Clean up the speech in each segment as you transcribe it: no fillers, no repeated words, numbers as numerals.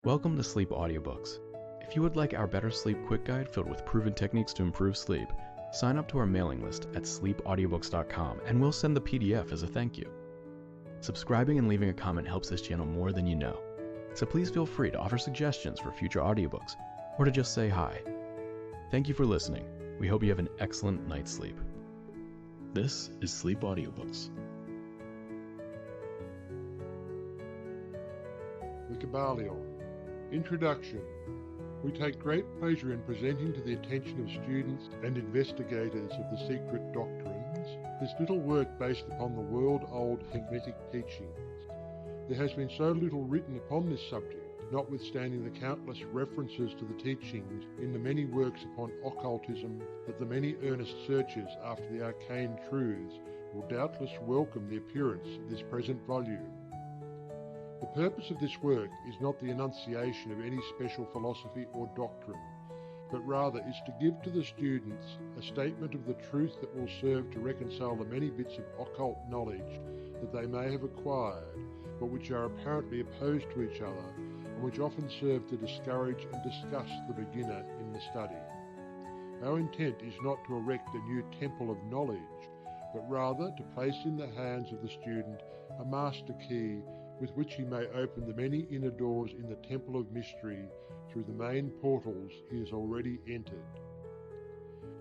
Welcome to Sleep Audiobooks. If you would like our Better Sleep Quick Guide filled with proven techniques to improve sleep, sign up to our mailing list at sleepaudiobooks.com and we'll send the PDF as a thank you. Subscribing and leaving a comment helps this channel more than you know, so please feel free to offer suggestions for future audiobooks or to just say hi. Thank you for listening. We hope you have an excellent night's sleep. This is Sleep Audiobooks. The Kybalion. Introduction. We take great pleasure in presenting to the attention of students and investigators of the secret doctrines this little work based upon the world-old Hermetic teachings. There has been so little written upon this subject, notwithstanding the countless references to the teachings in the many works upon occultism, that the many earnest searchers after the arcane truths will doubtless welcome the appearance of this present volume. The purpose of this work is not the enunciation of any special philosophy or doctrine, but rather is to give to the students a statement of the truth that will serve to reconcile the many bits of occult knowledge that they may have acquired, but which are apparently opposed to each other, and which often serve to discourage and disgust the beginner in the study. Our intent is not to erect a new temple of knowledge, but rather to place in the hands of the student a master key with which he may open the many inner doors in the temple of mystery through the main portals he has already entered.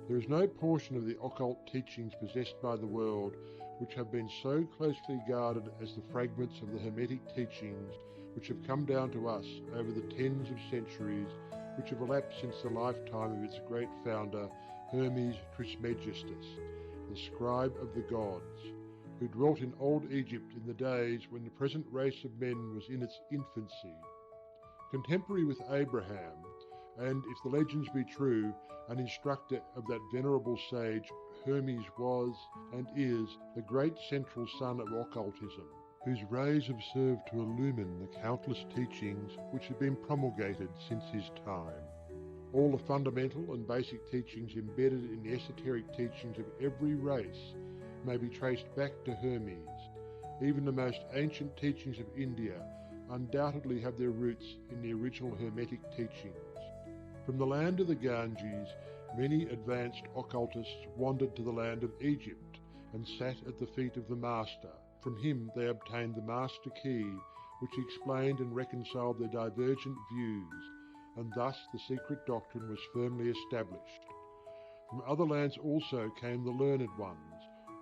There is no portion of the occult teachings possessed by the world which have been so closely guarded as the fragments of the Hermetic teachings which have come down to us over the tens of centuries which have elapsed since the lifetime of its great founder, Hermes Trismegistus, the scribe of the gods, who dwelt in old Egypt in the days when the present race of men was in its infancy. Contemporary with Abraham, and if the legends be true, an instructor of that venerable sage, Hermes was, and is, the great central sun of occultism, whose rays have served to illumine the countless teachings which have been promulgated since his time. All the fundamental and basic teachings embedded in the esoteric teachings of every race may be traced back to Hermes. Even the most ancient teachings of India undoubtedly have their roots in the original Hermetic teachings. From the land of the Ganges, many advanced occultists wandered to the land of Egypt and sat at the feet of the Master. From him they obtained the Master Key, which explained and reconciled their divergent views, and thus the secret doctrine was firmly established. From other lands also came the learned ones,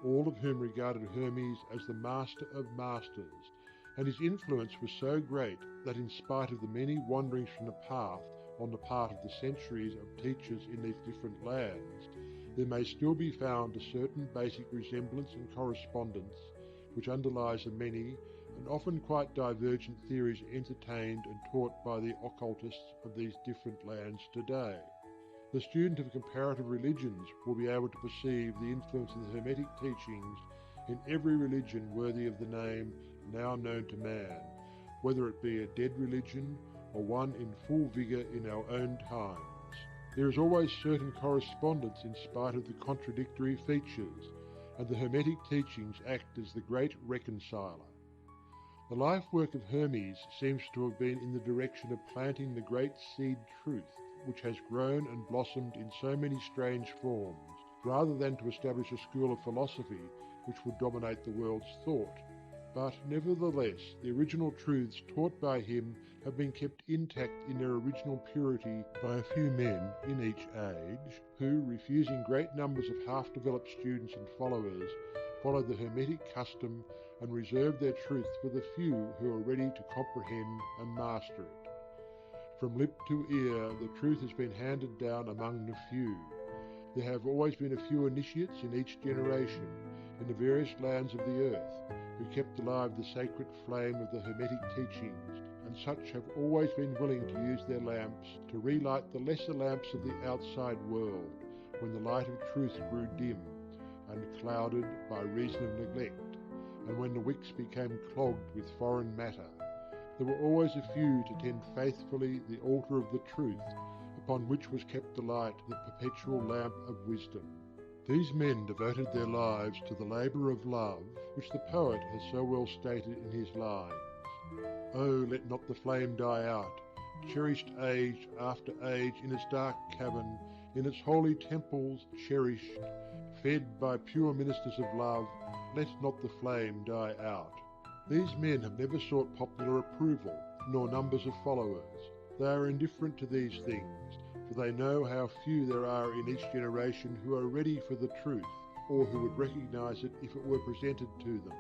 all of whom regarded Hermes as the master of masters, and his influence was so great that in spite of the many wanderings from the path on the part of the centuries of teachers in these different lands, there may still be found a certain basic resemblance and correspondence which underlies the many and often quite divergent theories entertained and taught by the occultists of these different lands today. The student of comparative religions will be able to perceive the influence of the Hermetic teachings in every religion worthy of the name now known to man, whether it be a dead religion or one in full vigour in our own times. There is always certain correspondence in spite of the contradictory features, and the Hermetic teachings act as the great reconciler. The life work of Hermes seems to have been in the direction of planting the great seed truth, which has grown and blossomed in so many strange forms, rather than to establish a school of philosophy which would dominate the world's thought. But nevertheless, the original truths taught by him have been kept intact in their original purity by a few men in each age, who, refusing great numbers of half-developed students and followers, followed the Hermetic custom and reserved their truth for the few who are ready to comprehend and master it. From lip to ear, the truth has been handed down among the few. There have always been a few initiates in each generation, in the various lands of the earth, who kept alive the sacred flame of the Hermetic teachings, and such have always been willing to use their lamps to relight the lesser lamps of the outside world, when the light of truth grew dim and clouded by reason of neglect, and when the wicks became clogged with foreign matter. There were always a few to tend faithfully the altar of the truth, upon which was kept alight the perpetual lamp of wisdom. These men devoted their lives to the labour of love, which the poet has so well stated in his lines. Oh, let not the flame die out, cherished age after age in its dark cavern, in its holy temples cherished, fed by pure ministers of love, let not the flame die out. These men have never sought popular approval, nor numbers of followers. They are indifferent to these things, for they know how few there are in each generation who are ready for the truth, or who would recognize it if it were presented to them.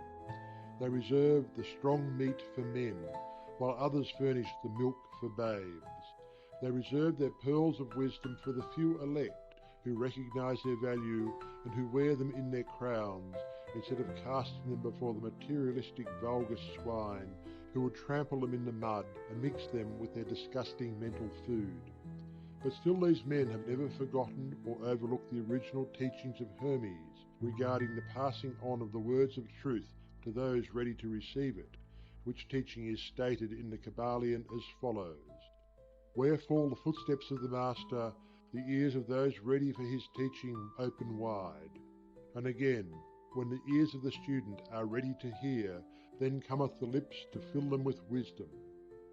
They reserve the strong meat for men, while others furnish the milk for babes. They reserve their pearls of wisdom for the few elect, who recognize their value and who wear them in their crowns, instead of casting them before the materialistic vulgar swine, who would trample them in the mud and mix them with their disgusting mental food. But still these men have never forgotten or overlooked the original teachings of Hermes regarding the passing on of the words of truth to those ready to receive it, which teaching is stated in the Kybalion as follows: "Where fall the footsteps of the Master, the ears of those ready for his teaching open wide." And again, when the ears of the student are ready to hear, then cometh the lips to fill them with wisdom.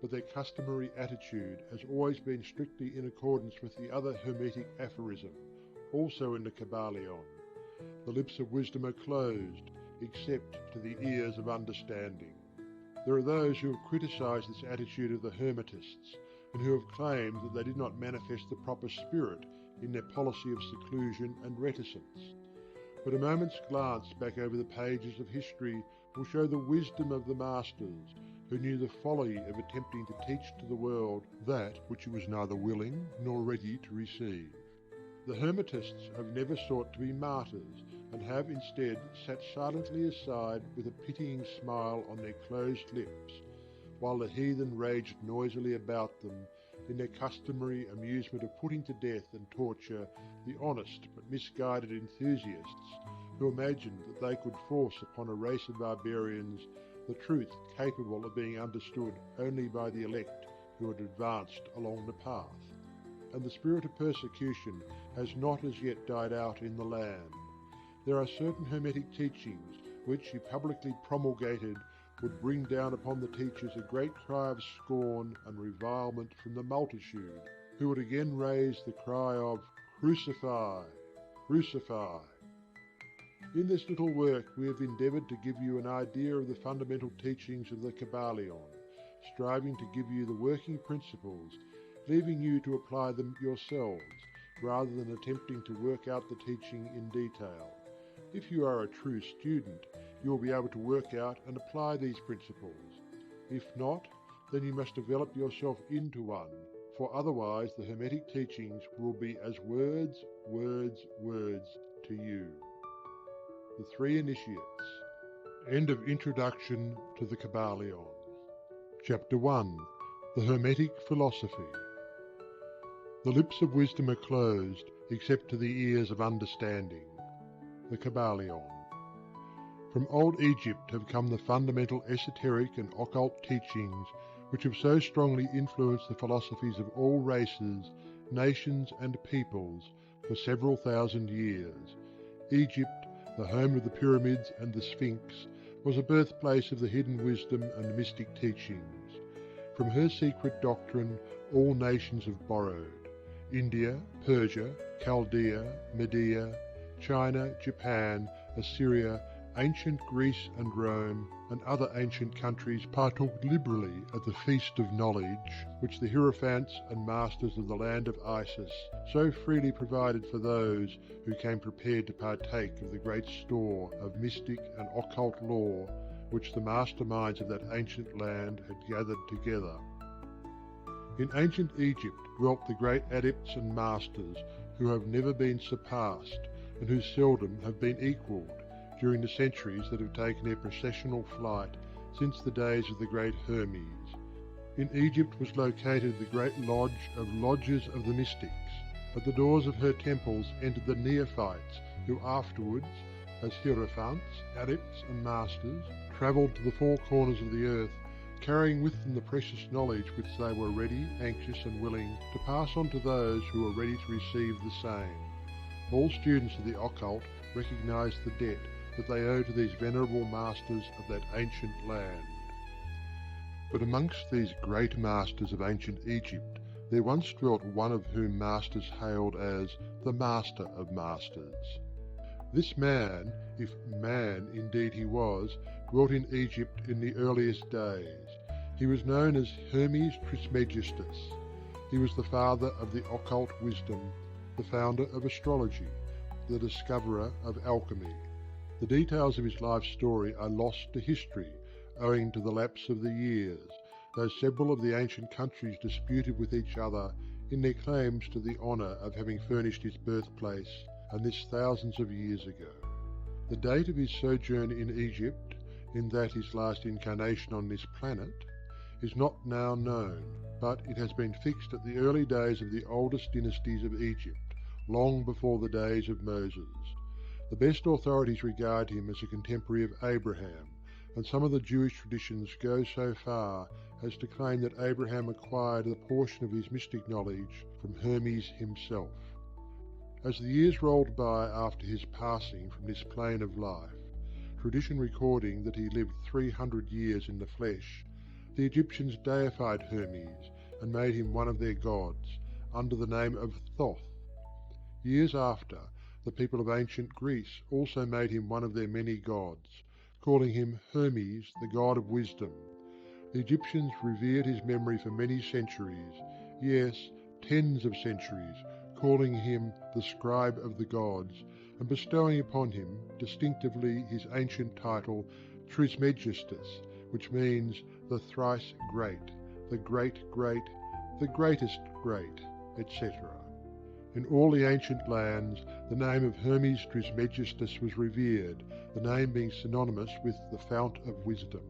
But their customary attitude has always been strictly in accordance with the other Hermetic aphorism, also in the Kybalion: "The lips of wisdom are closed, except to the ears of understanding." There are those who have criticized this attitude of the Hermetists, and who have claimed that they did not manifest the proper spirit in their policy of seclusion and reticence. But a moment's glance back over the pages of history will show the wisdom of the masters, who knew the folly of attempting to teach to the world that which it was neither willing nor ready to receive. The Hermetists have never sought to be martyrs, and have instead sat silently aside with a pitying smile on their closed lips, while the heathen raged noisily about them, in their customary amusement of putting to death and torture the honest but misguided enthusiasts who imagined that they could force upon a race of barbarians the truth capable of being understood only by the elect who had advanced along the path. And the spirit of persecution has not as yet died out in the land. There are certain Hermetic teachings which, if publicly promulgated, would bring down upon the teachers a great cry of scorn and revilement from the multitude, who would again raise the cry of "Crucify! Crucify!" In this little work we have endeavoured to give you an idea of the fundamental teachings of the Kybalion, striving to give you the working principles, leaving you to apply them yourselves, rather than attempting to work out the teaching in detail. If you are a true student, you will be able to work out and apply these principles. If not, then you must develop yourself into one, for otherwise the Hermetic teachings will be as words, words, words to you. The Three Initiates. End of Introduction to the Kybalion. Chapter 1. The Hermetic Philosophy. The lips of wisdom are closed, except to the ears of understanding. The Kybalion. From old Egypt have come the fundamental esoteric and occult teachings which have so strongly influenced the philosophies of all races, nations and peoples for several thousand years. Egypt, the home of the pyramids and the Sphinx, was a birthplace of the hidden wisdom and mystic teachings. From her secret doctrine all nations have borrowed. India, Persia, Chaldea, Media, China, Japan, Assyria, ancient Greece and Rome, and other ancient countries partook liberally at the feast of knowledge, which the Hierophants and masters of the land of Isis so freely provided for those who came prepared to partake of the great store of mystic and occult lore which the masterminds of that ancient land had gathered together. In ancient Egypt dwelt the great adepts and masters who have never been surpassed, and who seldom have been equalled, during the centuries that have taken their processional flight since the days of the great Hermes. In Egypt was located the great lodge of lodges of the mystics. At the doors of her temples entered the neophytes, who afterwards, as hierophants, adepts and masters, travelled to the four corners of the earth, carrying with them the precious knowledge which they were ready, anxious and willing to pass on to those who were ready to receive the same. All students of the occult recognize the debt that they owe to these venerable masters of that ancient land. But amongst these great masters of ancient Egypt, there once dwelt one of whom masters hailed as the Master of Masters. This man, if man indeed he was, dwelt in Egypt in the earliest days. He was known as Hermes Trismegistus. He was the father of the occult wisdom, the founder of astrology, the discoverer of alchemy. The details of his life story are lost to history, owing to the lapse of the years, though several of the ancient countries disputed with each other in their claims to the honour of having furnished his birthplace, and this thousands of years ago. The date of his sojourn in Egypt, in that his last incarnation on this planet, is not now known, but it has been fixed at the early days of the oldest dynasties of Egypt, long before the days of Moses. The best authorities regard him as a contemporary of Abraham, and some of the Jewish traditions go so far as to claim that Abraham acquired a portion of his mystic knowledge from Hermes himself. As the years rolled by after his passing from this plane of life, tradition recording that he lived 300 years in the flesh, the Egyptians deified Hermes and made him one of their gods, under the name of Thoth. Years after, the people of ancient Greece also made him one of their many gods, calling him Hermes, the god of wisdom. The Egyptians revered his memory for many centuries, yes, tens of centuries, calling him the scribe of the gods, and bestowing upon him distinctively his ancient title Trismegistus, which means the thrice great, the great great, the greatest great, etc. In all the ancient lands, the name of Hermes Trismegistus was revered, the name being synonymous with the fount of wisdom.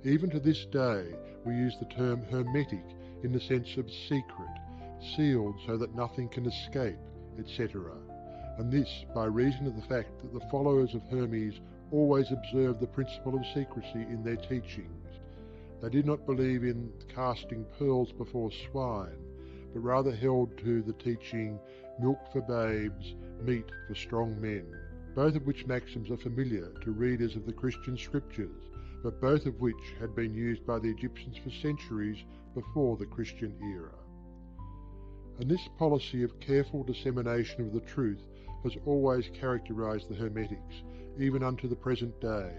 Even to this day, we use the term Hermetic in the sense of secret, sealed so that nothing can escape, etc., and this by reason of the fact that the followers of Hermes always observed the principle of secrecy in their teachings. They did not believe in casting pearls before swine, but rather held to the teaching milk for babes, meat for strong men, both of which maxims are familiar to readers of the Christian scriptures, but both of which had been used by the Egyptians for centuries before the Christian era. And this policy of careful dissemination of the truth has always characterized the Hermetics, even unto the present day.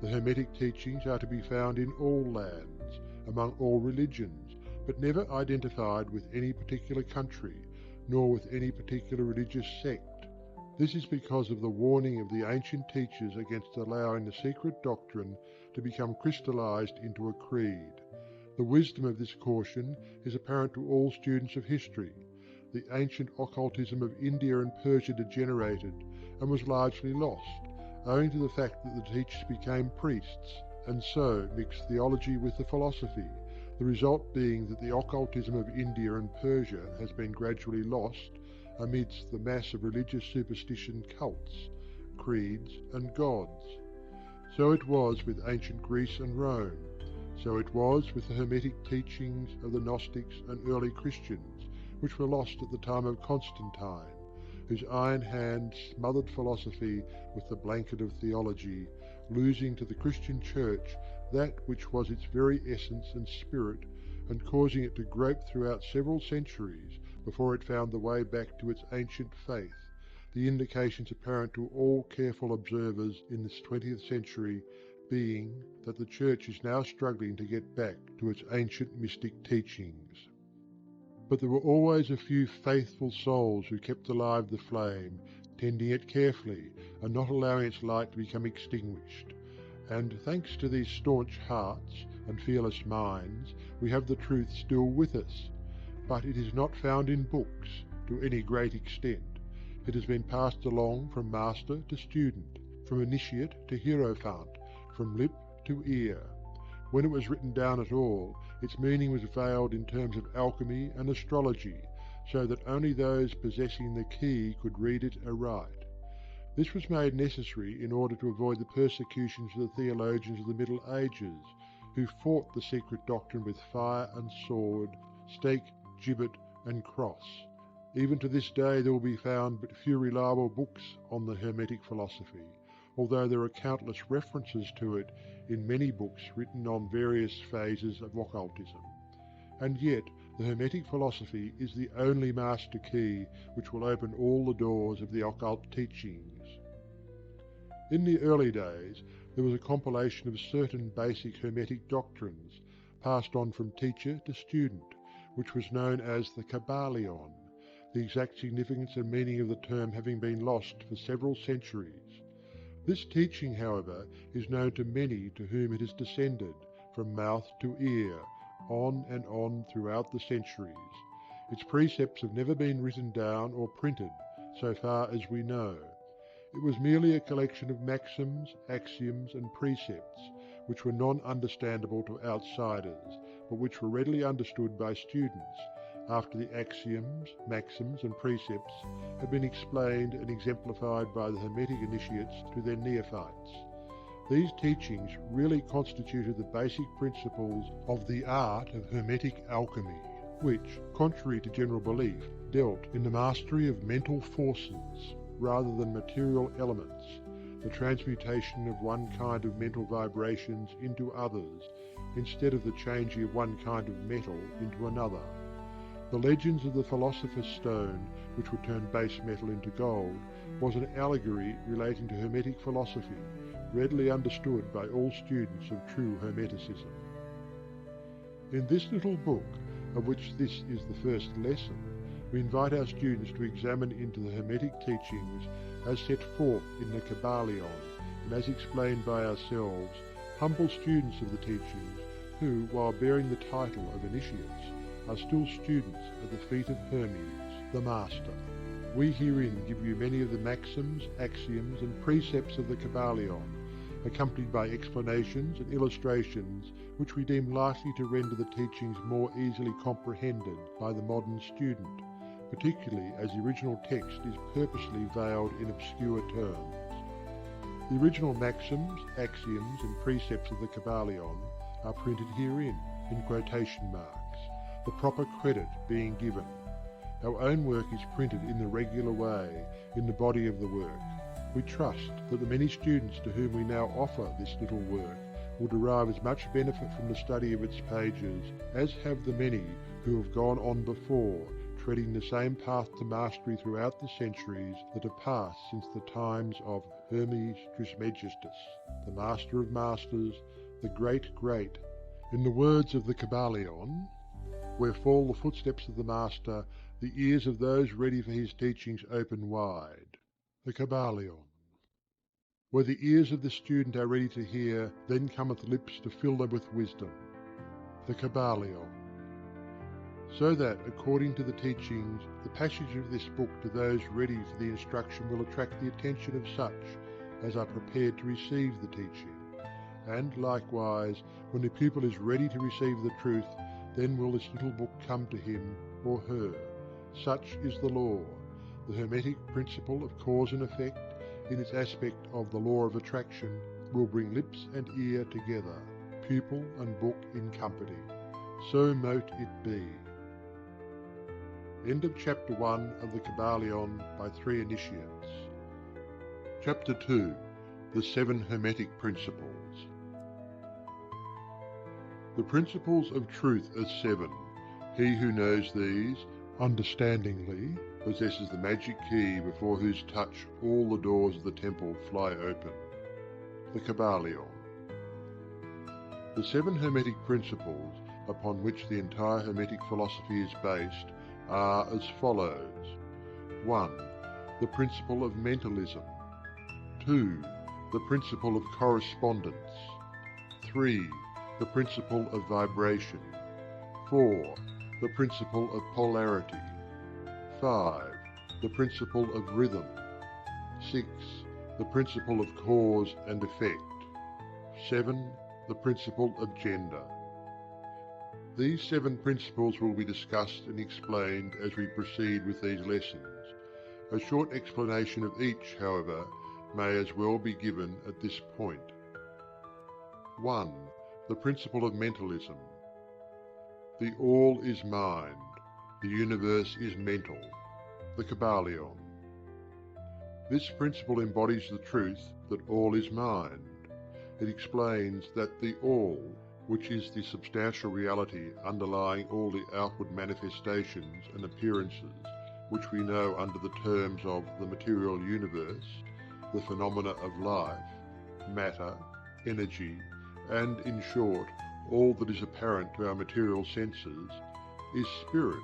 The Hermetic teachings are to be found in all lands, among all religions, but never identified with any particular country, nor with any particular religious sect. This is because of the warning of the ancient teachers against allowing the secret doctrine to become crystallized into a creed. The wisdom of this caution is apparent to all students of history. The ancient occultism of India and Persia degenerated and was largely lost, owing to the fact that the teachers became priests, and so mixed theology with the philosophy, the result being that the occultism of India and Persia has been gradually lost amidst the mass of religious superstition cults, creeds and gods. So it was with ancient Greece and Rome. So it was with the Hermetic teachings of the Gnostics and early Christians, which were lost at the time of Constantine, whose iron hand smothered philosophy with the blanket of theology, losing to the Christian Church that which was its very essence and spirit, and causing it to grope throughout several centuries before it found the way back to its ancient faith, the indications apparent to all careful observers in this 20th century being that the Church is now struggling to get back to its ancient mystic teachings. But there were always a few faithful souls who kept alive the flame, tending it carefully, and not allowing its light to become extinguished. And thanks to these staunch hearts and fearless minds, we have the truth still with us. But it is not found in books to any great extent. It has been passed along from master to student, from initiate to hierophant, from lip to ear. When it was written down at all, its meaning was veiled in terms of alchemy and astrology, so that only those possessing the key could read it aright. This was made necessary in order to avoid the persecutions of the theologians of the Middle Ages, who fought the secret doctrine with fire and sword, stake, gibbet, and cross. Even to this day there will be found but few reliable books on the Hermetic philosophy. although there are countless references to it in many books written on various phases of occultism. And yet, the Hermetic philosophy is the only master key which will open all the doors of the occult teachings. In the early days, there was a compilation of certain basic Hermetic doctrines, passed on from teacher to student, which was known as the Kybalion, the exact significance and meaning of the term having been lost for several centuries. This teaching, however, is known to many to whom it has descended, from mouth to ear, on and on throughout the centuries. Its precepts have never been written down or printed, so far as we know. It was merely a collection of maxims, axioms, and precepts, which were non-understandable to outsiders, but which were readily understood by students, after the axioms, maxims, and precepts have been explained and exemplified by the Hermetic initiates to their neophytes. These teachings really constituted the basic principles of the art of Hermetic alchemy, which, contrary to general belief, dealt in the mastery of mental forces rather than material elements, the transmutation of one kind of mental vibrations into others, instead of the changing of one kind of metal into another. The legends of the Philosopher's Stone, which would turn base metal into gold, was an allegory relating to Hermetic philosophy, readily understood by all students of true Hermeticism. In this little book, of which this is the first lesson, we invite our students to examine into the Hermetic teachings as set forth in the Kybalion, and as explained by ourselves, humble students of the teachings, who, while bearing the title of initiates, are still students at the feet of Hermes, the Master. We herein give you many of the maxims, axioms, and precepts of the Kybalion, accompanied by explanations and illustrations which we deem likely to render the teachings more easily comprehended by the modern student, particularly as the original text is purposely veiled in obscure terms. The original maxims, axioms, and precepts of the Kybalion are printed herein in quotation marks, the proper credit being given. Our own work is printed in the regular way, in the body of the work. We trust that the many students to whom we now offer this little work will derive as much benefit from the study of its pages as have the many who have gone on before, treading the same path to mastery throughout the centuries that have passed since the times of Hermes Trismegistus, the Master of Masters, the Great Great. In the words of the Kybalion, where fall the footsteps of the Master, the ears of those ready for his teachings open wide. The Kybalion. Where the ears of the student are ready to hear, then cometh lips to fill them with wisdom. The Kybalion. So that, according to the teachings, the passage of this book to those ready for the instruction will attract the attention of such as are prepared to receive the teaching. And likewise, when the pupil is ready to receive the truth, then will this little book come to him or her. Such is the law, the Hermetic principle of cause and effect, in its aspect of the law of attraction, will bring lips and ear together, pupil and book in company. So mote it be. End of Chapter 1 of the Kybalion by 3 Initiates. Chapter 2. The 7 Hermetic Principles. The principles of truth are 7. He who knows these, understandingly, possesses the magic key before whose touch all the doors of the temple fly open. The Kybalion. The 7 Hermetic principles, upon which the entire Hermetic philosophy is based, are as follows. 1. The principle of mentalism. 2. The principle of correspondence. 3. The principle of vibration. 4. The principle of polarity. 5. The principle of rhythm. 6. The principle of cause and effect. 7. The principle of gender. These 7 principles will be discussed and explained as we proceed with these lessons. A short explanation of each, however, may as well be given at this point. 1. The principle of mentalism. The all is mind. The universe is mental. The Kybalion. This principle embodies the truth that all is mind. It explains that the all, which is the substantial reality underlying all the outward manifestations and appearances which we know under the terms of the material universe, the phenomena of life, matter, energy, and, in short, all that is apparent to our material senses, is spirit,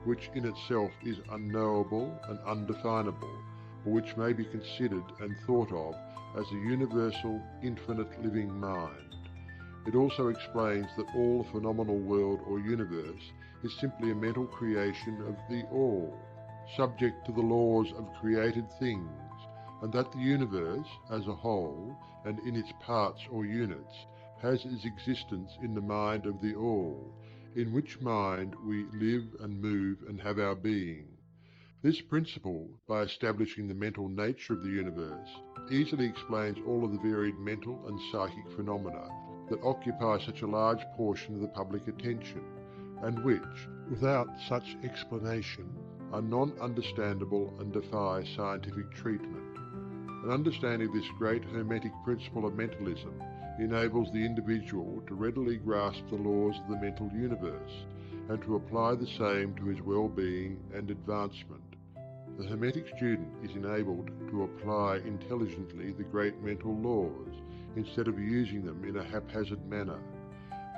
which in itself is unknowable and undefinable, but which may be considered and thought of as a universal, infinite living mind. It also explains that all the phenomenal world or universe is simply a mental creation of the all, subject to the laws of created things, and that the universe as a whole and in its parts or units has its existence in the mind of the all, in which mind we live and move and have our being. This principle, by establishing the mental nature of the universe, easily explains all of the varied mental and psychic phenomena that occupy such a large portion of the public attention, and which, without such explanation, are non-understandable and defy scientific treatment. An understanding of this great Hermetic principle of mentalism enables the individual to readily grasp the laws of the mental universe and to apply the same to his well-being and advancement. The Hermetic student is enabled to apply intelligently the great mental laws instead of using them in a haphazard manner.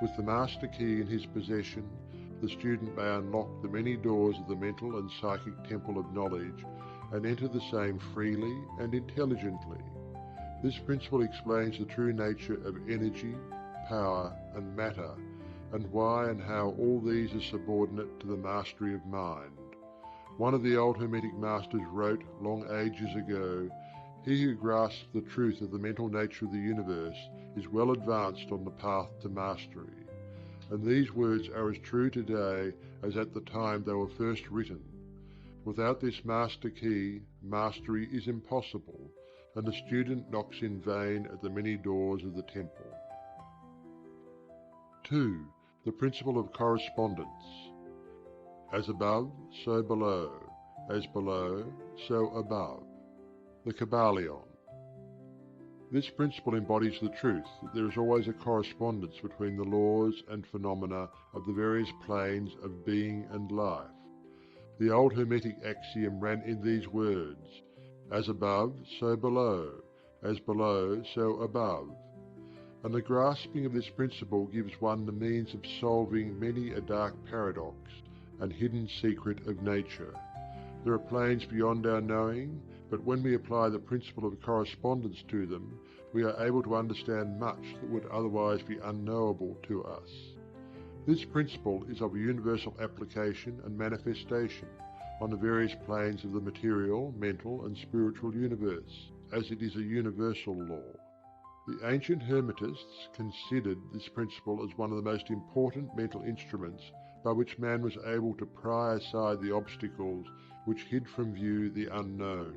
With the master key in his possession, the student may unlock the many doors of the mental and psychic temple of knowledge and enter the same freely and intelligently. This principle explains the true nature of energy, power, and matter, and why and how all these are subordinate to the mastery of mind. One of the old Hermetic masters wrote long ages ago, "He who grasps the truth of the mental nature of the universe is well advanced on the path to mastery." And these words are as true today as at the time they were first written. Without this master key, mastery is impossible, and the student knocks in vain at the many doors of the temple. 2. The principle of correspondence. As above, so below. As below, so above. The Kybalion. This principle embodies the truth that there is always a correspondence between the laws and phenomena of the various planes of being and life. The old Hermetic axiom ran in these words: as above, so below, as below, so above. And the grasping of this principle gives one the means of solving many a dark paradox and hidden secret of nature. There are planes beyond our knowing, but when we apply the principle of correspondence to them, we are able to understand much that would otherwise be unknowable to us. This principle is of a universal application and manifestation on the various planes of the material, mental, and spiritual universe, as it is a universal law. The ancient Hermetists considered this principle as one of the most important mental instruments by which man was able to pry aside the obstacles which hid from view the unknown.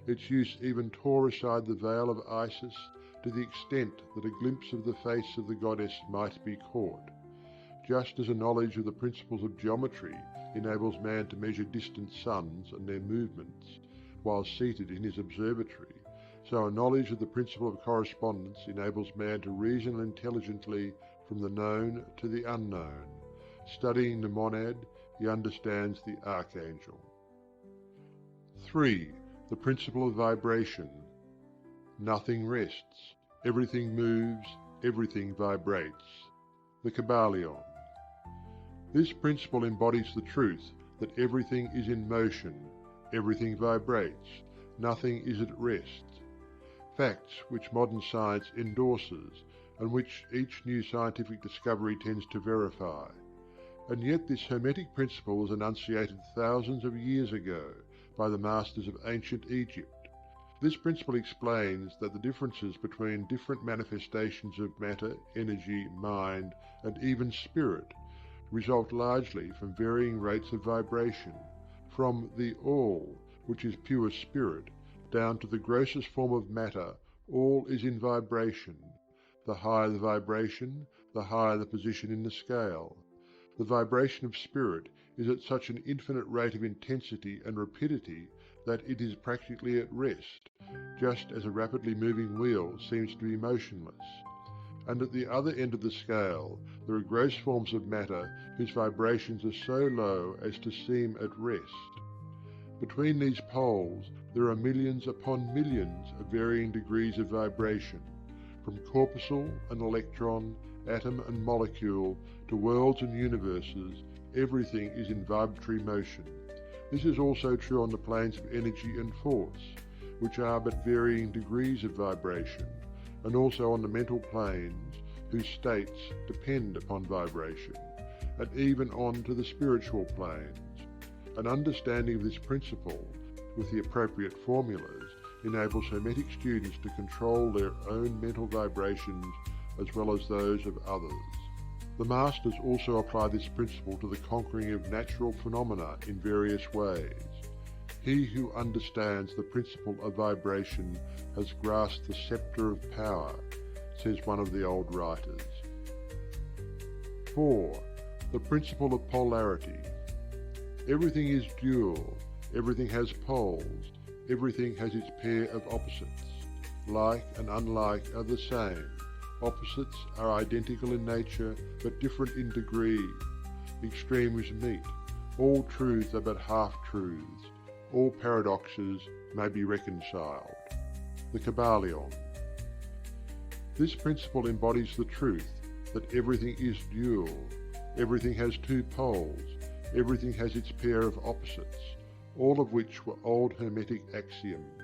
Its use even tore aside the veil of Isis to the extent that a glimpse of the face of the goddess might be caught. Just as a knowledge of the principles of geometry enables man to measure distant suns and their movements while seated in his observatory, so a knowledge of the principle of correspondence enables man to reason intelligently from the known to the unknown. Studying the monad, he understands the archangel. 3. The principle of vibration. Nothing rests. Everything moves. Everything vibrates. The Kybalion. This principle embodies the truth that everything is in motion. Everything vibrates. Nothing is at rest. Facts which modern science endorses and which each new scientific discovery tends to verify. And yet this Hermetic principle was enunciated thousands of years ago by the masters of ancient Egypt. This principle explains that the differences between different manifestations of matter, energy, mind, and even spirit result largely from varying rates of vibration, from the all, which is pure spirit, down to the grossest form of matter. All is in vibration. The higher the vibration, the higher the position in the scale. The vibration of spirit is at such an infinite rate of intensity and rapidity that it is practically at rest, just as a rapidly moving wheel seems to be motionless. And at the other end of the scale, there are gross forms of matter whose vibrations are so low as to seem at rest. Between these poles, there are millions upon millions of varying degrees of vibration, from corpuscle and electron, atom and molecule, to worlds and universes. Everything is in vibratory motion. This is also true on the planes of energy and force, which are but varying degrees of vibration, and also on the mental planes, whose states depend upon vibration, and even on to the spiritual planes. An understanding of this principle, with the appropriate formulas, enables Hermetic students to control their own mental vibrations as well as those of others. The Masters also apply this principle to the conquering of natural phenomena in various ways. He who understands the principle of vibration has grasped the scepter of power, says one of the old writers. 4. The principle of polarity. Everything is dual, everything has poles, everything has its pair of opposites. Like and unlike are the same. Opposites are identical in nature, but different in degree. Extremes meet. All truths are but half-truths. All paradoxes may be reconciled. The Kybalion. This principle embodies the truth that everything is dual, everything has two poles, everything has its pair of opposites, all of which were old Hermetic axioms.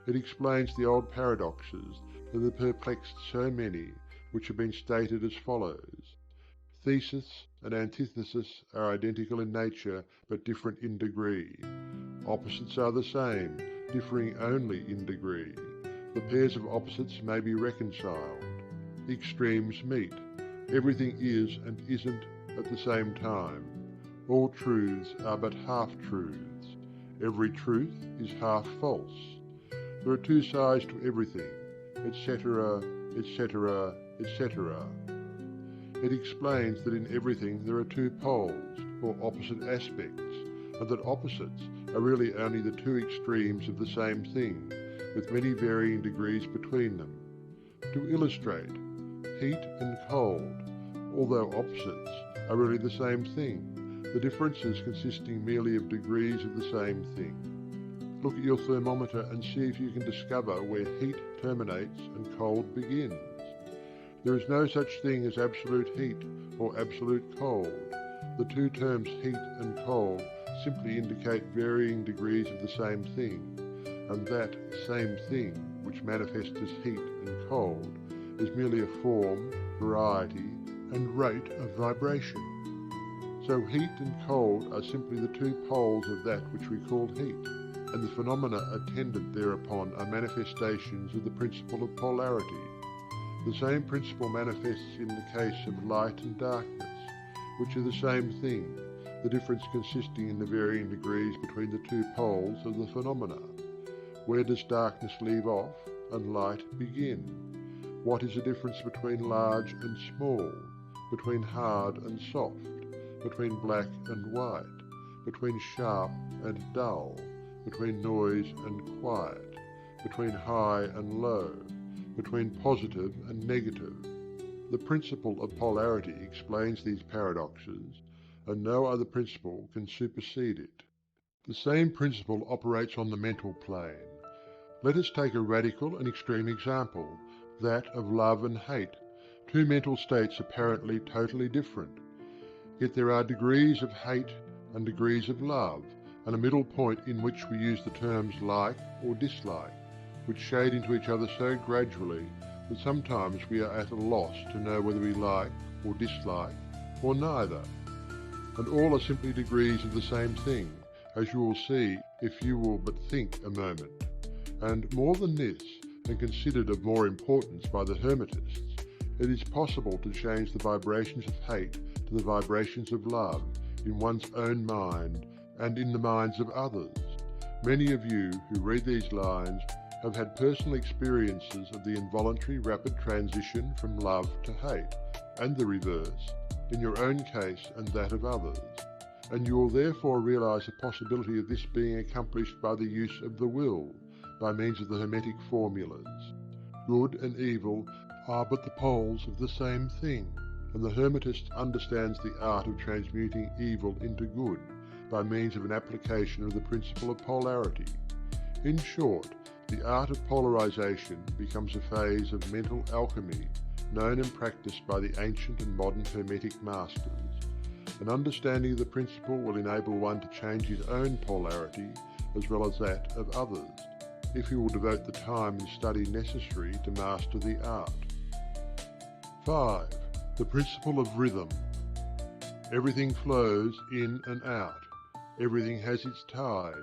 It explains the old paradoxes that have perplexed so many, which have been stated as follows. Thesis and antithesis are identical in nature, but different in degree. Opposites are the same, differing only in degree. The pairs of opposites may be reconciled. Extremes meet. Everything is and isn't at the same time. All truths are but half-truths. Every truth is half false. There are two sides to everything, etc., etc., etc. It explains that in everything there are two poles, or opposite aspects, and that opposites are really only the two extremes of the same thing, with many varying degrees between them. To illustrate, heat and cold, although opposites, are really the same thing, the differences consisting merely of degrees of the same thing. Look at your thermometer and see if you can discover where heat terminates and cold begins. There is no such thing as absolute heat or absolute cold. The two terms heat and cold simply indicate varying degrees of the same thing, and that same thing, which manifests as heat and cold, is merely a form, variety, and rate of vibration. So heat and cold are simply the two poles of that which we call heat, and the phenomena attendant thereupon are manifestations of the principle of polarity. The same principle manifests in the case of light and darkness, which are the same thing, the difference consisting in the varying degrees between the two poles of the phenomena. Where does darkness leave off and light begin? What is the difference between large and small, between hard and soft, between black and white, between sharp and dull, between noise and quiet, between high and low, between positive and negative? The principle of polarity explains these paradoxes, and no other principle can supersede it. The same principle operates on the mental plane. Let us take a radical and extreme example, that of love and hate, two mental states apparently totally different. Yet there are degrees of hate and degrees of love, and a middle point in which we use the terms like or dislike, which shade into each other so gradually that sometimes we are at a loss to know whether we like or dislike, or neither. And all are simply degrees of the same thing, as you will see if you will but think a moment. And more than this, and considered of more importance by the Hermetists, it is possible to change the vibrations of hate to the vibrations of love in one's own mind and in the minds of others. Many of you who read these lines have had personal experiences of the involuntary rapid transition from love to hate, and the reverse. in your own case and that of others, and you will therefore realize the possibility of this being accomplished by the use of the will, by means of the Hermetic formulas. Good and evil are but the poles of the same thing, and the Hermetist understands the art of transmuting evil into good by means of an application of the principle of polarity. In short, the art of polarization becomes a phase of mental alchemy known and practiced by the ancient and modern Hermetic masters. An understanding of the principle will enable one to change his own polarity as well as that of others, if he will devote the time and study necessary to master the art. 5. The principle of rhythm. Everything flows in and out. Everything has its tides.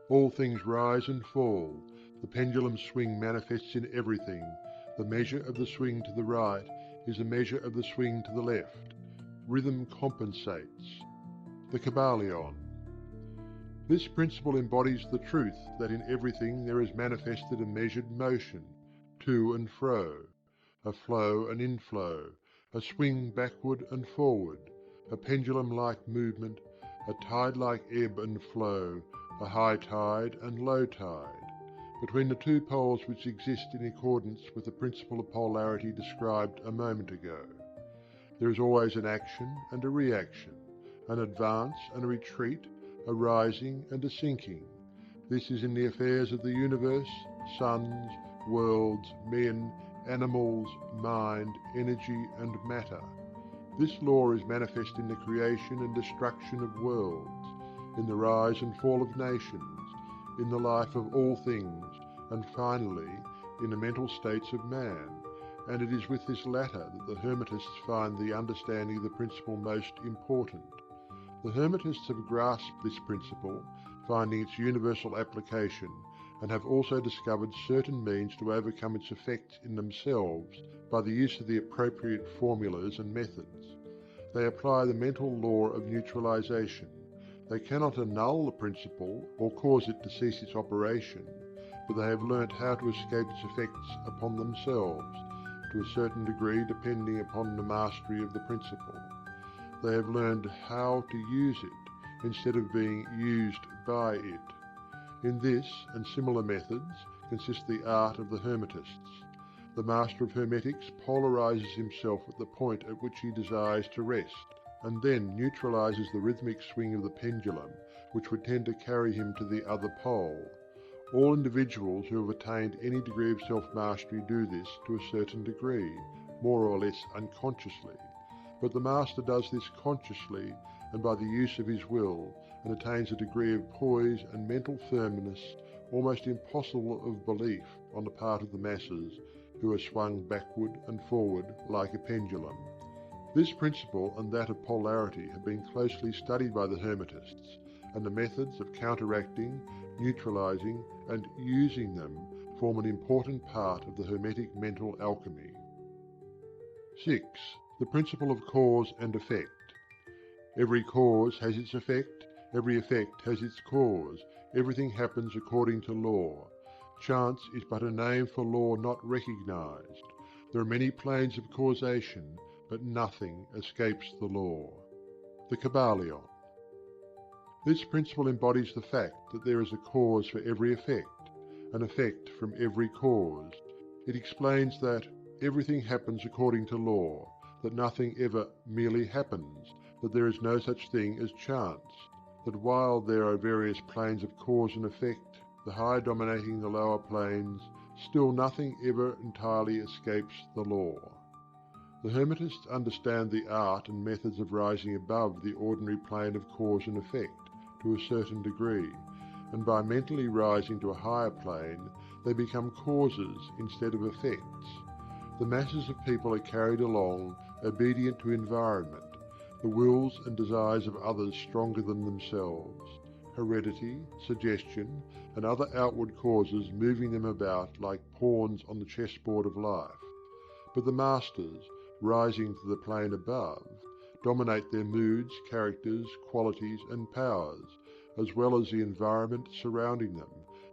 All things rise and fall. The pendulum swing manifests in everything. The measure of the swing to the right is a measure of the swing to the left. Rhythm compensates. The Kybalion. This principle embodies the truth that in everything there is manifested a measured motion, to and fro, a flow and inflow, a swing backward and forward, a pendulum-like movement, a tide-like ebb and flow, a high tide and low tide, between the two poles which exist in accordance with the principle of polarity described a moment ago. There is always an action and a reaction, an advance and a retreat, a rising and a sinking. This is in the affairs of the universe, suns, worlds, men, animals, mind, energy, and matter. This law is manifest in the creation and destruction of worlds, in the rise and fall of nations, in the life of all things, and finally, in the mental states of man. And it is with this latter that the Hermetists find the understanding of the principle most important. The Hermetists have grasped this principle, finding its universal application, and have also discovered certain means to overcome its effects in themselves by the use of the appropriate formulas and methods. They apply the mental law of neutralization. They cannot annul the principle or cause it to cease its operation, but they have learnt how to escape its effects upon themselves, to a certain degree depending upon the mastery of the principle. They have learned how to use it instead of being used by it. In this and similar methods consists the art of the Hermetists. The master of Hermetics polarizes himself at the point at which he desires to rest, and then neutralizes the rhythmic swing of the pendulum, which would tend to carry him to the other pole. All individuals who have attained any degree of self-mastery do this to a certain degree, more or less unconsciously. But the master does this consciously and by the use of his will, and attains a degree of poise and mental firmness almost impossible of belief on the part of the masses, who are swung backward and forward like a pendulum. This principle and that of polarity have been closely studied by the Hermetists, and the methods of counteracting, neutralizing, and using them form an important part of the Hermetic mental alchemy. 6. The principle of cause and effect. Every cause has its effect, every effect has its cause, everything happens according to law. Chance is but a name for law not recognized. There are many planes of causation, but nothing escapes the law. The Kybalion. This principle embodies the fact that there is a cause for every effect, an effect from every cause. It explains that everything happens according to law, that nothing ever merely happens, that there is no such thing as chance, that while there are various planes of cause and effect, the higher dominating the lower planes, still nothing ever entirely escapes the law. The Hermetists understand the art and methods of rising above the ordinary plane of cause and effect to a certain degree, and by mentally rising to a higher plane, they become causes instead of effects. The masses of people are carried along, obedient to environment, the wills and desires of others stronger than themselves, heredity, suggestion, and other outward causes moving them about like pawns on the chessboard of life. But the masters, rising to the plane above, dominate their moods, characters, qualities, and powers, as well as the environment surrounding them,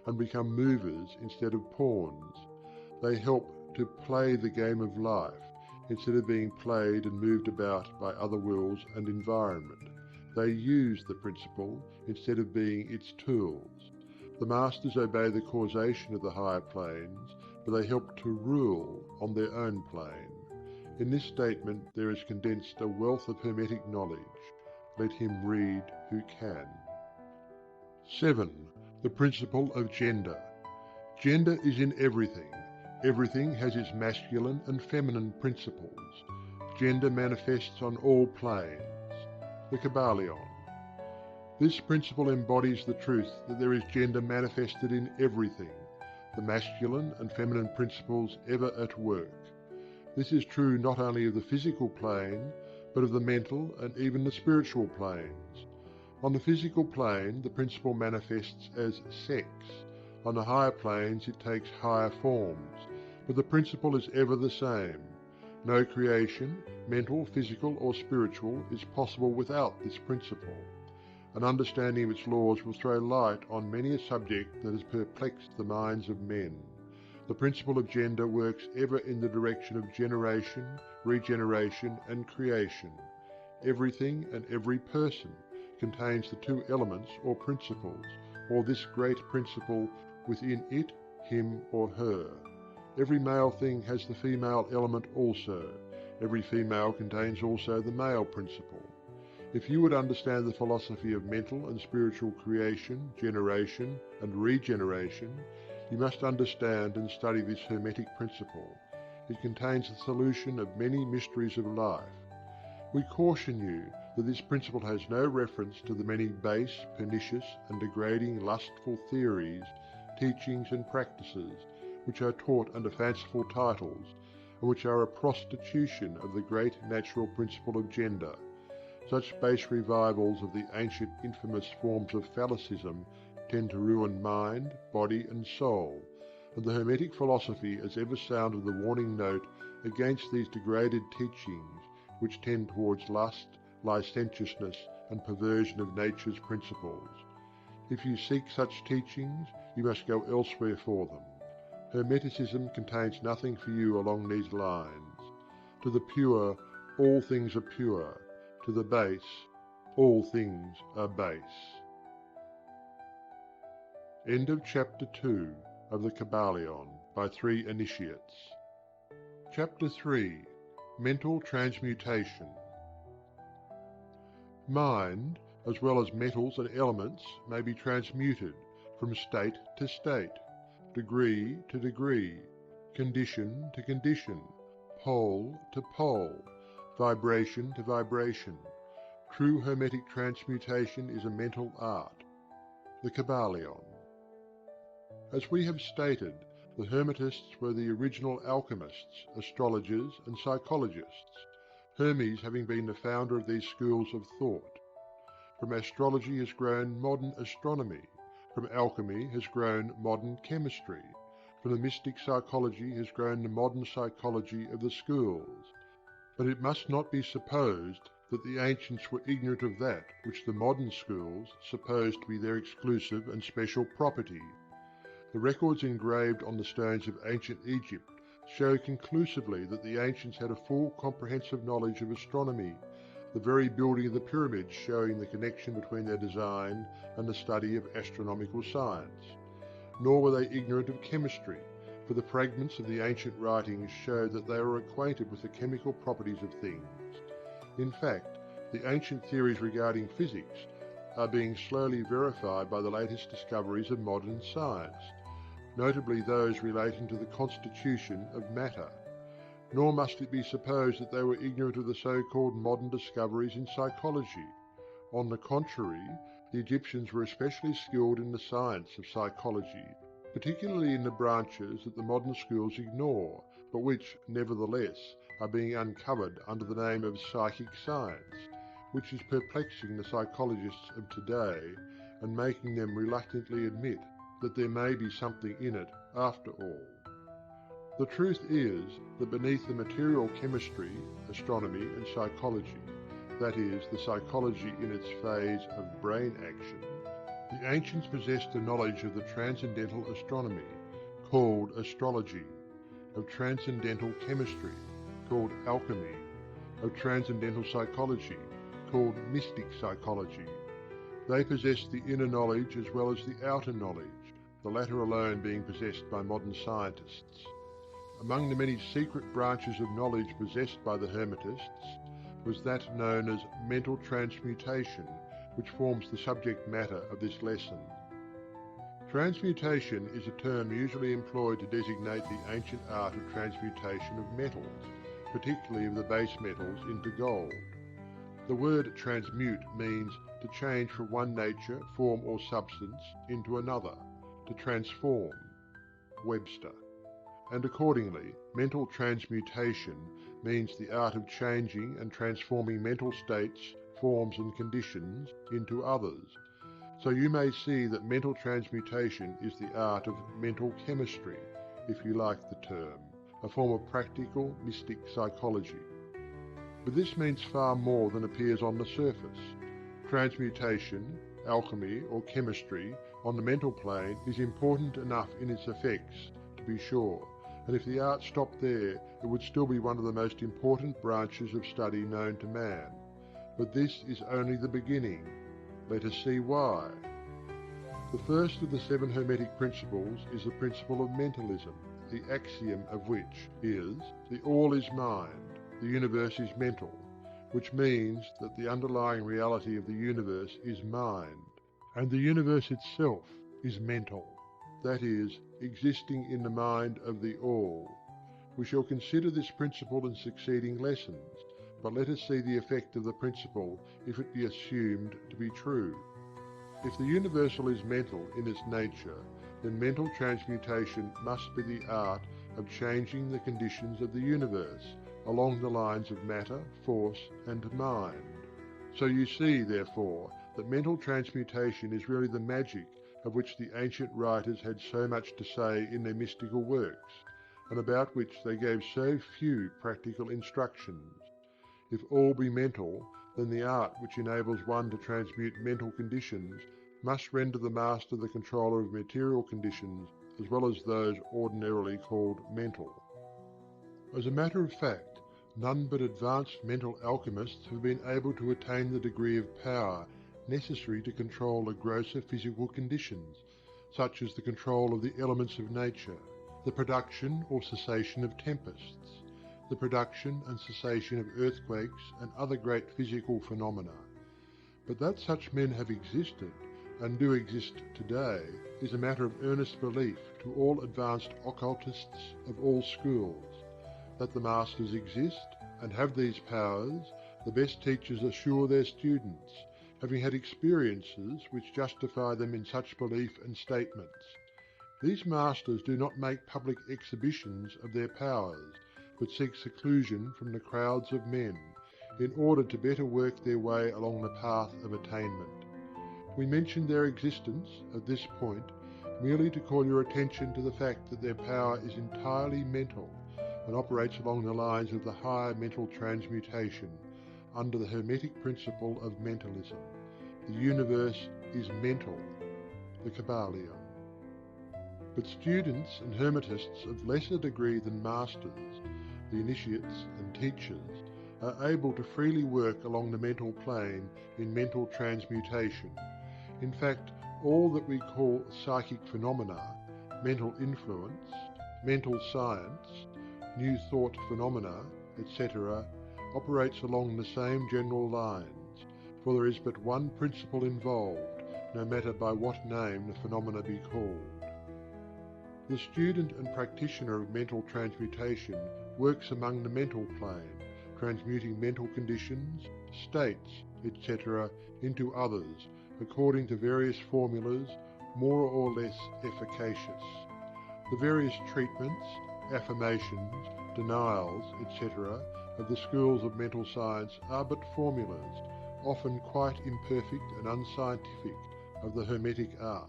and become movers instead of pawns. They help to play the game of life, instead of being played and moved about by other wills and environment. They use the principle instead of being its tools. The masters obey the causation of the higher planes, but they help to rule on their own plane. In this statement there is condensed a wealth of Hermetic knowledge. Let him read who can. 7. The principle of gender. Gender is in everything. Everything has its masculine and feminine principles. Gender manifests on all planes. The Kybalion. This principle embodies the truth that there is gender manifested in everything, the masculine and feminine principles ever at work. This is true not only of the physical plane, but of the mental and even the spiritual planes. On the physical plane, the principle manifests as sex. On the higher planes, it takes higher forms, but the principle is ever the same. No creation, mental, physical, or spiritual, is possible without this principle. An understanding of its laws will throw light on many a subject that has perplexed the minds of men. The principle of gender works ever in the direction of generation, regeneration, and creation. Everything and every person contains the two elements or principles, or this great principle within it, him or her. Every male thing has the female element also. Every female contains also the male principle. If you would understand the philosophy of mental and spiritual creation, generation, and regeneration, you must understand and study this Hermetic principle. It contains the solution of many mysteries of life. We caution you that this principle has no reference to the many base, pernicious, and degrading lustful theories, teachings, and practices which are taught under fanciful titles, and which are a prostitution of the great natural principle of gender. Such base revivals of the ancient infamous forms of phallicism tend to ruin mind, body, and soul, and the Hermetic philosophy has ever sounded the warning note against these degraded teachings which tend towards lust, licentiousness, and perversion of nature's principles. If you seek such teachings, you must go elsewhere for them. Hermeticism contains nothing for you along these lines. To the pure, all things are pure. To the base, all things are base. End of Chapter 2 of the Kybalion by 3 Initiates. Chapter 3. Mental Transmutation. Mind, as well as metals and elements, may be transmuted from state to state, degree to degree, condition to condition, pole to pole, vibration to vibration. True Hermetic transmutation is a mental art. The Kybalion. As we have stated, the Hermetists were the original alchemists, astrologers, and psychologists, Hermes having been the founder of these schools of thought. From astrology has grown modern astronomy. From alchemy has grown modern chemistry. From the mystic psychology has grown the modern psychology of the schools. But it must not be supposed that the ancients were ignorant of that which the modern schools suppose to be their exclusive and special property. The records engraved on the stones of ancient Egypt show conclusively that the ancients had a full comprehensive knowledge of astronomy, the very building of the pyramids showing the connection between their design and the study of astronomical science. Nor were they ignorant of chemistry, for the fragments of the ancient writings show that they were acquainted with the chemical properties of things. In fact, the ancient theories regarding physics are being slowly verified by the latest discoveries of modern science, notably those relating to the constitution of matter. Nor must it be supposed that they were ignorant of the so-called modern discoveries in psychology. On the contrary, the Egyptians were especially skilled in the science of psychology, particularly in the branches that the modern schools ignore, but which, nevertheless, are being uncovered under the name of psychic science, which is perplexing the psychologists of today and making them reluctantly admit that there may be something in it after all. The truth is that beneath the material chemistry, astronomy, and psychology, that is, the psychology in its phase of brain action, the ancients possessed a knowledge of the transcendental astronomy, called astrology, of transcendental chemistry, called alchemy, of transcendental psychology, called mystic psychology. They possess the inner knowledge as well as the outer knowledge, the latter alone being possessed by modern scientists. Among the many secret branches of knowledge possessed by the Hermetists was that known as mental transmutation, which forms the subject matter of this lesson. Transmutation is a term usually employed to designate the ancient art of transmutation of metals, particularly of the base metals, into gold. The word transmute means to change from one nature, form or substance into another, to transform, Webster. And accordingly, mental transmutation means the art of changing and transforming mental states, forms and conditions into others. So you may see that mental transmutation is the art of mental chemistry, if you like the term, a form of practical mystic psychology. But this means far more than appears on the surface. Transmutation, alchemy or chemistry on the mental plane is important enough in its effects, to be sure, and if the art stopped there, it would still be one of the most important branches of study known to man. But this is only the beginning. Let us see why. The first of the 7 Hermetic principles is the principle of mentalism, the axiom of which is, the all is mind, the universe is mental, which means that the underlying reality of the universe is mind, and the universe itself is mental, that is, existing in the mind of the all. We shall consider this principle in succeeding lessons, but let us see the effect of the principle if it be assumed to be true. If the universal is mental in its nature, then mental transmutation must be the art of changing the conditions of the universe along the lines of matter, force, and mind. So you see, therefore, that mental transmutation is really the magic of which the ancient writers had so much to say in their mystical works, and about which they gave so few practical instructions. If all be mental, then the art which enables one to transmute mental conditions must render the master the controller of material conditions as well as those ordinarily called mental. As a matter of fact, none but advanced mental alchemists have been able to attain the degree of power necessary to control the grosser physical conditions, such as the control of the elements of nature, the production or cessation of tempests, the production and cessation of earthquakes and other great physical phenomena. But that such men have existed, and do exist today, is a matter of earnest belief to all advanced occultists of all schools. That the masters exist and have these powers, the best teachers assure their students, having had experiences which justify them in such belief and statements. These masters do not make public exhibitions of their powers, but seek seclusion from the crowds of men, in order to better work their way along the path of attainment. We mention their existence at this point merely to call your attention to the fact that their power is entirely mental and operates along the lines of the higher mental transmutation under the Hermetic principle of mentalism. The universe is mental, the Kybalion. But students and Hermetists of lesser degree than masters, the initiates and teachers, are able to freely work along the mental plane in mental transmutation. In fact, all that we call psychic phenomena, mental influence, mental science, new thought phenomena, etc., operates along the same general lines, for there is but one principle involved, no matter by what name the phenomena be called. The student and practitioner of mental transmutation works among the mental plane, transmuting mental conditions, states, etc., into others, according to various formulas, more or less efficacious. The various treatments, affirmations, denials, etc., of the schools of mental science are but formulas, often quite imperfect and unscientific, of the Hermetic art.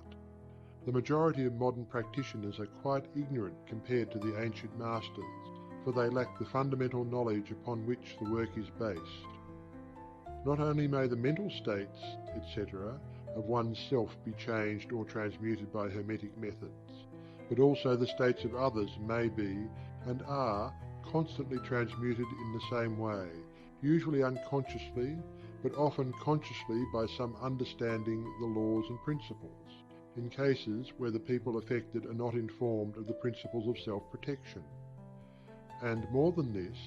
The majority of modern practitioners are quite ignorant compared to the ancient masters, for they lack the fundamental knowledge upon which the work is based. Not only may the mental states, etc., of one's self be changed or transmuted by Hermetic methods, but also the states of others may be, and are, constantly transmuted in the same way, usually unconsciously, but often consciously by some understanding the laws and principles, in cases where the people affected are not informed of the principles of self-protection. And more than this,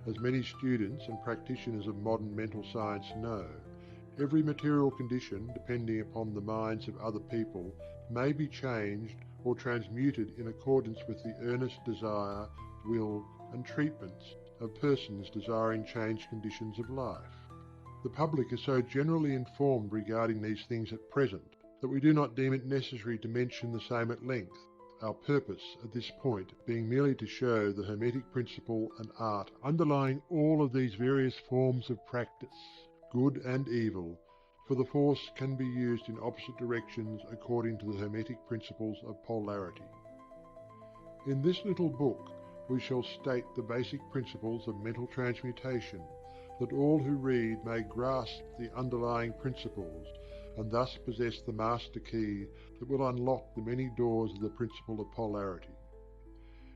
as many students and practitioners of modern mental science know, every material condition, depending upon the minds of other people, may be changed or transmuted in accordance with the earnest desire, will, and treatments of persons desiring changed conditions of life. The public is so generally informed regarding these things at present that we do not deem it necessary to mention the same at length, our purpose at this point being merely to show the Hermetic principle and art underlying all of these various forms of practice, good and evil, for the force can be used in opposite directions according to the Hermetic principles of polarity. In this little book we shall state the basic principles of mental transmutation, that all who read may grasp the underlying principles and thus possess the master key that will unlock the many doors of the principle of polarity.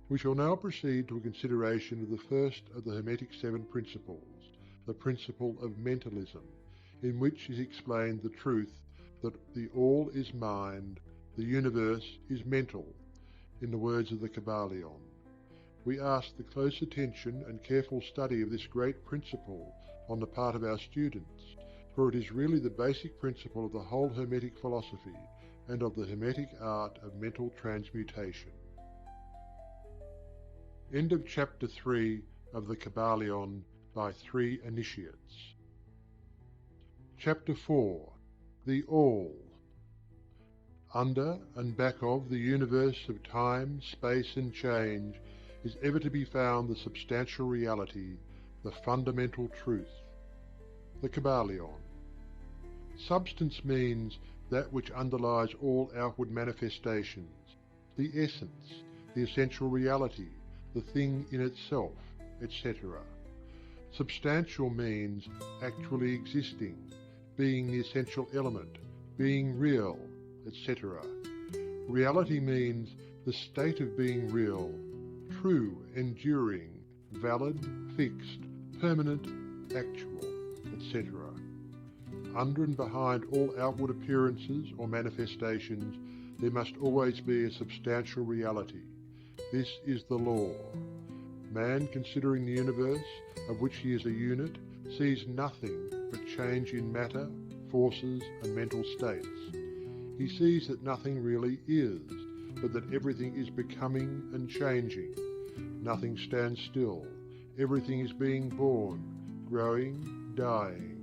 We shall now proceed to a consideration of the first of the Hermetic 7 principles, the principle of mentalism, in which is explained the truth that the all is mind, the universe is mental, in the words of the Kybalion. We ask the close attention and careful study of this great principle on the part of our students, for it is really the basic principle of the whole Hermetic philosophy and of the Hermetic art of mental transmutation. End of Chapter 3 of the Kybalion by 3 Initiates. Chapter 4. The All. Under and back of the universe of time, space and change is ever to be found the substantial reality, the fundamental truth. The Kybalion. Substance means that which underlies all outward manifestations, the essence, the essential reality, the thing in itself, etc. Substantial means actually existing, being the essential element, being real, etc. Reality means the state of being real, true, enduring, valid, fixed, permanent, actual, etc. Under and behind all outward appearances or manifestations, there must always be a substantial reality. This is the law. Man, considering the universe, of which he is a unit, sees nothing but change in matter, forces, and mental states. He sees that nothing really is, but that everything is becoming and changing. Nothing stands still. Everything is being born, growing, dying.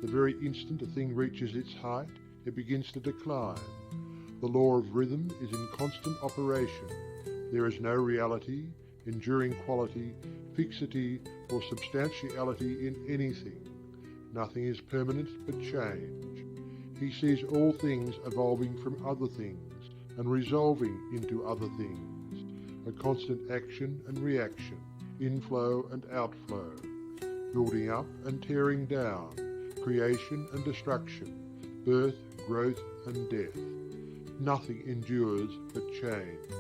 The very instant a thing reaches its height, it begins to decline. The law of rhythm is in constant operation. There is no reality, enduring quality, fixity, or substantiality in anything. Nothing is permanent but change. He sees all things evolving from other things and resolving into other things, a constant action and reaction, inflow and outflow, building up and tearing down, creation and destruction, birth, growth and death. Nothing endures but change.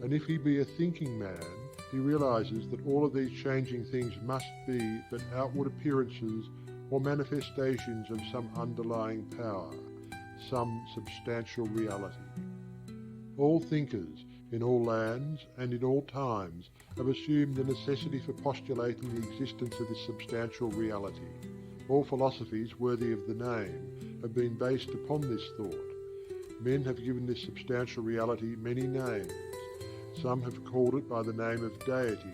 And if he be a thinking man, he realizes that all of these changing things must be but outward appearances or manifestations of some underlying power, some substantial reality. All thinkers, in all lands and in all times, have assumed the necessity for postulating the existence of this substantial reality. All philosophies worthy of the name have been based upon this thought. Men have given this substantial reality many names. Some have called it by the name of deity,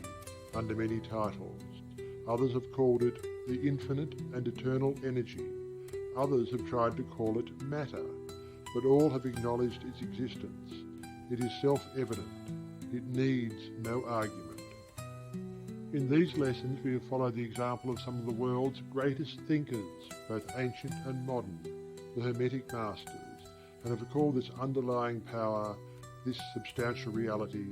under many titles. Others have called it the infinite and eternal energy. Others have tried to call it matter, but all have acknowledged its existence. It is self-evident. It needs no argument. In these lessons we have followed the example of some of the world's greatest thinkers, both ancient and modern, the Hermetic masters, and have called this underlying power, this substantial reality,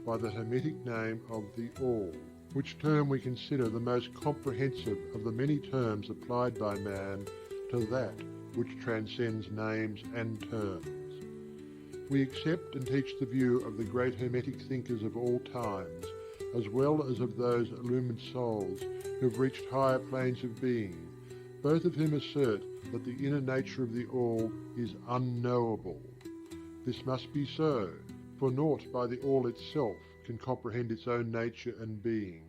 by the Hermetic name of the All, which term we consider the most comprehensive of the many terms applied by man to that which transcends names and terms. We accept and teach the view of the great Hermetic thinkers of all times, as well as of those illumined souls who have reached higher planes of being, both of whom assert that the inner nature of the All is unknowable. This must be so, for naught by the All itself can comprehend its own nature and being.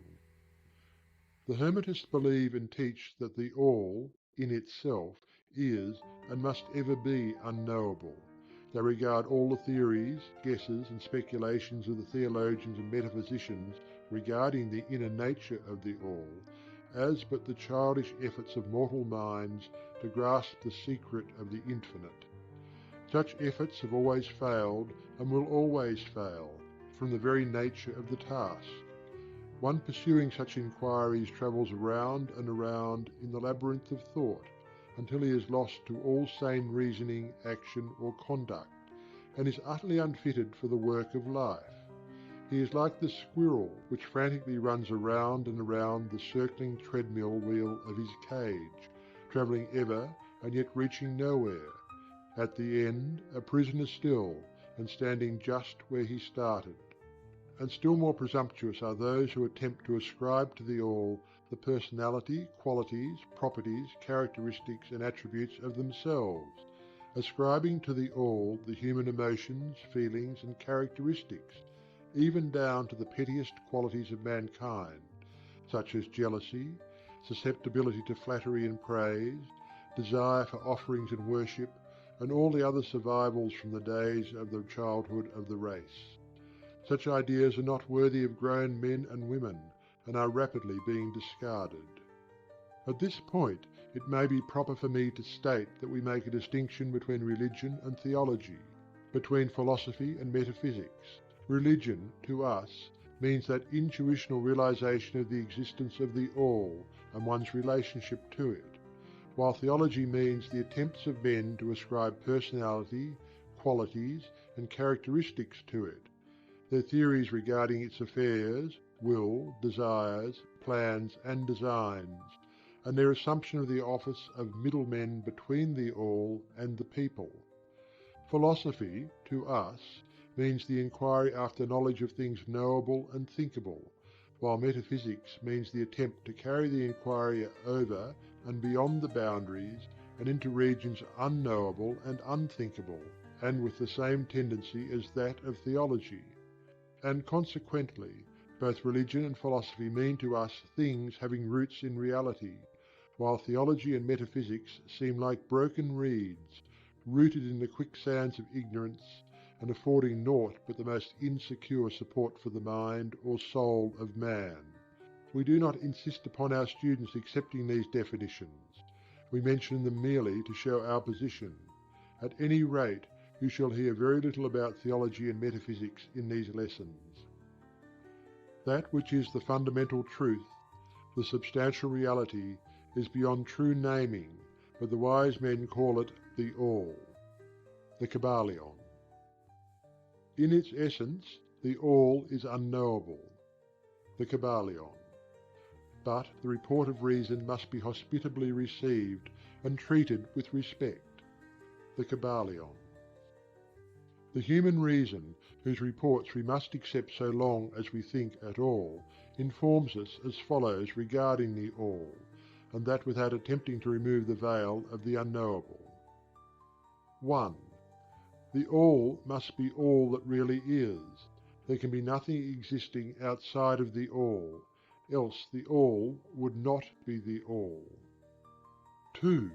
The Hermetists believe and teach that the All, in itself, is and must ever be unknowable. They regard all the theories, guesses and speculations of the theologians and metaphysicians regarding the inner nature of the All as but the childish efforts of mortal minds to grasp the secret of the infinite. Such efforts have always failed and will always fail from the very nature of the task. One pursuing such inquiries travels around and around in the labyrinth of thought until he is lost to all sane reasoning, action or conduct, and is utterly unfitted for the work of life. He is like the squirrel which frantically runs around and around the circling treadmill wheel of his cage, travelling ever and yet reaching nowhere, at the end a prisoner still, and standing just where he started. And still more presumptuous are those who attempt to ascribe to the All the personality, qualities, properties, characteristics and attributes of themselves, ascribing to the All the human emotions, feelings and characteristics, even down to the pettiest qualities of mankind, such as jealousy, susceptibility to flattery and praise, desire for offerings and worship, and all the other survivals from the days of the childhood of the race. Such ideas are not worthy of grown men and women, and are rapidly being discarded. At this point, it may be proper for me to state that we make a distinction between religion and theology, between philosophy and metaphysics. Religion, to us, means that intuitional realization of the existence of the All and one's relationship to it, while theology means the attempts of men to ascribe personality, qualities, and characteristics to it, their theories regarding its affairs, will, desires, plans, and designs, and their assumption of the office of middlemen between the All and the people. Philosophy, to us, means the inquiry after knowledge of things knowable and thinkable, while metaphysics means the attempt to carry the inquiry over and beyond the boundaries and into regions unknowable and unthinkable, and with the same tendency as that of theology. And consequently, both religion and philosophy mean to us things having roots in reality, while theology and metaphysics seem like broken reeds, rooted in the quicksands of ignorance, and affording naught but the most insecure support for the mind or soul of man. We do not insist upon our students accepting these definitions. We mention them merely to show our position. At any rate, you shall hear very little about theology and metaphysics in these lessons. That which is the fundamental truth, the substantial reality, is beyond true naming, but the wise men call it the All. The Kybalion. In its essence, the All is unknowable. The Kybalion. But the report of reason must be hospitably received and treated with respect. The Kybalion. The human reason, whose reports we must accept so long as we think at all, informs us as follows regarding the All, and that without attempting to remove the veil of the unknowable. 1. The All must be all that really is. There can be nothing existing outside of the All, else the All would not be the All. 2.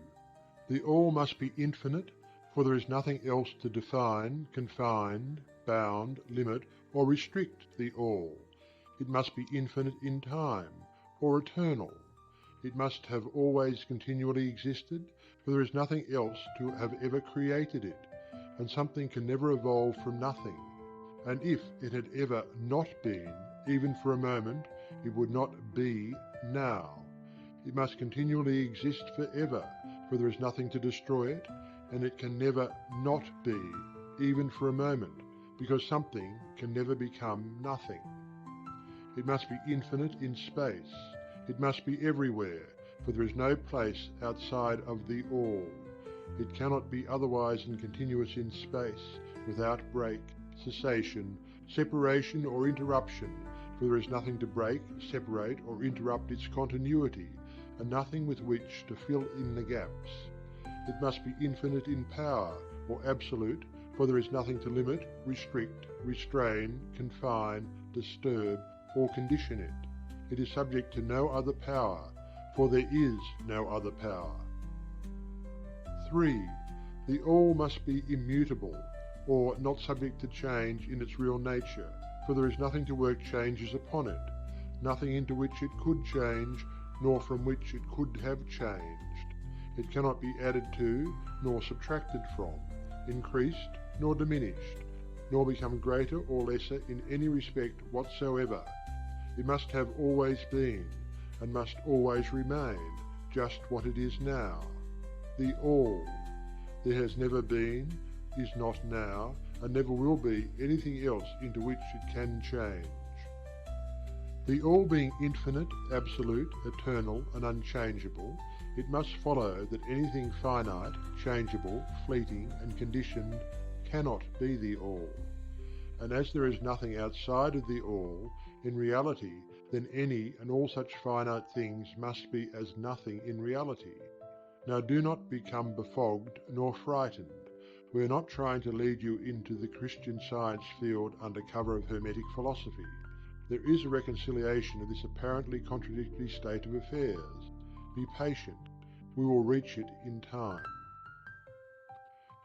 The All must be infinite, for there is nothing else to define, confine, bound, limit, or restrict the All. It must be infinite in time, or eternal. It must have always continually existed, for there is nothing else to have ever created it, and something can never evolve from nothing. And if it had ever not been, even for a moment, it would not be now. It must continually exist forever, for there is nothing to destroy it, and it can never not be, even for a moment, because something can never become nothing. It must be infinite in space. It must be everywhere, for there is no place outside of the All. It cannot be otherwise than continuous in space, without break, cessation, separation or interruption, for there is nothing to break, separate, or interrupt its continuity, and nothing with which to fill in the gaps. It must be infinite in power, or absolute, for there is nothing to limit, restrict, restrain, confine, disturb, or condition it. It is subject to no other power, for there is no other power. 3. The All must be immutable, or not subject to change in its real nature, for there is nothing to work changes upon it, nothing into which it could change, nor from which it could have changed. It cannot be added to, nor subtracted from, increased, nor diminished, nor become greater or lesser in any respect whatsoever. It must have always been, and must always remain, just what it is now. The All. There has never been, is not now, and never will be anything else into which it can change. The All being infinite, absolute, eternal, and unchangeable, it must follow that anything finite, changeable, fleeting, and conditioned cannot be the All. And as there is nothing outside of the All, in reality, then any and all such finite things must be as nothing in reality. Now do not become befogged nor frightened. We are not trying to lead you into the Christian Science field under cover of Hermetic philosophy. There is a reconciliation of this apparently contradictory state of affairs. Be patient. We will reach it in time.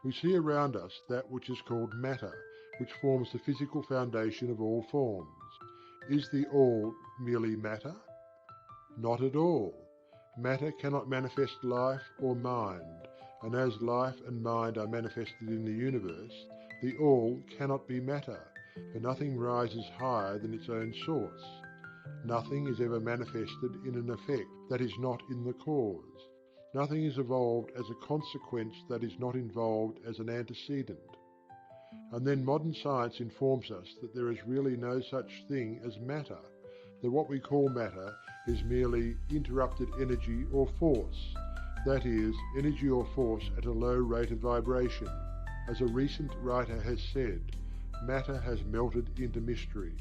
We see around us that which is called matter, which forms the physical foundation of all forms. Is the All merely matter? Not at all. Matter cannot manifest life or mind, and as life and mind are manifested in the universe, the All cannot be matter, for nothing rises higher than its own source. Nothing is ever manifested in an effect that is not in the cause. Nothing is evolved as a consequence that is not involved as an antecedent. And then modern science informs us that there is really no such thing as matter, that what we call matter is merely interrupted energy or force, that is, energy or force at a low rate of vibration. As a recent writer has said, matter has melted into mystery.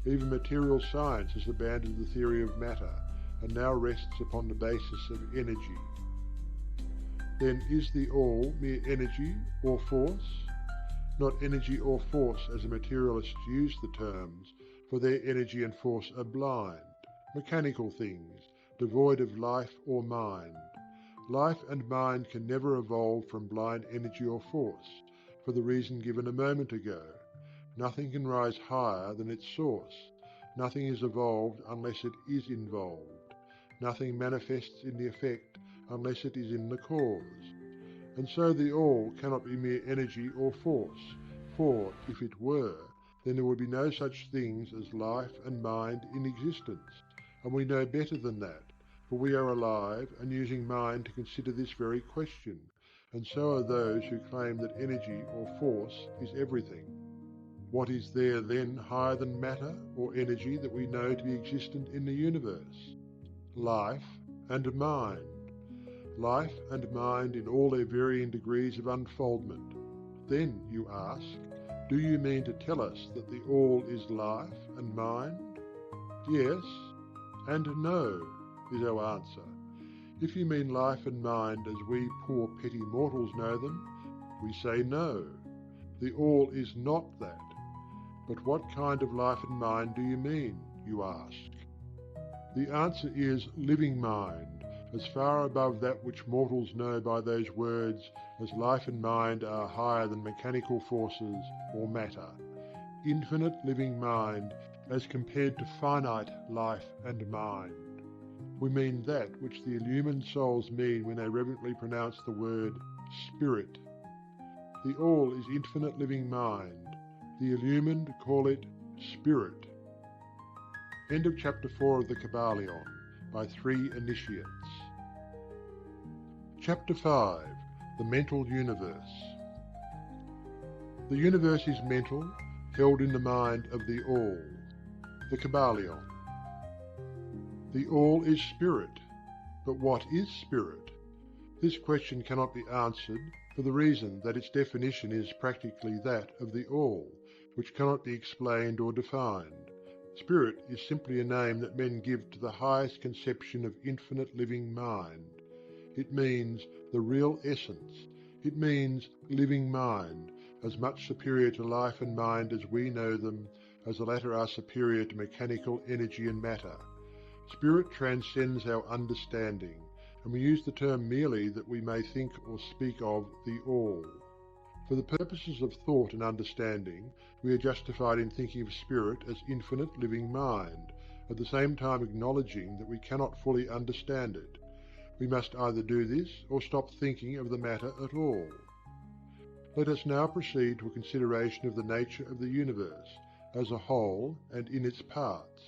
Even material science has abandoned the theory of matter, and now rests upon the basis of energy. Then is the All mere energy or force? Not energy or force as the materialists use the terms, for their energy and force are blind, mechanical things, devoid of life or mind. Life and mind can never evolve from blind energy or force, for the reason given a moment ago. Nothing can rise higher than its source. Nothing is evolved unless it is involved. Nothing manifests in the effect unless it is in the cause. And so the All cannot be mere energy or force, for, if it were, then there would be no such things as life and mind in existence, and we know better than that, for we are alive and using mind to consider this very question, and so are those who claim that energy or force is everything. What is there then higher than matter or energy that we know to be existent in the universe? Life and mind. Life and mind in all their varying degrees of unfoldment. Then, you ask, do you mean to tell us that the All is life and mind? Yes and no, is our answer. If you mean life and mind as we poor petty mortals know them, we say no. The All is not that. But what kind of life and mind do you mean, you ask? The answer is living mind, as far above that which mortals know by those words as life and mind are higher than mechanical forces or matter. Infinite living mind as compared to finite life and mind. We mean that which the illumined souls mean when they reverently pronounce the word spirit. The All is infinite living mind. The illumined call it spirit. End of chapter 4 of the Kybalion by 3 initiates. Chapter 5. The Mental Universe. The universe is mental, held in the mind of the All. The Kybalion. The All is spirit. But what is spirit? This question cannot be answered for the reason that its definition is practically that of the All, which cannot be explained or defined. Spirit is simply a name that men give to the highest conception of infinite living mind. It means the real essence. It means living mind, as much superior to life and mind as we know them, as the latter are superior to mechanical energy and matter. Spirit transcends our understanding, and we use the term merely that we may think or speak of the All. For the purposes of thought and understanding, we are justified in thinking of Spirit as infinite living mind, at the same time acknowledging that we cannot fully understand it. We must either do this or stop thinking of the matter at all. Let us now proceed to a consideration of the nature of the universe, as a whole and in its parts.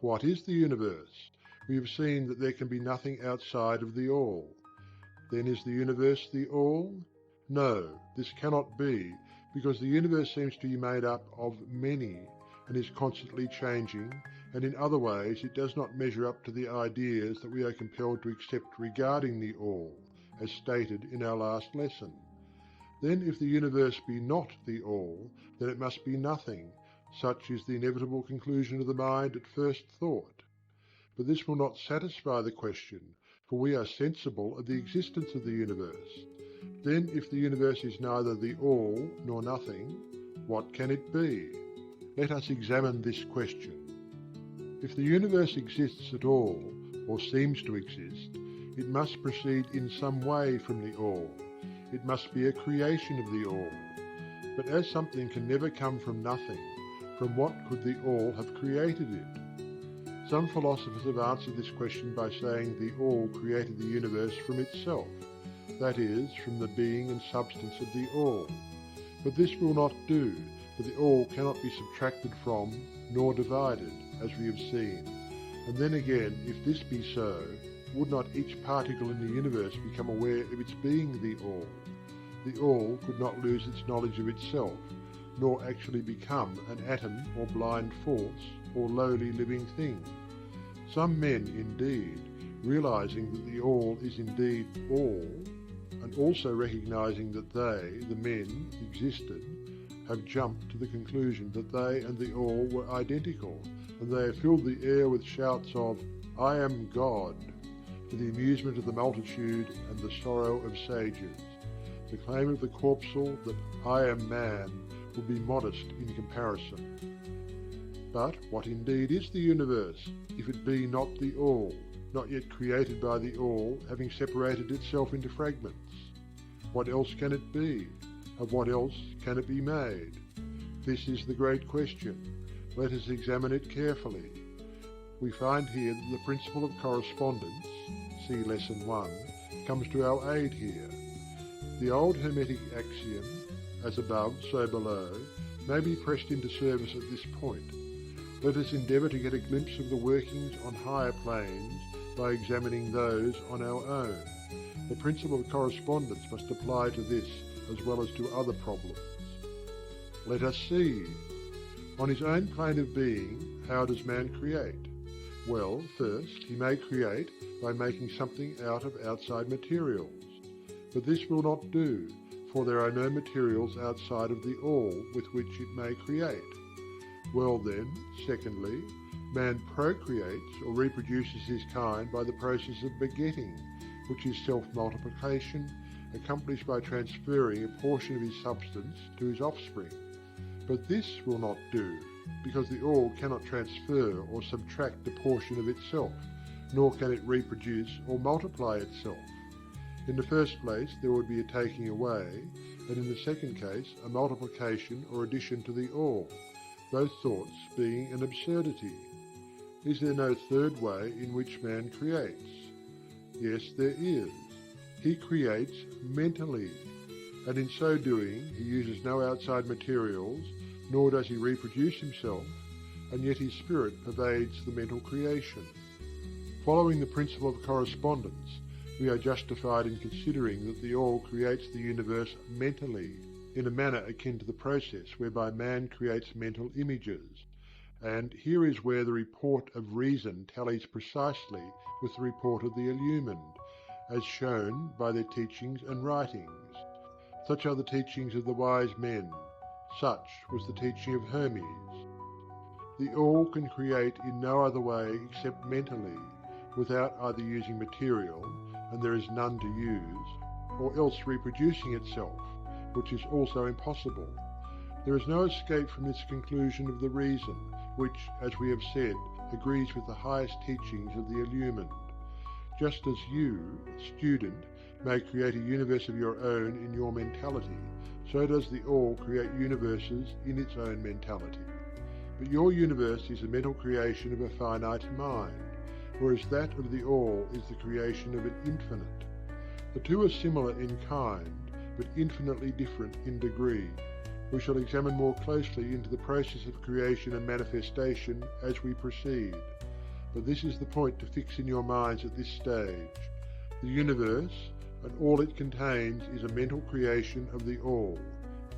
What is the universe? We have seen that there can be nothing outside of the All. Then is the universe the All? No, this cannot be, because the universe seems to be made up of many, and is constantly changing, and in other ways it does not measure up to the ideas that we are compelled to accept regarding the All, as stated in our last lesson. Then if the universe be not the All, then it must be nothing. Such is the inevitable conclusion of the mind at first thought. But this will not satisfy the question, for we are sensible of the existence of the universe. Then if the universe is neither the All nor nothing, what can it be? Let us examine this question. If the universe exists at all, or seems to exist, it must proceed in some way from the All. It must be a creation of the All. But as something can never come from nothing, from what could the All have created it? Some philosophers have answered this question by saying the All created the universe from itself, that is, from the being and substance of the All. But this will not do, for the All cannot be subtracted from, nor divided, as we have seen. And then again, if this be so, would not each particle in the universe become aware of its being the All? The All could not lose its knowledge of itself, nor actually become an atom or blind force or lowly living thing. Some men, indeed, realizing that the All is indeed All, and also recognizing that they, the men, existed, have jumped to the conclusion that they and the All were identical, and they have filled the air with shouts of, "I am God," to the amusement of the multitude and the sorrow of sages. The claim of the corpuscle that "I am man" will be modest in comparison. But what indeed is the universe, if it be not the All, not yet created by the All, having separated itself into fragments? What else can it be? Of what else can it be made? This is the great question. Let us examine it carefully. We find here that the principle of correspondence, see Lesson 1, comes to our aid here. The old Hermetic axiom, as above, so below, may be pressed into service at this point. Let us endeavour to get a glimpse of the workings on higher planes by examining those on our own. The principle of correspondence must apply to this as well as to other problems. Let us see. On his own plane of being, how does man create? Well, first, he may create by making something out of outside materials. But this will not do, for there are no materials outside of the All with which it may create. Well then, secondly, man procreates or reproduces his kind by the process of begetting, which is self-multiplication, accomplished by transferring a portion of his substance to his offspring. But this will not do, because the All cannot transfer or subtract a portion of itself, nor can it reproduce or multiply itself. In the first place, there would be a taking away, and in the second case, a multiplication or addition to the All, both thoughts being an absurdity. Is there no third way in which man creates? Yes, there is. He creates mentally, and in so doing he uses no outside materials, nor does he reproduce himself, and yet his spirit pervades the mental creation. Following the principle of correspondence, we are justified in considering that the All creates the universe mentally, in a manner akin to the process whereby man creates mental images. And here is where the report of reason tallies precisely with the report of the illumined, as shown by their teachings and writings. Such are the teachings of the wise men. Such was the teaching of Hermes. The All can create in no other way except mentally, without either using material, and there is none to use, or else reproducing itself, which is also impossible. There is no escape from this conclusion of the reason, which, as we have said, agrees with the highest teachings of the illumined. Just as you, student, may create a universe of your own in your mentality, so does the All create universes in its own mentality. But your universe is a mental creation of a finite mind, whereas that of the All is the creation of an infinite. The two are similar in kind, but infinitely different in degree. We shall examine more closely into the process of creation and manifestation as we proceed. But this is the point to fix in your minds at this stage. The universe, and all it contains, is a mental creation of the All.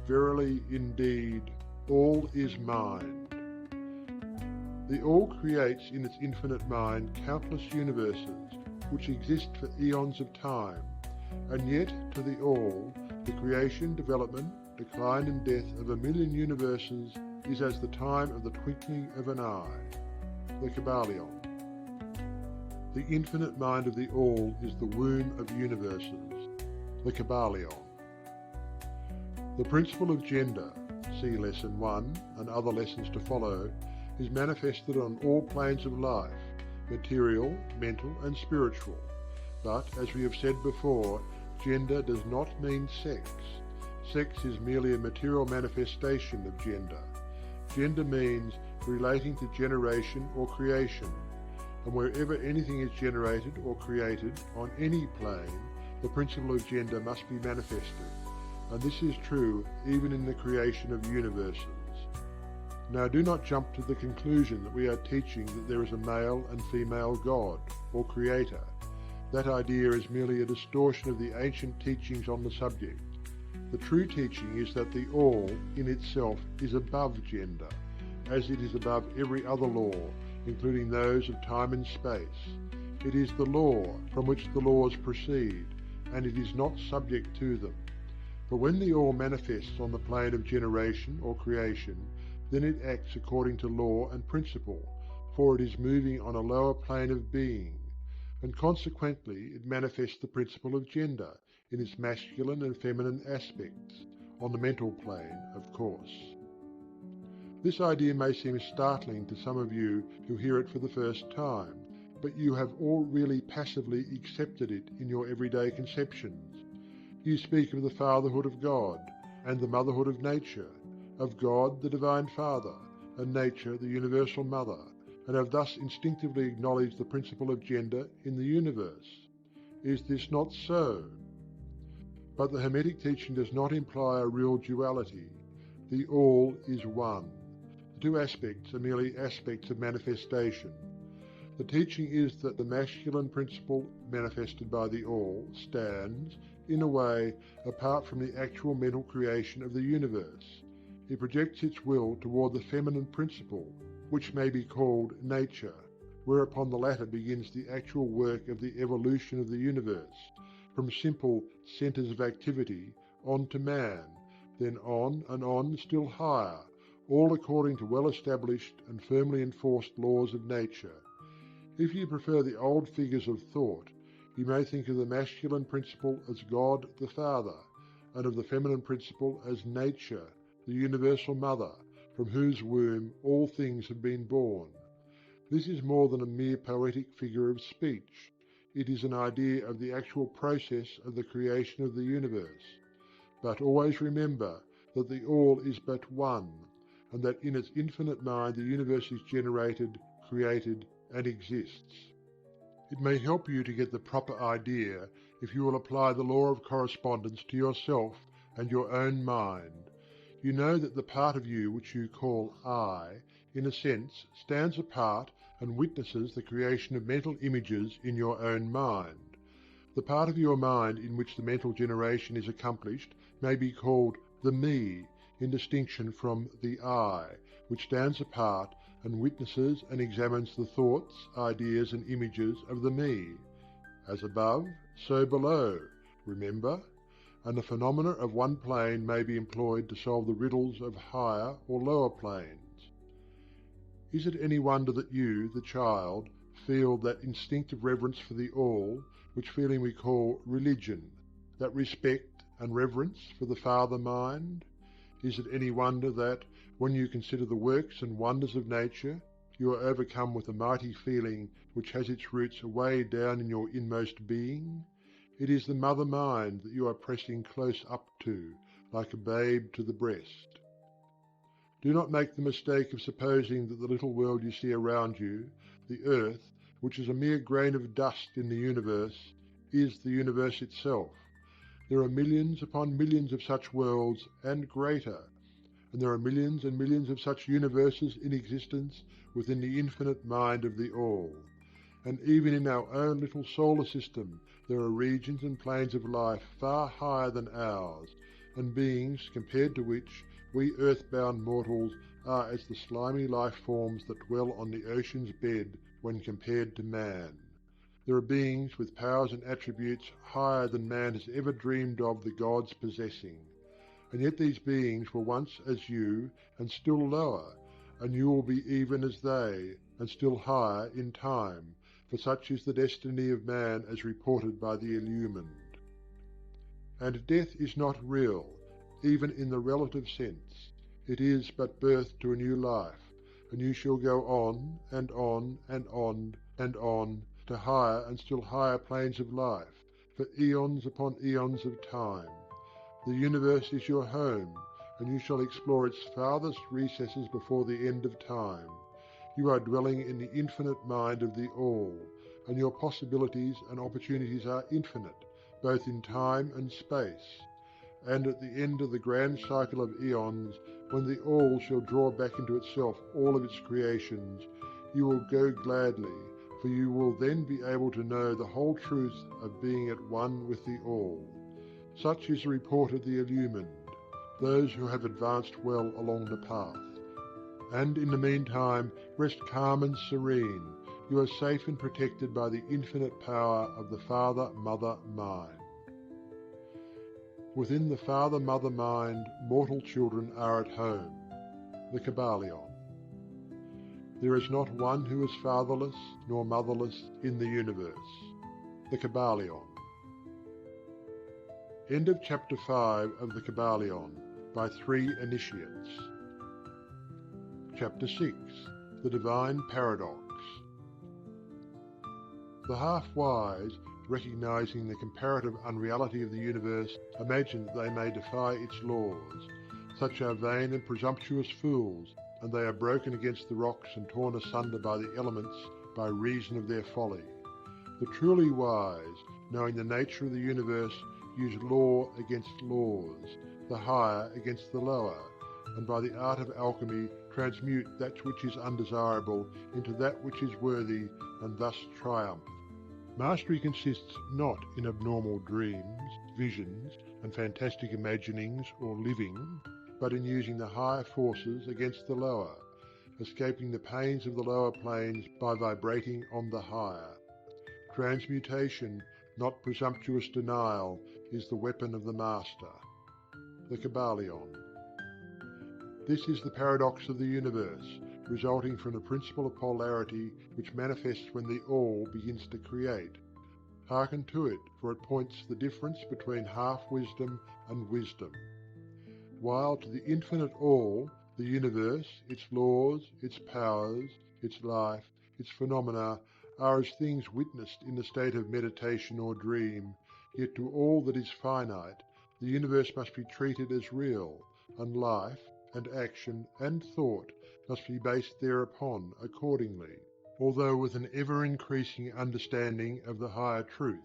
Verily, indeed, all is mind. The All creates in its infinite mind countless universes, which exist for eons of time, and yet to the All, the creation, development, decline and death of a million universes is as the time of the twinkling of an eye. The Kybalion. The infinite mind of the All is the womb of universes. The Kybalion. The principle of gender, see Lesson 1 and other lessons to follow, is manifested on all planes of life, material, mental and spiritual. But, as we have said before, gender does not mean sex. Sex is merely a material manifestation of gender. Gender means relating to generation or creation, and wherever anything is generated or created on any plane, the principle of gender must be manifested, and this is true even in the creation of universes. Now do not jump to the conclusion that we are teaching that there is a male and female God, or Creator. That idea is merely a distortion of the ancient teachings on the subject. The true teaching is that the All, in itself, is above gender, as it is above every other law, including those of time and space. It is the law from which the laws proceed, and it is not subject to them. But when the All manifests on the plane of generation or creation, then it acts according to law and principle, for it is moving on a lower plane of being, and consequently it manifests the principle of gender in its masculine and feminine aspects, on the mental plane, of course. This idea may seem startling to some of you who hear it for the first time, but you have all really passively accepted it in your everyday conceptions. You speak of the fatherhood of God, and the motherhood of nature, of God the Divine Father, and nature the Universal Mother, and have thus instinctively acknowledged the principle of gender in the universe. Is this not so? But the Hermetic teaching does not imply a real duality. The All is one. The two aspects are merely aspects of manifestation. The teaching is that the masculine principle manifested by the All stands, in a way, apart from the actual mental creation of the universe. It projects its will toward the feminine principle, which may be called nature, whereupon the latter begins the actual work of the evolution of the universe, from simple centres of activity on to man, then on and on still higher, all according to well-established and firmly enforced laws of nature. If you prefer the old figures of thought, you may think of the masculine principle as God the Father, and of the feminine principle as nature, the Universal Mother, from whose womb all things have been born. This is more than a mere poetic figure of speech. It is an idea of the actual process of the creation of the universe. But always remember that the All is but one, and that in its infinite mind the universe is generated, created, and exists. It may help you to get the proper idea if you will apply the law of correspondence to yourself and your own mind. You know that the part of you which you call I, in a sense, stands apart and witnesses the creation of mental images in your own mind. The part of your mind in which the mental generation is accomplished may be called the Me, in distinction from the I, which stands apart and witnesses and examines the thoughts, ideas and images of the Me. As above, so below, remember? And the phenomena of one plane may be employed to solve the riddles of higher or lower planes. Is it any wonder that you, the child, feel that instinctive reverence for the All, which feeling we call religion, that respect and reverence for the Father Mind? Is it any wonder that, when you consider the works and wonders of nature, you are overcome with a mighty feeling which has its roots away down in your inmost being? It is the Mother Mind that you are pressing close up to, like a babe to the breast. Do not make the mistake of supposing that the little world you see around you, the earth, which is a mere grain of dust in the universe, is the universe itself. There are millions upon millions of such worlds, and greater, and there are millions and millions of such universes in existence within the infinite mind of the All. And even in our own little solar system there are regions and planes of life far higher than ours, and beings compared to which we earthbound mortals are as the slimy life forms that dwell on the ocean's bed when compared to man. There are beings with powers and attributes higher than man has ever dreamed of the gods possessing. And yet these beings were once as you, and still lower, and you will be even as they, and still higher in time, for such is the destiny of man as reported by the illumined. And death is not real, even in the relative sense. It is but birth to a new life, and you shall go on, and on, and on, and on, to higher and still higher planes of life, for eons upon eons of time. The universe is your home, and you shall explore its farthest recesses before the end of time. You are dwelling in the infinite mind of the All, and your possibilities and opportunities are infinite, both in time and space. And at the end of the grand cycle of eons, when the All shall draw back into itself all of its creations, you will go gladly, for you will then be able to know the whole truth of being at one with the All. Such is the report of the illumined, those who have advanced well along the path. And in the meantime, rest calm and serene. You are safe and protected by the infinite power of the Father-Mother Mind. Within the Father-Mother Mind, mortal children are at home. The Kybalion. There is not one who is fatherless nor motherless in the universe. The Kybalion. End of Chapter 5 of the Kybalion by 3 Initiates. Chapter 6. The Divine Paradox. The half-wise, recognizing the comparative unreality of the universe, imagine that they may defy its laws. Such are vain and presumptuous fools, and they are broken against the rocks and torn asunder by the elements by reason of their folly. The truly wise, knowing the nature of the universe, use law against laws, the higher against the lower, and by the art of alchemy transmute that which is undesirable into that which is worthy, and thus triumph. Mastery consists not in abnormal dreams, visions, and fantastic imaginings or living, but in using the higher forces against the lower, escaping the pains of the lower planes by vibrating on the higher. Transmutation, not presumptuous denial, is the weapon of the Master. The Kybalion. This is the paradox of the universe, resulting from the principle of polarity which manifests when the All begins to create. Hearken to it, for it points the difference between half-wisdom and wisdom. While to the infinite All, the universe, its laws, its powers, its life, its phenomena, are as things witnessed in the state of meditation or dream, yet to all that is finite, the universe must be treated as real, and life, and action, and thought must be based thereupon accordingly, although with an ever-increasing understanding of the higher truth,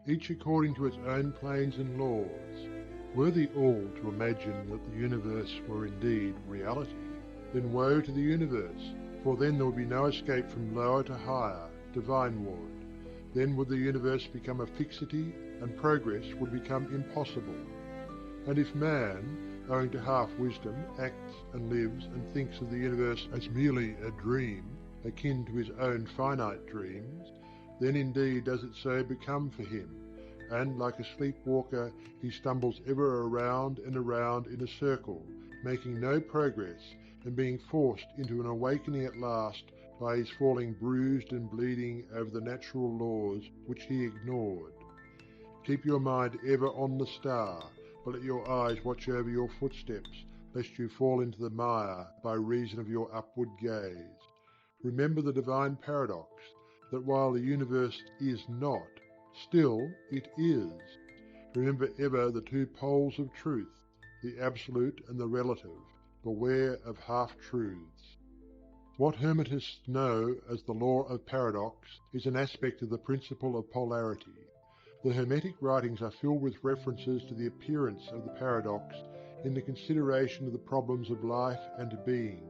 each according to its own planes and laws. Were the All to imagine that the universe were indeed reality, then woe to the universe, for then there would be no escape from lower to higher, divineward. Then would the universe become a fixity, and progress would become impossible. And if man, owing to half-wisdom, acts and lives and thinks of the universe as merely a dream, akin to his own finite dreams, then indeed does it so become for him, and like a sleepwalker he stumbles ever around and around in a circle, making no progress, and being forced into an awakening at last by his falling bruised and bleeding over the natural laws which he ignored. Keep your mind ever on the star, but let your eyes watch over your footsteps, lest you fall into the mire by reason of your upward gaze. Remember the divine paradox, that while the universe is not, still it is. Remember ever the two poles of truth, the absolute and the relative. Beware of half-truths. What Hermetists know as the law of paradox is an aspect of the principle of polarity. The Hermetic writings are filled with references to the appearance of the paradox in the consideration of the problems of life and being.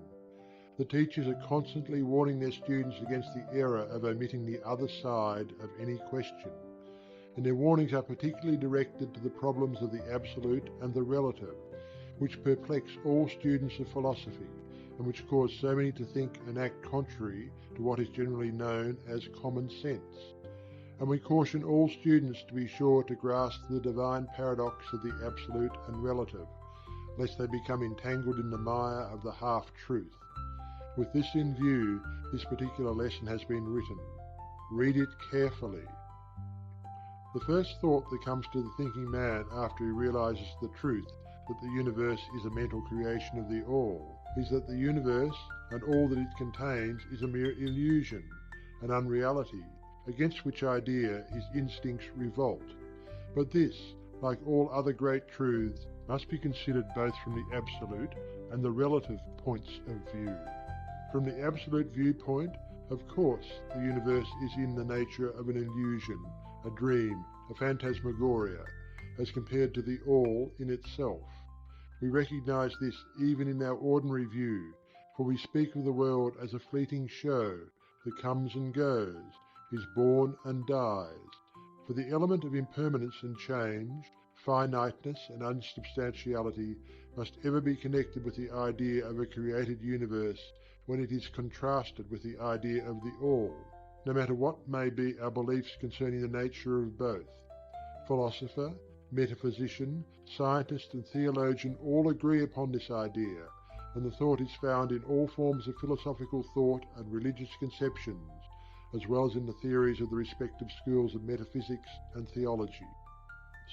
The teachers are constantly warning their students against the error of omitting the other side of any question, and their warnings are particularly directed to the problems of the absolute and the relative, which perplex all students of philosophy, and which cause so many to think and act contrary to what is generally known as common sense. And we caution all students to be sure to grasp the divine paradox of the absolute and relative, lest they become entangled in the mire of the half-truth. With this in view, this particular lesson has been written. Read it carefully. The first thought that comes to the thinking man after he realizes the truth that the universe is a mental creation of the All is that the universe and all that it contains is a mere illusion, an unreality, against which idea his instincts revolt. But this, like all other great truths, must be considered both from the absolute and the relative points of view. From the absolute viewpoint, of course, the universe is in the nature of an illusion, a dream, a phantasmagoria, as compared to the All in itself. We recognize this even in our ordinary view, for we speak of the world as a fleeting show that comes and goes, is born and dies. For the element of impermanence and change, finiteness and unsubstantiality must ever be connected with the idea of a created universe when it is contrasted with the idea of the All, no matter what may be our beliefs concerning the nature of both. Philosopher, metaphysician, scientist and theologian all agree upon this idea, and the thought is found in all forms of philosophical thought and religious conceptions, as well as in the theories of the respective schools of metaphysics and theology.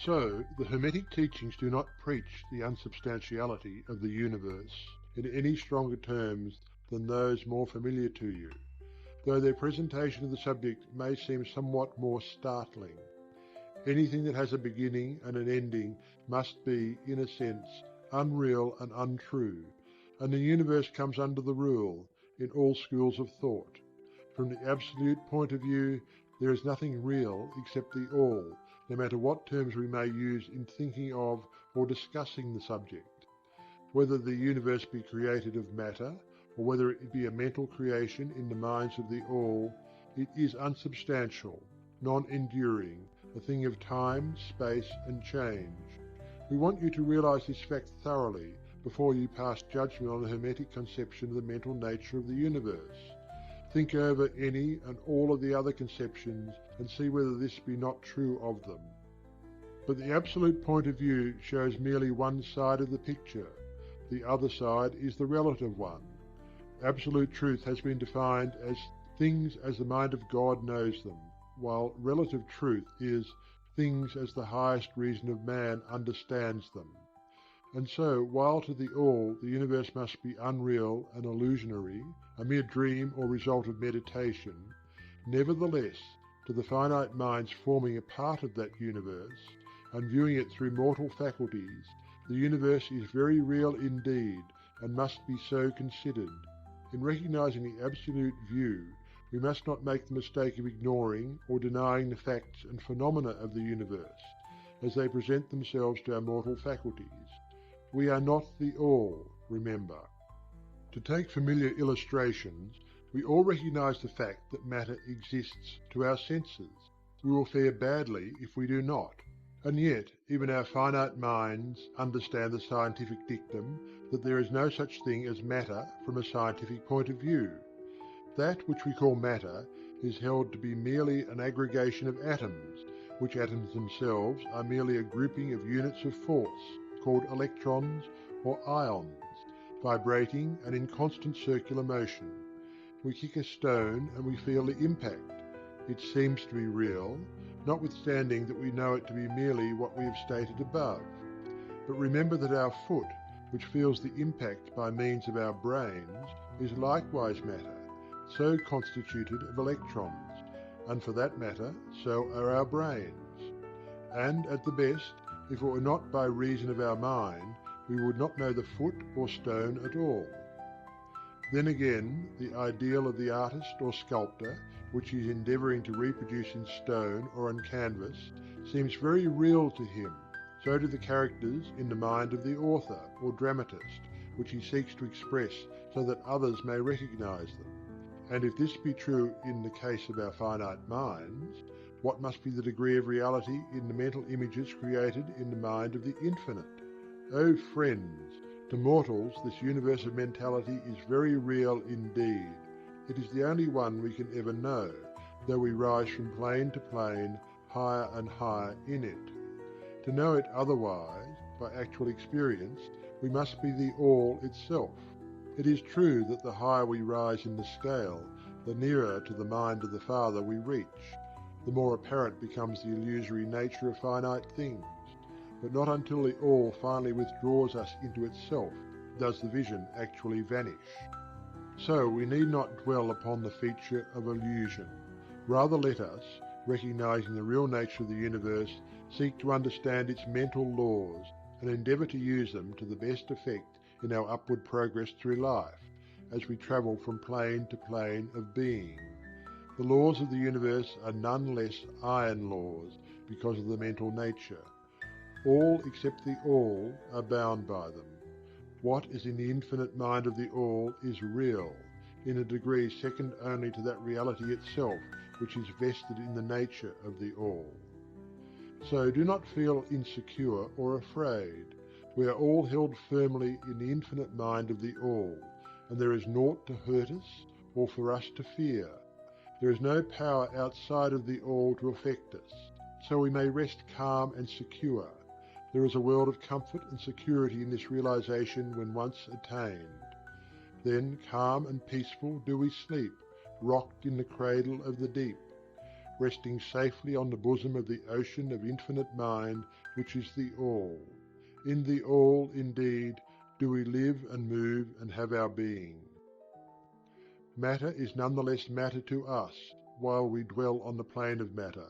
So, the Hermetic teachings do not preach the unsubstantiality of the universe in any stronger terms than those more familiar to you, though their presentation of the subject may seem somewhat more startling. Anything that has a beginning and an ending must be, in a sense, unreal and untrue, and the universe comes under the rule in all schools of thought. From the absolute point of view, there is nothing real except the All, no matter what terms we may use in thinking of or discussing the subject. Whether the universe be created of matter, or whether it be a mental creation in the minds of the All, it is unsubstantial, non-enduring, a thing of time, space, and change. We want you to realize this fact thoroughly before you pass judgment on the Hermetic conception of the mental nature of the universe. Think over any and all of the other conceptions and see whether this be not true of them. But the absolute point of view shows merely one side of the picture. The other side is the relative one. Absolute truth has been defined as things as the mind of God knows them, while relative truth is things as the highest reason of man understands them. And so, while to the All the universe must be unreal and illusionary, a mere dream or result of meditation, nevertheless, to the finite minds forming a part of that universe, and viewing it through mortal faculties, the universe is very real indeed, and must be so considered. In recognizing the absolute view, we must not make the mistake of ignoring or denying the facts and phenomena of the universe, as they present themselves to our mortal faculties. We are not the All, remember. To take familiar illustrations, we all recognize the fact that matter exists to our senses. We will fare badly if we do not. And yet, even our finite minds understand the scientific dictum that there is no such thing as matter from a scientific point of view. That which we call matter is held to be merely an aggregation of atoms, which atoms themselves are merely a grouping of units of force, called electrons or ions, vibrating and in constant circular motion. We kick a stone and we feel the impact. It seems to be real, notwithstanding that we know it to be merely what we have stated above. But remember that our foot, which feels the impact by means of our brains, is likewise matter, so constituted of electrons, and for that matter, so are our brains. And at the best, if it were not by reason of our mind, we would not know the foot or stone at all. Then again, the ideal of the artist or sculptor, which he is endeavouring to reproduce in stone or on canvas, seems very real to him. So do the characters in the mind of the author or dramatist, which he seeks to express so that others may recognise them. And if this be true in the case of our finite minds, what must be the degree of reality in the mental images created in the mind of the infinite? Oh friends, to mortals this universe of mentality is very real indeed. It is the only one we can ever know, though we rise from plane to plane, higher and higher in it. To know it otherwise, by actual experience, we must be the All itself. It is true that the higher we rise in the scale, the nearer to the mind of the Father we reach, the more apparent becomes the illusory nature of finite things. But not until the All finally withdraws us into itself does the vision actually vanish. So we need not dwell upon the feature of illusion. Rather let us, recognizing the real nature of the universe, seek to understand its mental laws and endeavour to use them to the best effect in our upward progress through life, as we travel from plane to plane of being. The laws of the universe are none less iron laws because of the mental nature. All except the All are bound by them. What is in the infinite mind of the All is real, in a degree second only to that reality itself which is vested in the nature of the All. So do not feel insecure or afraid. We are all held firmly in the infinite mind of the All, and there is naught to hurt us or for us to fear. There is no power outside of the All to affect us, so we may rest calm and secure. There is a world of comfort and security in this realization when once attained. Then, calm and peaceful, do we sleep, rocked in the cradle of the deep, resting safely on the bosom of the ocean of infinite mind, which is the All. In the All, indeed, do we live and move and have our being. Matter is none the less matter to us, while we dwell on the plane of matter,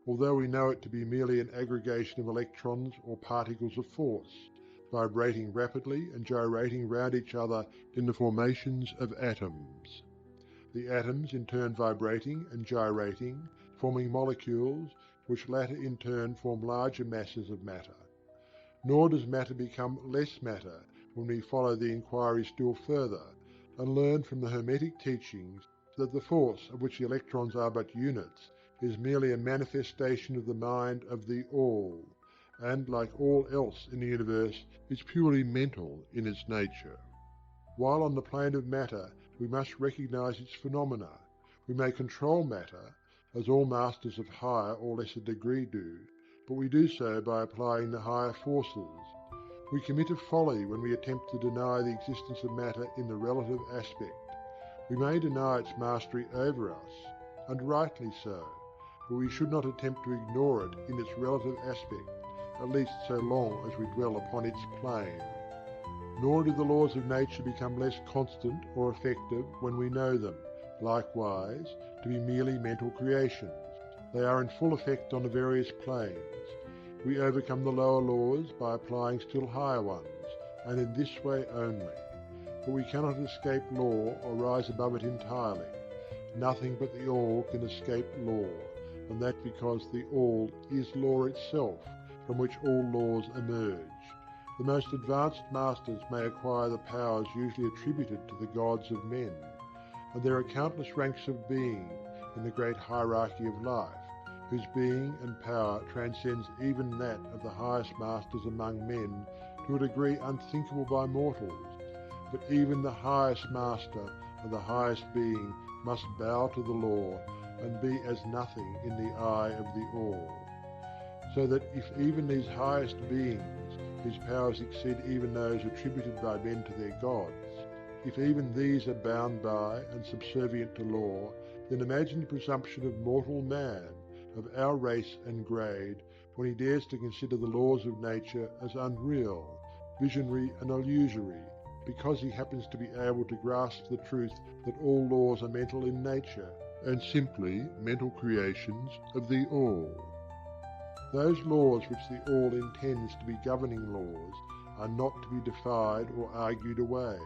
although we know it to be merely an aggregation of electrons or particles of force, vibrating rapidly and gyrating round each other in the formations of atoms. The atoms in turn vibrating and gyrating, forming molecules, which latter in turn form larger masses of matter. Nor does matter become less matter when we follow the inquiry still further, and learn from the Hermetic teachings that the force of which the electrons are but units is merely a manifestation of the mind of the All, and, like all else in the universe, is purely mental in its nature. While on the plane of matter we must recognize its phenomena, we may control matter, as all masters of higher or lesser degree do, but we do so by applying the higher forces. We commit a folly when we attempt to deny the existence of matter in the relative aspect. We may deny its mastery over us, and rightly so, but we should not attempt to ignore it in its relative aspect, at least so long as we dwell upon its plane. Nor do the laws of nature become less constant or effective when we know them, likewise, to be merely mental creations. They are in full effect on the various planes. We overcome the lower laws by applying still higher ones, and in this way only. But we cannot escape law or rise above it entirely. Nothing but the All can escape law, and that because the All is law itself, from which all laws emerge. The most advanced masters may acquire the powers usually attributed to the gods of men, and there are countless ranks of being in the great hierarchy of life, whose being and power transcends even that of the highest masters among men to a degree unthinkable by mortals. But even the highest master and the highest being must bow to the law and be as nothing in the eye of the All. So that if even these highest beings whose powers exceed even those attributed by men to their gods, if even these are bound by and subservient to law, then imagine the presumption of mortal man, of our race and grade, when he dares to consider the laws of nature as unreal, visionary and illusory, because he happens to be able to grasp the truth that all laws are mental in nature, and simply mental creations of the All. Those laws which the All intends to be governing laws are not to be defied or argued away.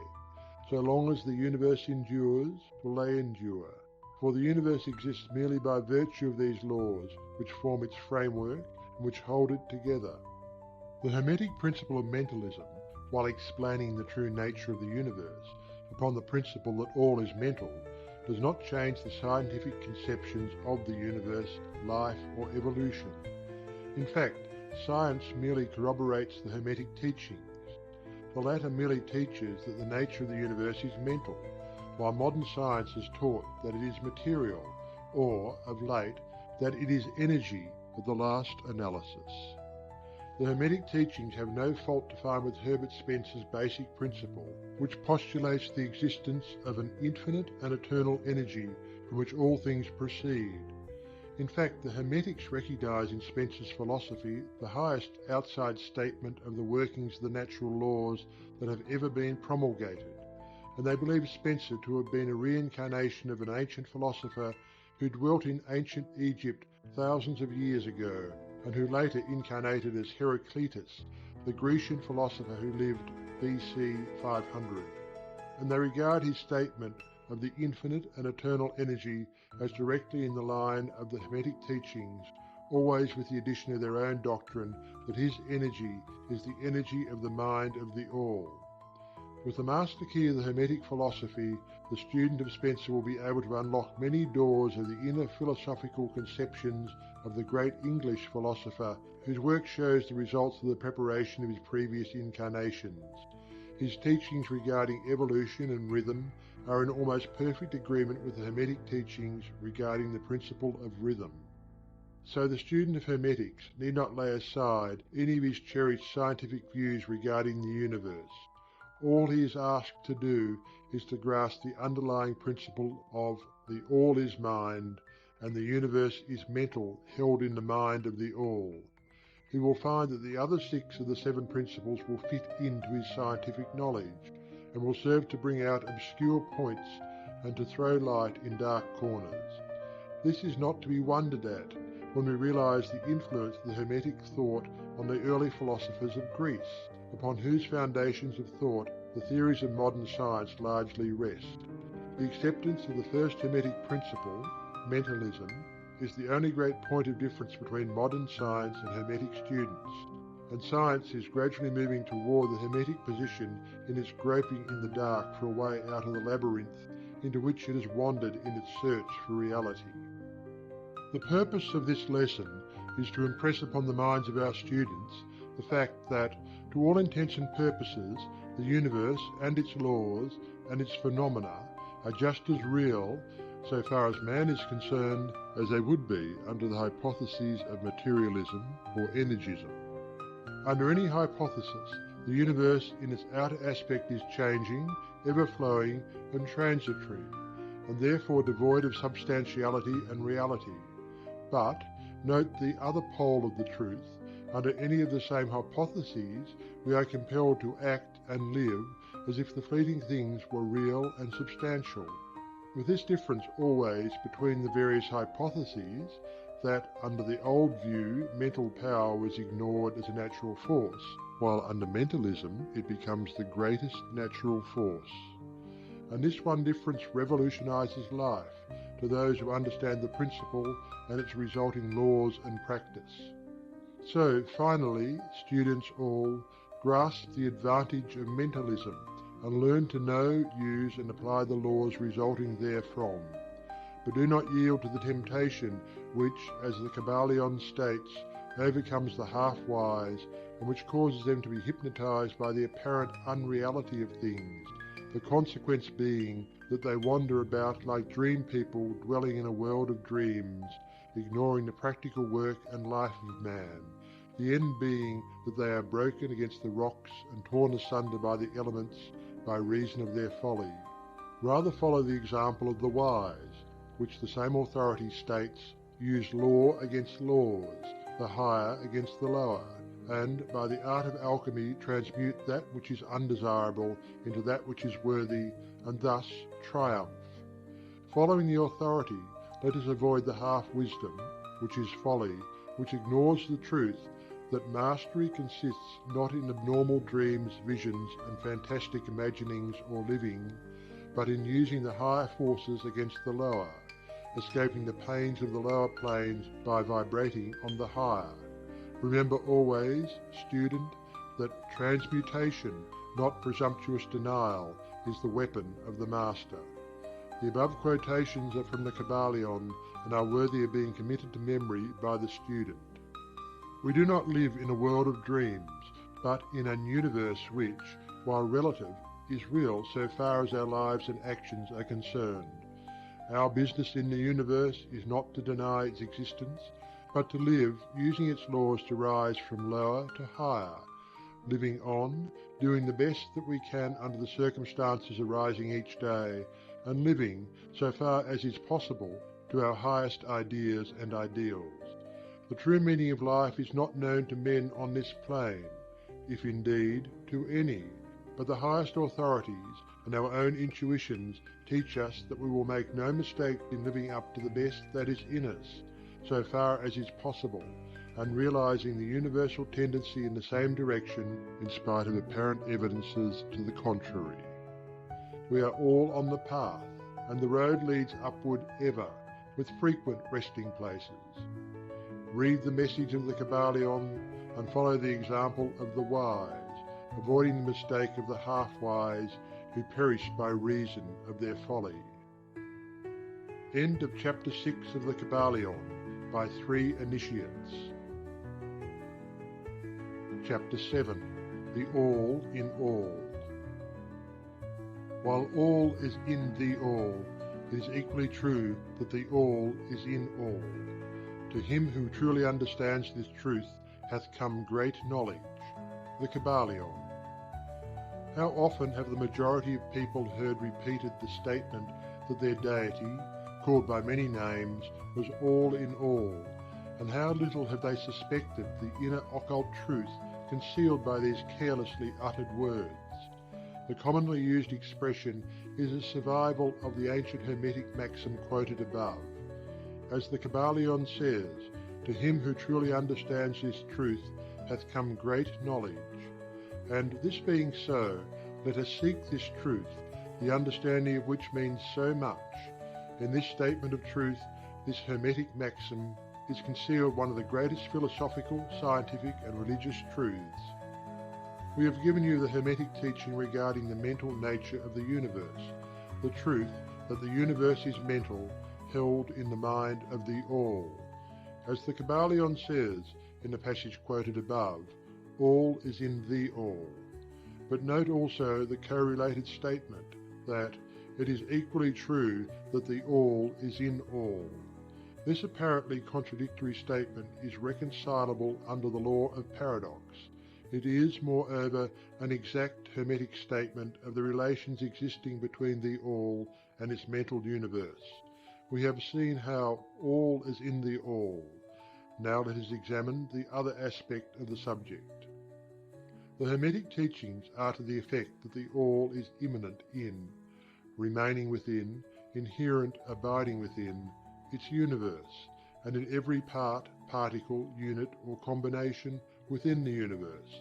So long as the universe endures, will they endure, for the universe exists merely by virtue of these laws which form its framework and which hold it together. The Hermetic principle of mentalism, while explaining the true nature of the universe upon the principle that all is mental, does not change the scientific conceptions of the universe, life or evolution. In fact, science merely corroborates the Hermetic teachings. The latter merely teaches that the nature of the universe is mental, while modern science has taught that it is material, or, of late, that it is energy at the last analysis. The Hermetic teachings have no fault to find with Herbert Spencer's basic principle, which postulates the existence of an infinite and eternal energy from which all things proceed. In fact, the Hermetics recognise in Spencer's philosophy the highest outside statement of the workings of the natural laws that have ever been promulgated, and they believe Spencer to have been a reincarnation of an ancient philosopher who dwelt in ancient Egypt thousands of years ago, and who later incarnated as Heraclitus, the Grecian philosopher who lived BC 500. And they regard his statement of the infinite and eternal energy as directly in the line of the Hermetic teachings, always with the addition of their own doctrine that his energy is the energy of the mind of the All. With the master key of the Hermetic philosophy, the student of Spencer will be able to unlock many doors of the inner philosophical conceptions of the great English philosopher, whose work shows the results of the preparation of his previous incarnations. His teachings regarding evolution and rhythm are in almost perfect agreement with the Hermetic teachings regarding the principle of rhythm. So the student of Hermetics need not lay aside any of his cherished scientific views regarding the universe. All he is asked to do is to grasp the underlying principle of the All is mind, and the universe is mental, held in the mind of the All. He will find that the other 6 of the 7 principles will fit into his scientific knowledge, and will serve to bring out obscure points and to throw light in dark corners. This is not to be wondered at when we realise the influence of the Hermetic thought on the early philosophers of Greece, upon whose foundations of thought the theories of modern science largely rest. The acceptance of the first Hermetic principle, mentalism, is the only great point of difference between modern science and Hermetic students, and science is gradually moving toward the Hermetic position in its groping in the dark for a way out of the labyrinth into which it has wandered in its search for reality. The purpose of this lesson is to impress upon the minds of our students the fact that, to all intents and purposes, the universe and its laws and its phenomena are just as real, so far as man is concerned, as they would be under the hypotheses of materialism or energism. Under any hypothesis, the universe in its outer aspect is changing, ever-flowing and transitory, and therefore devoid of substantiality and reality. But, note the other pole of the truth, under any of the same hypotheses, we are compelled to act and live as if the fleeting things were real and substantial, with this difference always between the various hypotheses that under the old view mental power was ignored as a natural force, while under mentalism it becomes the greatest natural force. And this one difference revolutionises life to those who understand the principle and its resulting laws and practice. So, finally, students all, grasp the advantage of mentalism and learn to know, use and apply the laws resulting therefrom. But do not yield to the temptation which, as the Kybalion states, overcomes the half-wise and which causes them to be hypnotized by the apparent unreality of things, the consequence being that they wander about like dream people dwelling in a world of dreams, ignoring the practical work and life of man, the end being that they are broken against the rocks and torn asunder by the elements by reason of their folly. Rather follow the example of the wise, which the same authority states use law against laws, the higher against the lower, and by the art of alchemy transmute that which is undesirable into that which is worthy, and thus triumph. Following the authority, let us avoid the half-wisdom, which is folly, which ignores the truth that mastery consists not in abnormal dreams, visions, and fantastic imaginings or living, but in using the higher forces against the lower, escaping the pains of the lower planes by vibrating on the higher. Remember always, student, that transmutation, not presumptuous denial, is the weapon of the master. The above quotations are from the Kybalion and are worthy of being committed to memory by the student. We do not live in a world of dreams, but in an universe which, while relative, is real so far as our lives and actions are concerned. Our business in the universe is not to deny its existence, but to live using its laws to rise from lower to higher, living on, doing the best that we can under the circumstances arising each day, and living, so far as is possible, to our highest ideas and ideals. The true meaning of life is not known to men on this plane, if indeed to any, but the highest authorities and our own intuitions teach us that we will make no mistake in living up to the best that is in us, so far as is possible, and realizing the universal tendency in the same direction in spite of apparent evidences to the contrary. We are all on the path, and the road leads upward ever, with frequent resting places. Read the message of the Kybalion and follow the example of the wise, avoiding the mistake of the half-wise who perish by reason of their folly. End of Chapter 6 of the Kybalion by 3 initiates. Chapter 7. The All in All. While all is in the all, it is equally true that the all is in all. To him who truly understands this truth hath come great knowledge. The Kybalion. How often have the majority of people heard repeated the statement that their deity, called by many names, was all in all, and how little have they suspected the inner occult truth concealed by these carelessly uttered words. The commonly used expression is a survival of the ancient Hermetic maxim quoted above. As the Kybalion says, to him who truly understands this truth hath come great knowledge. And this being so, let us seek this truth, the understanding of which means so much. In this statement of truth, this Hermetic maxim, is concealed one of the greatest philosophical, scientific and religious truths. We have given you the Hermetic teaching regarding the mental nature of the universe, the truth that the universe is mental, held in the mind of the All. As the Kybalion says in the passage quoted above, all is in the All. But note also the correlated statement that it is equally true that the All is in all. This apparently contradictory statement is reconcilable under the law of paradox. It is, moreover, an exact Hermetic statement of the relations existing between the All and its mental universe. We have seen how all is in the All. Now let us examine the other aspect of the subject. The Hermetic teachings are to the effect that the All is immanent in, remaining within, inherent, abiding within, its universe, and in every part, particle, unit, or combination within the universe.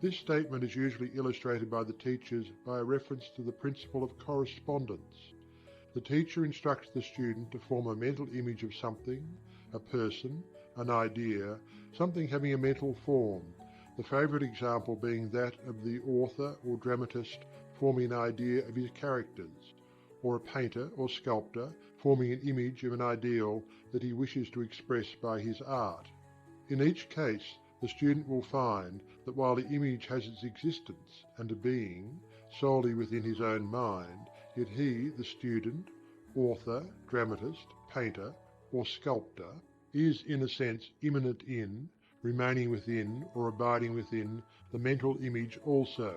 This statement is usually illustrated by the teachers by a reference to the principle of correspondence. The teacher instructs the student to form a mental image of something, a person, an idea, something having a mental form, the favourite example being that of the author or dramatist forming an idea of his characters, or a painter or sculptor forming an image of an ideal that he wishes to express by his art. In each case, the student will find that while the image has its existence and a being solely within his own mind, yet he, the student, author, dramatist, painter, or sculptor, is in a sense immanent in, remaining within or abiding within the mental image also.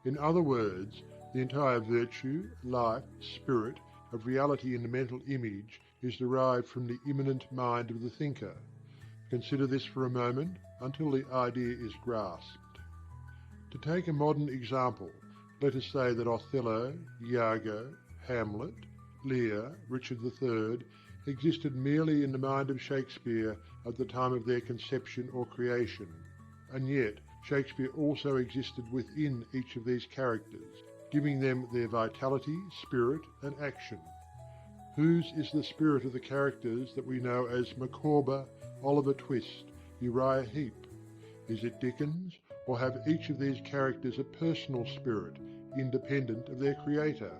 In other words, the entire virtue, life, spirit of reality in the mental image is derived from the immanent mind of the thinker. Consider this for a moment until the idea is grasped. To take a modern example, let us say that Othello, Iago, Hamlet, Lear, Richard III existed merely in the mind of Shakespeare at the time of their conception or creation, and yet Shakespeare also existed within each of these characters, giving them their vitality, spirit, and action. Whose is the spirit of the characters that we know as Micawber, Oliver Twist, Uriah Heep? Is it Dickens, or have each of these characters a personal spirit, independent of their creator?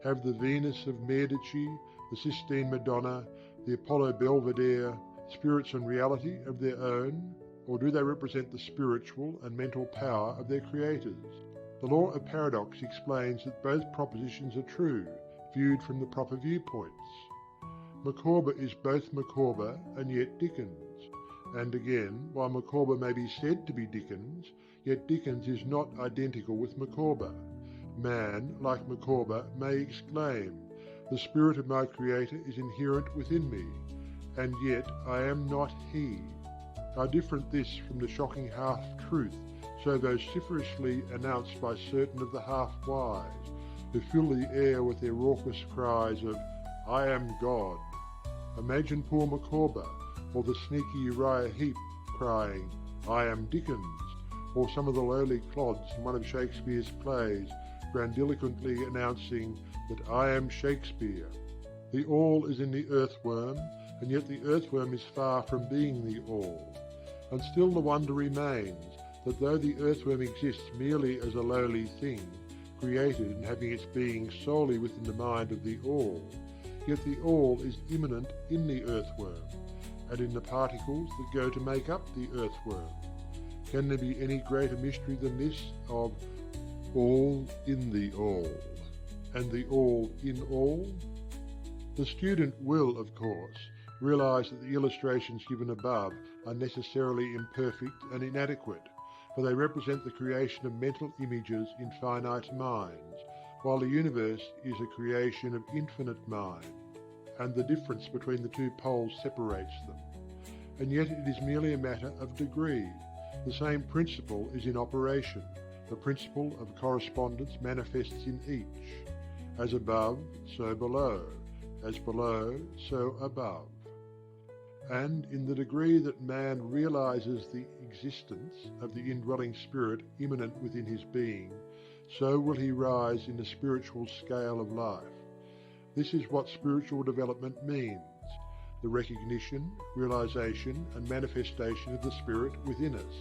Have the Venus of Medici, the Sistine Madonna, the Apollo Belvedere, spirits and reality of their own, or do they represent the spiritual and mental power of their creators? The law of paradox explains that both propositions are true, viewed from the proper viewpoints. Micawber is both Micawber and yet Dickens. And again, while Micawber may be said to be Dickens, yet Dickens is not identical with Micawber. Man, like Micawber, may exclaim, "The spirit of my Creator is inherent within me, and yet I am not he." How different this from the shocking half-truth so vociferously announced by certain of the half-wise, who fill the air with their raucous cries of, "I am God." Imagine poor Micawber, or the sneaky Uriah Heep crying, "I am Dickens," or some of the lowly clods in one of Shakespeare's plays grandiloquently announcing that "I am Shakespeare." The all is in the earthworm, and yet the earthworm is far from being the all. And still the wonder remains that though the earthworm exists merely as a lowly thing, created and having its being solely within the mind of the all, yet the all is immanent in the earthworm, and in the particles that go to make up the earthworm. Can there be any greater mystery than this of all in the all, and the all in all? The student will, of course, realize that the illustrations given above are necessarily imperfect and inadequate, for they represent the creation of mental images in finite minds, while the universe is a creation of infinite mind, and the difference between the two poles separates them. And yet it is merely a matter of degree. The same principle is in operation. The principle of correspondence manifests in each. As above, so below. As below, so above. And in the degree that man realizes the existence of the indwelling spirit immanent within his being, so will he rise in the spiritual scale of life. This is what spiritual development means, the recognition, realization, and manifestation of the spirit within us.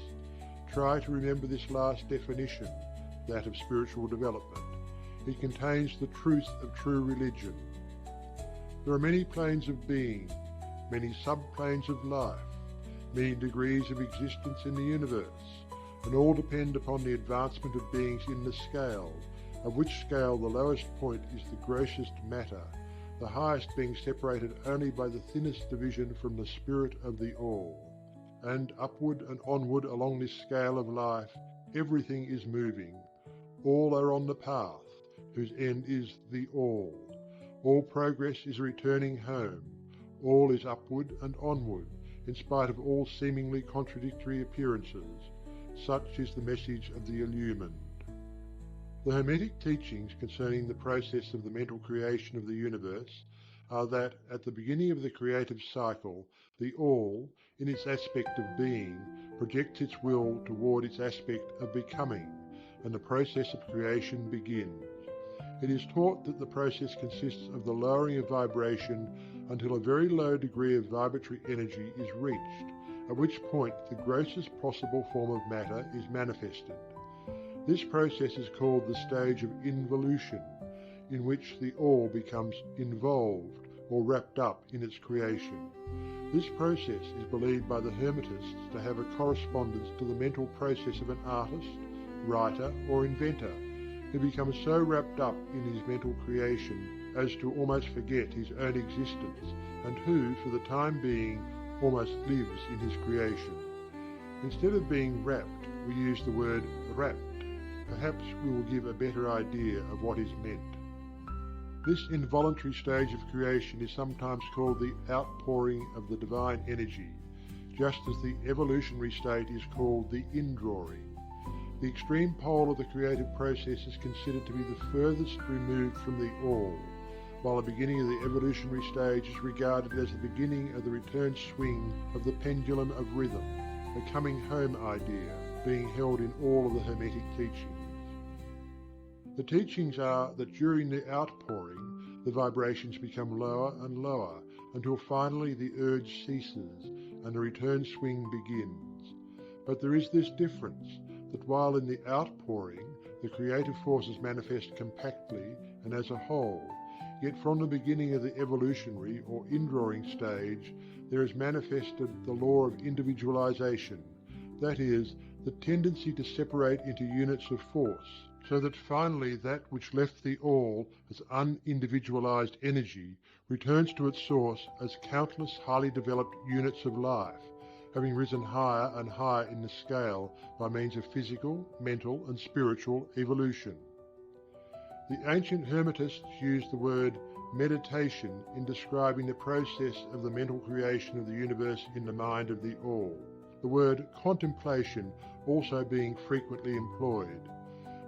Try to remember this last definition, that of spiritual development. It contains the truth of true religion. There are many planes of being, many subplanes of life, many degrees of existence in the universe, and all depend upon the advancement of beings in the scale, of which scale the lowest point is the grossest matter, the highest being separated only by the thinnest division from the spirit of the all. And upward and onward along this scale of life, everything is moving. All are on the path, whose end is the all. All progress is returning home. All is upward and onward, in spite of all seemingly contradictory appearances. Such is the message of the illumined. The Hermetic teachings concerning the process of the mental creation of the universe are that at the beginning of the creative cycle, the all, in its aspect of being, projects its will toward its aspect of becoming, and the process of creation begins. It is taught that the process consists of the lowering of vibration until a very low degree of vibratory energy is reached, at which point the grossest possible form of matter is manifested. This process is called the stage of involution, in which the all becomes involved or wrapped up in its creation. This process is believed by the Hermetists to have a correspondence to the mental process of an artist, writer, or inventor, who becomes so wrapped up in his mental creation as to almost forget his own existence, and who, for the time being, almost lives in his creation. Instead of being wrapped, we use the word wrapped. Perhaps we will give a better idea of what is meant. This involuntary stage of creation is sometimes called the outpouring of the divine energy, just as the evolutionary state is called the indrawing. The extreme pole of the creative process is considered to be the furthest removed from the all, while the beginning of the evolutionary stage is regarded as the beginning of the return swing of the pendulum of rhythm, a coming home idea being held in all of the Hermetic teachings. The teachings are that during the outpouring, the vibrations become lower and lower until finally the urge ceases and the return swing begins. But there is this difference, that while in the outpouring the creative forces manifest compactly and as a whole, yet from the beginning of the evolutionary or indrawing stage there is manifested the law of individualization, that is, the tendency to separate into units of force, so that finally that which left the all as unindividualized energy returns to its source as countless highly developed units of life, having risen higher and higher in the scale by means of physical, mental and spiritual evolution. The ancient Hermetists used the word meditation in describing the process of the mental creation of the universe in the mind of the all, the word contemplation also being frequently employed.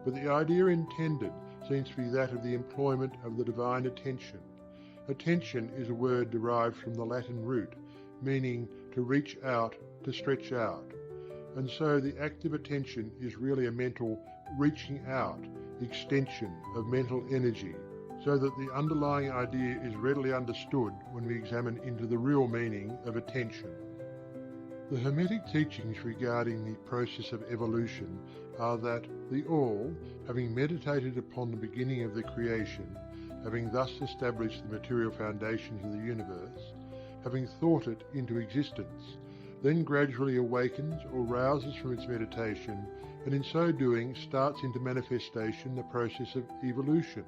But the idea intended seems to be that of the employment of the divine attention. Attention is a word derived from the Latin root, meaning to reach out, to stretch out. And so the act of attention is really a mental reaching out, extension of mental energy, so that the underlying idea is readily understood when we examine into the real meaning of attention. The Hermetic teachings regarding the process of evolution are that the all, having meditated upon the beginning of the creation, having thus established the material foundations of the universe, having thought it into existence, then gradually awakens or rouses from its meditation, and in so doing starts into manifestation the process of evolution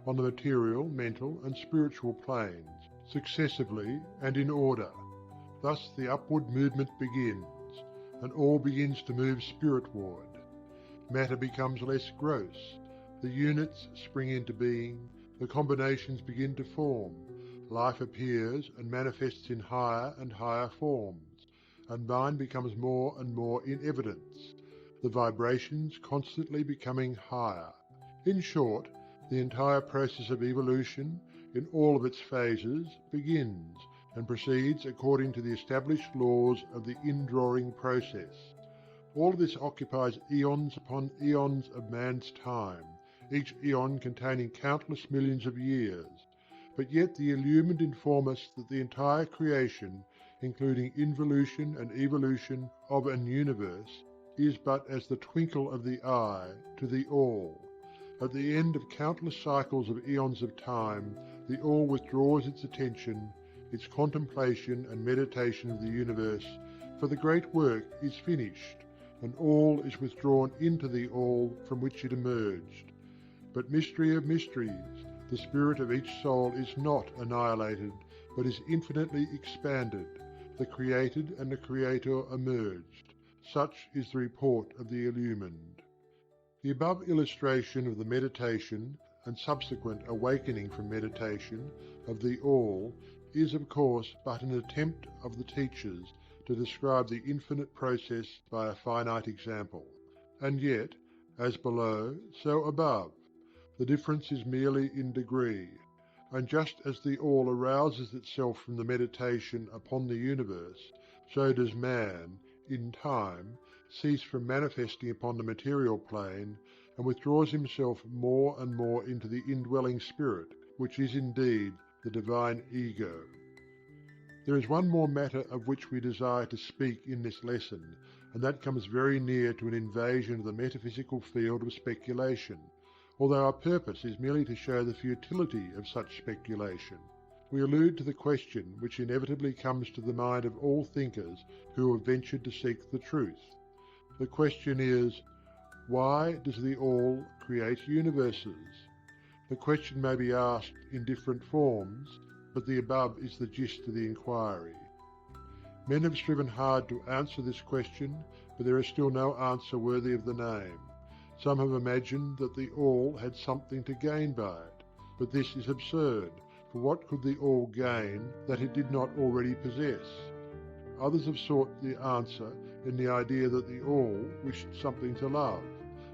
on the material, mental and spiritual planes, successively and in order. Thus the upward movement begins, and all begins to move spiritward. Matter becomes less gross, the units spring into being, the combinations begin to form, life appears and manifests in higher and higher forms, and mind becomes more and more in evidence, the vibrations constantly becoming higher. In short, the entire process of evolution, in all of its phases, begins and proceeds according to the established laws of the indrawing process. All of this occupies eons upon eons of man's time, each eon containing countless millions of years, but yet the illumined inform us that the entire creation, including involution and evolution of an universe, is but as the twinkle of the eye to the all. At the end of countless cycles of eons of time, the all withdraws its attention, its contemplation and meditation of the universe, for the great work is finished, and all is withdrawn into the all from which it emerged. But mystery of mysteries, the spirit of each soul is not annihilated, but is infinitely expanded. The created and the creator emerged. Such is the report of the illumined. The above illustration of the meditation and subsequent awakening from meditation of the all is of course but an attempt of the teachers to describe the infinite process by a finite example. And yet, as below, so above, the difference is merely in degree, and just as the all arouses itself from the meditation upon the universe, so does man, in time, cease from manifesting upon the material plane, and withdraws himself more and more into the indwelling spirit, which is indeed the divine ego. There is one more matter of which we desire to speak in this lesson, and that comes very near to an invasion of the metaphysical field of speculation, although our purpose is merely to show the futility of such speculation. We allude to the question which inevitably comes to the mind of all thinkers who have ventured to seek the truth. The question is, why does the all create universes? The question may be asked in different forms, but the above is the gist of the inquiry. Men have striven hard to answer this question, but there is still no answer worthy of the name. Some have imagined that the All had something to gain by it, but this is absurd, for what could the All gain that it did not already possess? Others have sought the answer in the idea that the All wished something to love,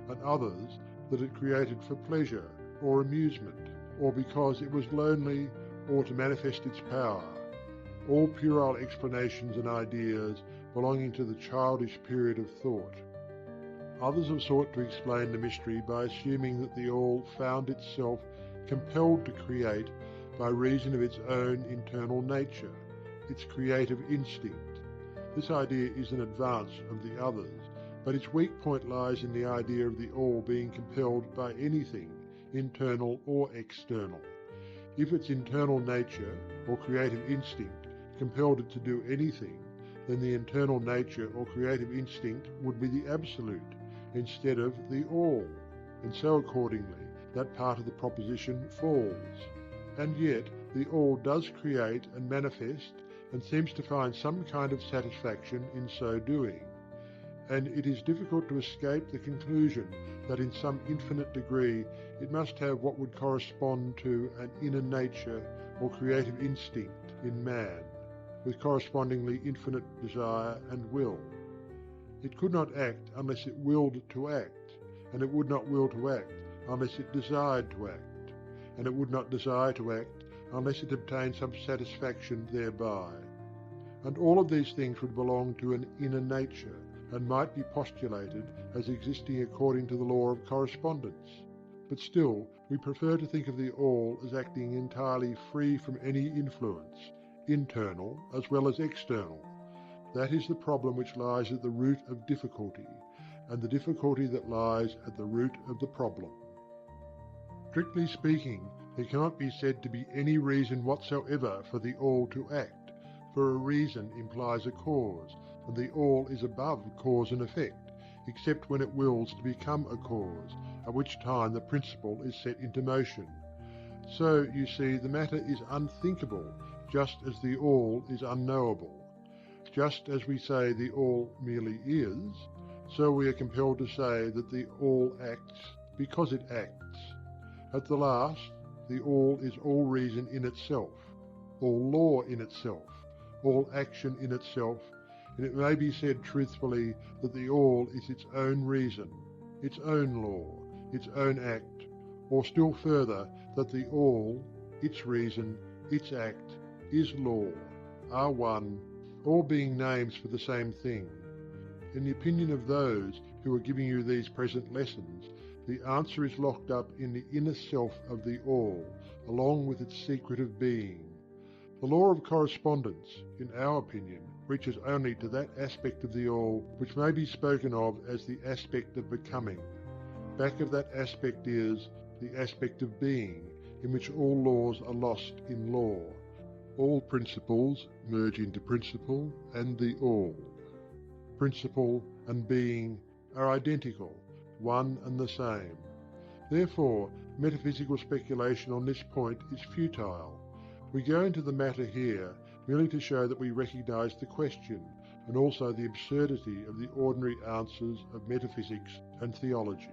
and others that it created for pleasure or amusement, or because it was lonely, or to manifest its power. All puerile explanations and ideas belonging to the childish period of thought. Others have sought to explain the mystery by assuming that the All found itself compelled to create by reason of its own internal nature, its creative instinct. This idea is an advance of the others, but its weak point lies in the idea of the All being compelled by anything, internal or external. If its internal nature or creative instinct compelled it to do anything, then the internal nature or creative instinct would be the absolute instead of the All, and so accordingly that part of the proposition falls. And yet the All does create and manifest and seems to find some kind of satisfaction in so doing. And it is difficult to escape the conclusion that in some infinite degree it must have what would correspond to an inner nature or creative instinct in man, with correspondingly infinite desire and will. It could not act unless it willed to act, and it would not will to act unless it desired to act, and it would not desire to act unless it obtained some satisfaction thereby. And all of these things would belong to an inner nature, and might be postulated as existing according to the law of correspondence. But still, we prefer to think of the All as acting entirely free from any influence, internal as well as external. That is the problem which lies at the root of difficulty, and the difficulty that lies at the root of the problem. Strictly speaking, there cannot be said to be any reason whatsoever for the All to act, for a reason implies a cause, and the All is above cause and effect, except when it wills to become a cause, at which time the principle is set into motion. So, you see, the matter is unthinkable, just as the All is unknowable. Just as we say the All merely is, so we are compelled to say that the All acts because it acts. At the last, the All is all reason in itself, all law in itself, all action in itself, and it may be said truthfully that the All is its own reason, its own law, its own act, or still further, that the All, its reason, its act, is law, are one, all being names for the same thing. In the opinion of those who are giving you these present lessons, the answer is locked up in the inner self of the All, along with its secret of being. The law of correspondence, in our opinion, reaches only to that aspect of the All which may be spoken of as the aspect of becoming. Back of that aspect is the aspect of being, in which all laws are lost in law. All principles merge into principle and the All. Principle and being are identical, one and the same. Therefore, metaphysical speculation on this point is futile. We go into the matter here merely to show that we recognize the question, and also the absurdity of the ordinary answers of metaphysics and theology.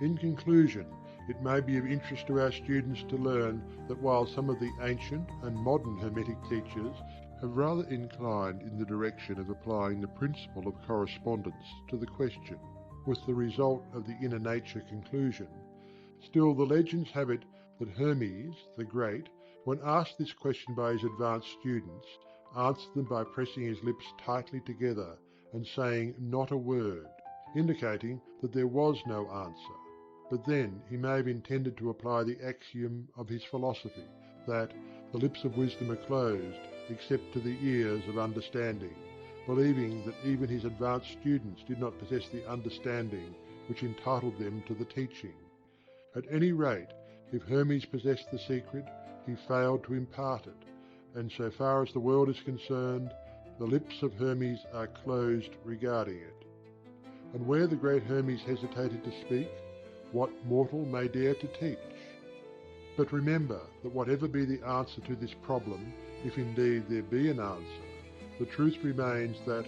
In conclusion, it may be of interest to our students to learn that while some of the ancient and modern Hermetic teachers have rather inclined in the direction of applying the principle of correspondence to the question, with the result of the inner nature conclusion, still the legends have it that Hermes, the Great, when asked this question by his advanced students, answered them by pressing his lips tightly together and saying not a word, indicating that there was no answer. But then he may have intended to apply the axiom of his philosophy, that the lips of wisdom are closed except to the ears of understanding, believing that even his advanced students did not possess the understanding which entitled them to the teaching. At any rate, if Hermes possessed the secret, he failed to impart it, and so far as the world is concerned, the lips of Hermes are closed regarding it. And where the great Hermes hesitated to speak, what mortal may dare to teach? But remember that whatever be the answer to this problem, if indeed there be an answer, the truth remains that,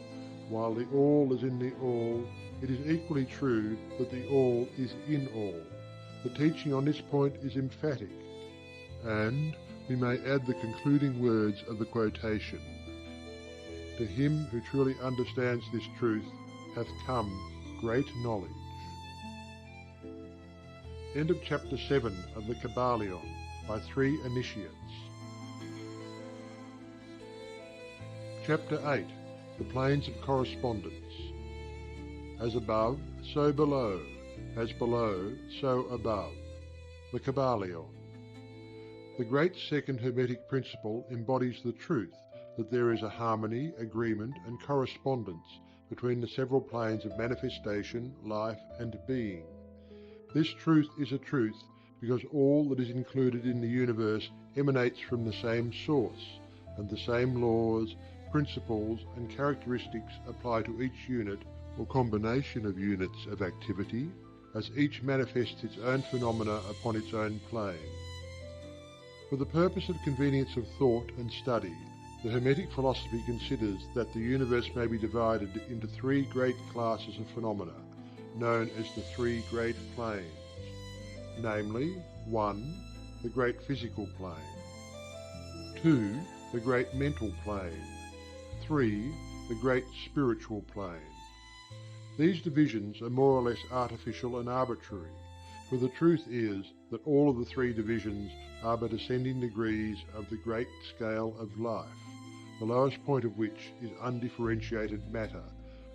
while the all is in the all, it is equally true that the all is in all. The teaching on this point is emphatic, and we may add the concluding words of the quotation. To him who truly understands this truth hath come great knowledge. End of Chapter 7 of the Kybalion by 3 Initiates. Chapter 8. The Planes of Correspondence. As above, so below. As below, so above. The Kybalion. The great second Hermetic principle embodies the truth that there is a harmony, agreement, and correspondence between the several planes of manifestation, life, and being. This truth is a truth because all that is included in the universe emanates from the same source, and the same laws, principles, and characteristics apply to each unit or combination of units of activity, as each manifests its own phenomena upon its own plane. For the purpose of convenience of thought and study, the Hermetic philosophy considers that the universe may be divided into 3 great classes of phenomena, known as the 3 great planes, namely, 1. The great physical plane, 2. The great mental plane, 3. The great spiritual plane. These divisions are more or less artificial and arbitrary, for the truth is that all of the 3 divisions are but ascending degrees of the great scale of life, the lowest point of which is undifferentiated matter,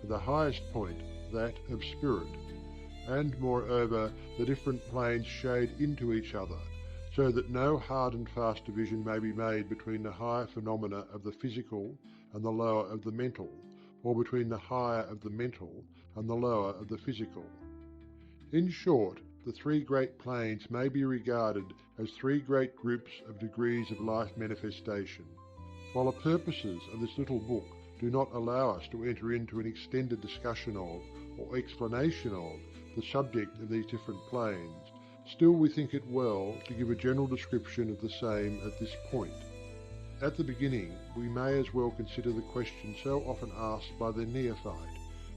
and the highest point that of spirit, and moreover the different planes shade into each other, so that no hard and fast division may be made between the higher phenomena of the physical and the lower of the mental, or between the higher of the mental and the lower of the physical. In short, the 3 great planes may be regarded as 3 great groups of degrees of life manifestation. While the purposes of this little book do not allow us to enter into an extended discussion of, or explanation of, the subject of these different planes, still we think it well to give a general description of the same at this point. At the beginning, we may as well consider the question so often asked by the neophyte,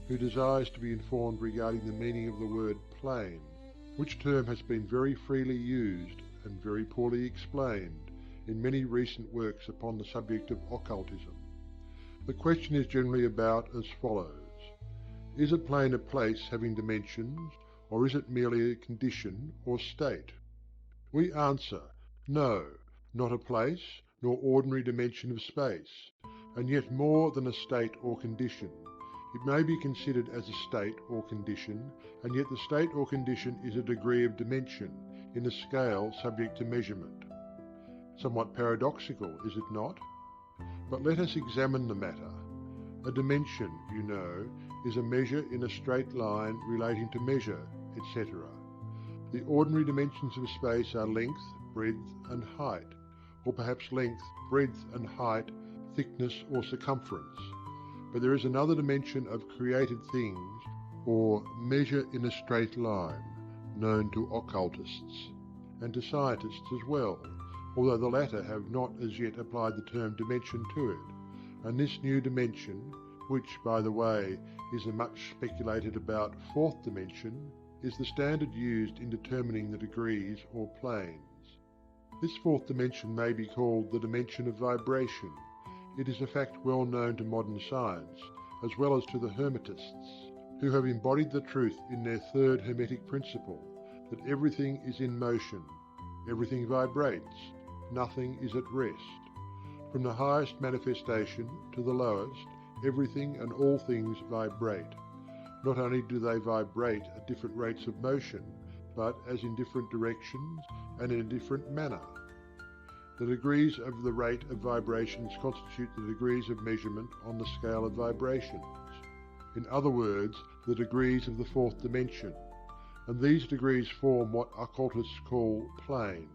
who desires to be informed regarding the meaning of the word plane, which term has been very freely used and very poorly explained in many recent works upon the subject of occultism. The question is generally about as follows. Is a plane a place having dimensions, or is it merely a condition or state? We answer, no, not a place, nor ordinary dimension of space, and yet more than a state or condition. It may be considered as a state or condition, and yet the state or condition is a degree of dimension, in a scale subject to measurement. Somewhat paradoxical, is it not? But let us examine the matter. A dimension, you know, is a measure in a straight line relating to measure, etc. The ordinary dimensions of space are length, breadth, and height, or perhaps length, breadth, and height, thickness, or circumference. But there is another dimension of created things, or measure in a straight line, known to occultists, and to scientists as well, although the latter have not as yet applied the term dimension to it. And this new dimension, which, by the way, is a much speculated about 4th dimension, is the standard used in determining the degrees or planes. This 4th dimension may be called the dimension of vibration. It is a fact well known to modern science, as well as to the Hermetists, who have embodied the truth in their 3rd Hermetic principle, that everything is in motion, everything vibrates, nothing is at rest. From the highest manifestation to the lowest, everything and all things vibrate. Not only do they vibrate at different rates of motion, but as in different directions and in a different manner. The degrees of the rate of vibrations constitute the degrees of measurement on the scale of vibrations. In other words, the degrees of the 4th dimension, and these degrees form what occultists call planes.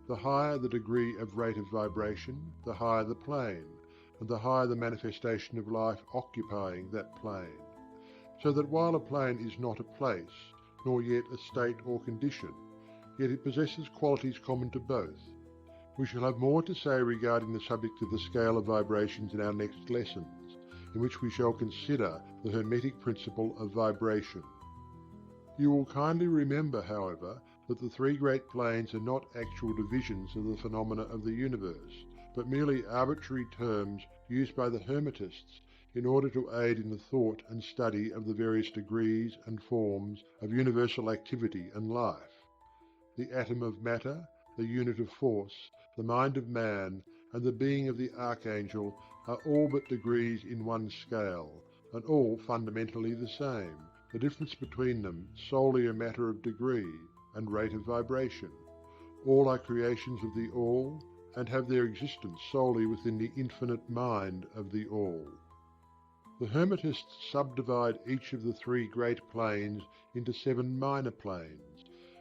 The higher the degree of rate of vibration, the higher the plane, and the higher the manifestation of life occupying that plane. So that while a plane is not a place, nor yet a state or condition, yet it possesses qualities common to both. We shall have more to say regarding the subject of the scale of vibrations in our next lessons, in which we shall consider the Hermetic principle of vibration. You will kindly remember, however, that the three great planes are not actual divisions of the phenomena of the universe, but merely arbitrary terms used by the Hermetists in order to aid in the thought and study of the various degrees and forms of universal activity and life. The atom of matter, the unit of force, the mind of man, and the being of the archangel are all but degrees in one scale, and all fundamentally the same, the difference between them solely a matter of degree and rate of vibration. All are creations of the All, and have their existence solely within the infinite mind of the All. The Hermetists subdivide each of the three great planes into 7 minor planes,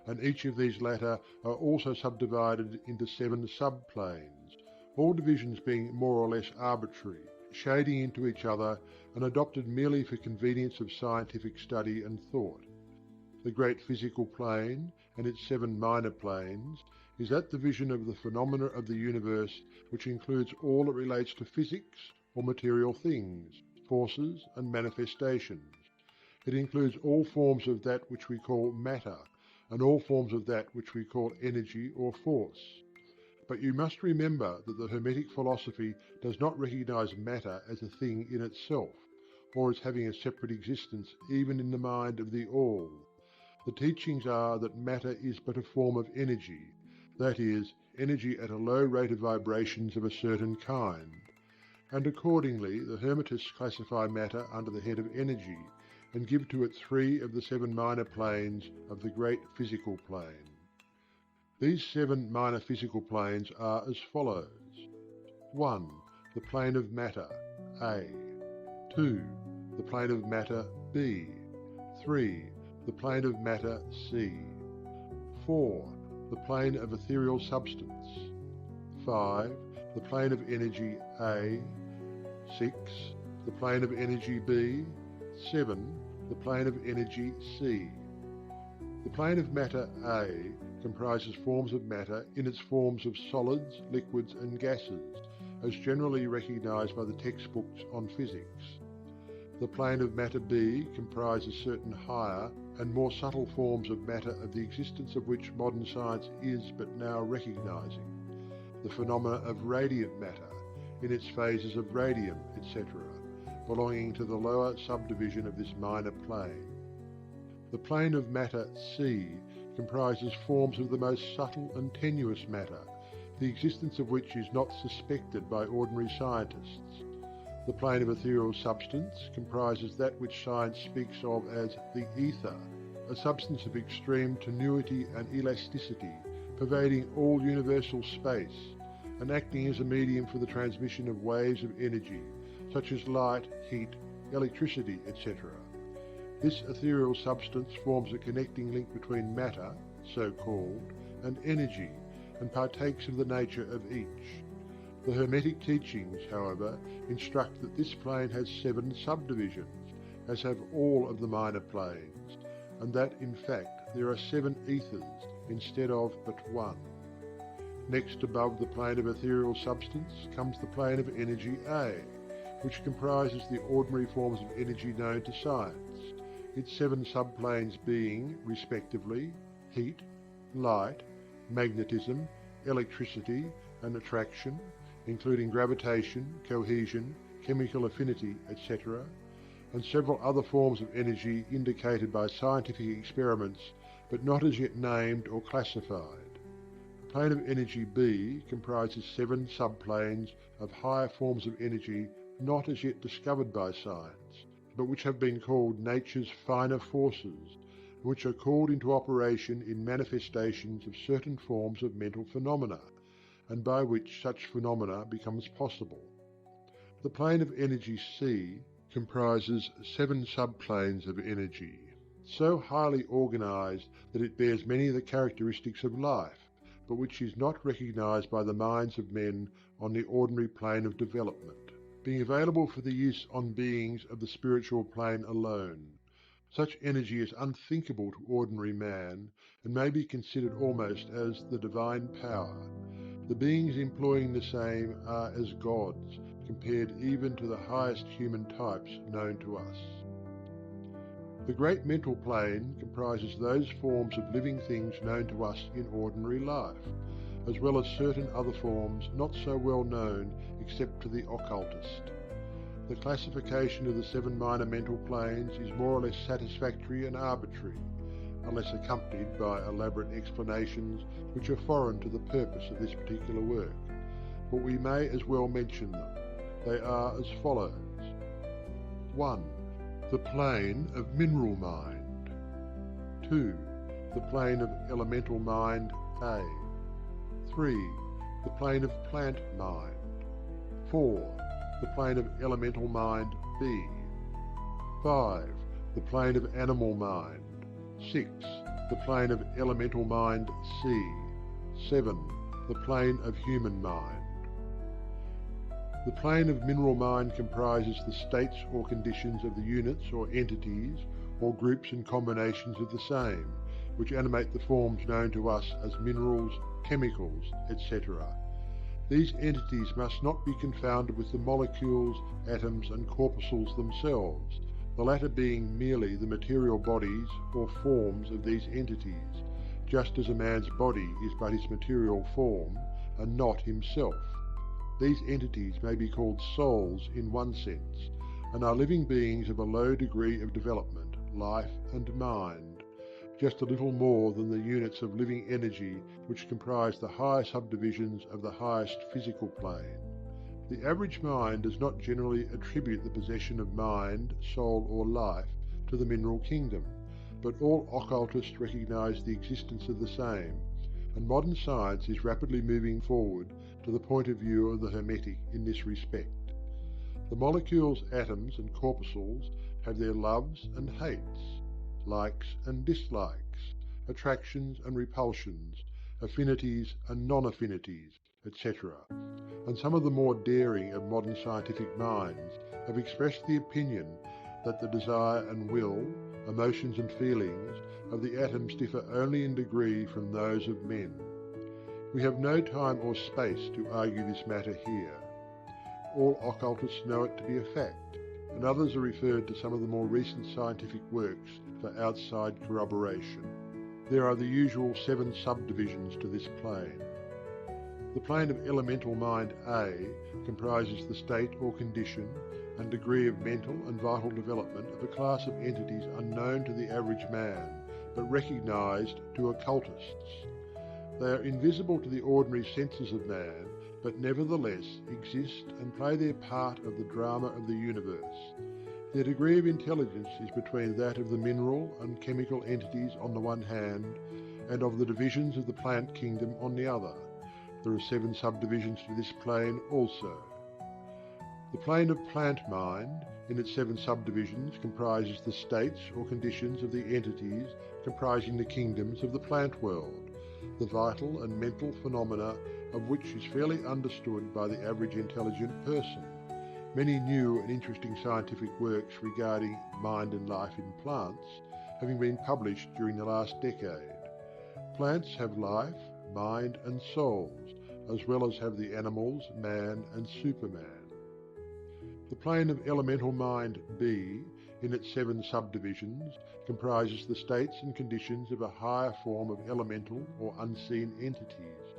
and each of these latter are also subdivided into 7 subplanes, all divisions being more or less arbitrary, shading into each other and adopted merely for convenience of scientific study and thought. The great physical plane and its 7 minor planes is that division of the phenomena of the universe which includes all that relates to physics or material things, forces and manifestations. It includes all forms of that which we call matter, and all forms of that which we call energy or force. But you must remember that the Hermetic philosophy does not recognize matter as a thing in itself, or as having a separate existence even in the mind of the All. The teachings are that matter is but a form of energy, that is, energy at a low rate of vibrations of a certain kind, and accordingly the Hermetists classify matter under the head of energy, and give to it 3 of the 7 minor planes of the great physical plane. These 7 minor physical planes are as follows. 1. The plane of matter, A. 2. The plane of matter, B. 3. The plane of matter, C. 4. The plane of ethereal substance. 5. The plane of energy, A. 6. The plane of energy, B. 7. The plane of energy, C. The plane of matter, A, comprises forms of matter in its forms of solids, liquids and gases, as generally recognized by the textbooks on physics. The plane of matter B comprises certain higher and more subtle forms of matter of the existence of which modern science is but now recognizing. The phenomena of radiant matter, in its phases of radium, etc., belonging to the lower subdivision of this minor plane. The plane of matter C comprises forms of the most subtle and tenuous matter, the existence of which is not suspected by ordinary scientists. The plane of ethereal substance comprises that which science speaks of as the ether, a substance of extreme tenuity and elasticity, pervading all universal space, and acting as a medium for the transmission of waves of energy, such as light, heat, electricity, etc. This ethereal substance forms a connecting link between matter, so called, and energy, and partakes of the nature of each. The Hermetic teachings, however, instruct that this plane has 7 subdivisions, as have all of the minor planes, and that, in fact, there are 7 ethers instead of but 1. Next above the plane of ethereal substance comes the plane of energy A, which comprises the ordinary forms of energy known to science, its 7 subplanes being, respectively, heat, light, magnetism, electricity and attraction, including gravitation, cohesion, chemical affinity, etc., and several other forms of energy indicated by scientific experiments but not as yet named or classified. The plane of energy B comprises 7 subplanes of higher forms of energy not as yet discovered by science, but which have been called nature's finer forces, and which are called into operation in manifestations of certain forms of mental phenomena, and by which such phenomena becomes possible. The plane of energy C comprises 7 subplanes of energy, so highly organized that it bears many of the characteristics of life, but which is not recognized by the minds of men on the ordinary plane of development, being available for the use on beings of the spiritual plane alone. Such energy is unthinkable to ordinary man, and may be considered almost as the divine power. The beings employing the same are as gods, compared even to the highest human types known to us. The great mental plane comprises those forms of living things known to us in ordinary life, as well as certain other forms not so well known except to the occultist. The classification of the 7 minor mental planes is more or less satisfactory and arbitrary, unless accompanied by elaborate explanations which are foreign to the purpose of this particular work, but we may as well mention them. They are as follows. 1. The plane of mineral mind. 2. The plane of elemental mind A. 3. The plane of plant mind. 4. The plane of elemental mind B. 5. The plane of animal mind. 6. The plane of elemental mind C. 7. The plane of human mind. The plane of mineral mind comprises the states or conditions of the units or entities or groups and combinations of the same, which animate the forms known to us as minerals, chemicals, etc. These entities must not be confounded with the molecules, atoms and corpuscles themselves, the latter being merely the material bodies or forms of these entities, just as a man's body is but his material form and not himself. These entities may be called souls in one sense, and are living beings of a low degree of development, life and mind, just a little more than the units of living energy which comprise the higher subdivisions of the highest physical plane. The average mind does not generally attribute the possession of mind, soul or life to the mineral kingdom, but all occultists recognize the existence of the same, and modern science is rapidly moving forward to the point of view of the Hermetic in this respect. The molecules, atoms and corpuscles have their loves and hates, likes and dislikes, attractions and repulsions, affinities and non-affinities, etc. And some of the more daring of modern scientific minds have expressed the opinion that the desire and will, emotions and feelings of the atoms differ only in degree from those of men. We have no time or space to argue this matter here. All occultists know it to be a fact, and others are referred to some of the more recent scientific works for outside corroboration. There are the usual 7 subdivisions to this plane. The plane of elemental mind A comprises the state or condition and degree of mental and vital development of a class of entities unknown to the average man, but recognized to occultists. They are invisible to the ordinary senses of man, but nevertheless exist and play their part of the drama of the universe. Their degree of intelligence is between that of the mineral and chemical entities on the one hand, and of the divisions of the plant kingdom on the other. There are 7 subdivisions to this plane also. The plane of plant mind, in its 7 subdivisions, comprises the states or conditions of the entities comprising the kingdoms of the plant world, the vital and mental phenomena of which is fairly understood by the average intelligent person. Many new and interesting scientific works regarding mind and life in plants having been published during the last decade. Plants have life, mind and souls, as well as have the animals, man and Superman. The plane of elemental mind B, in its 7 subdivisions, comprises the states and conditions of a higher form of elemental or unseen entities,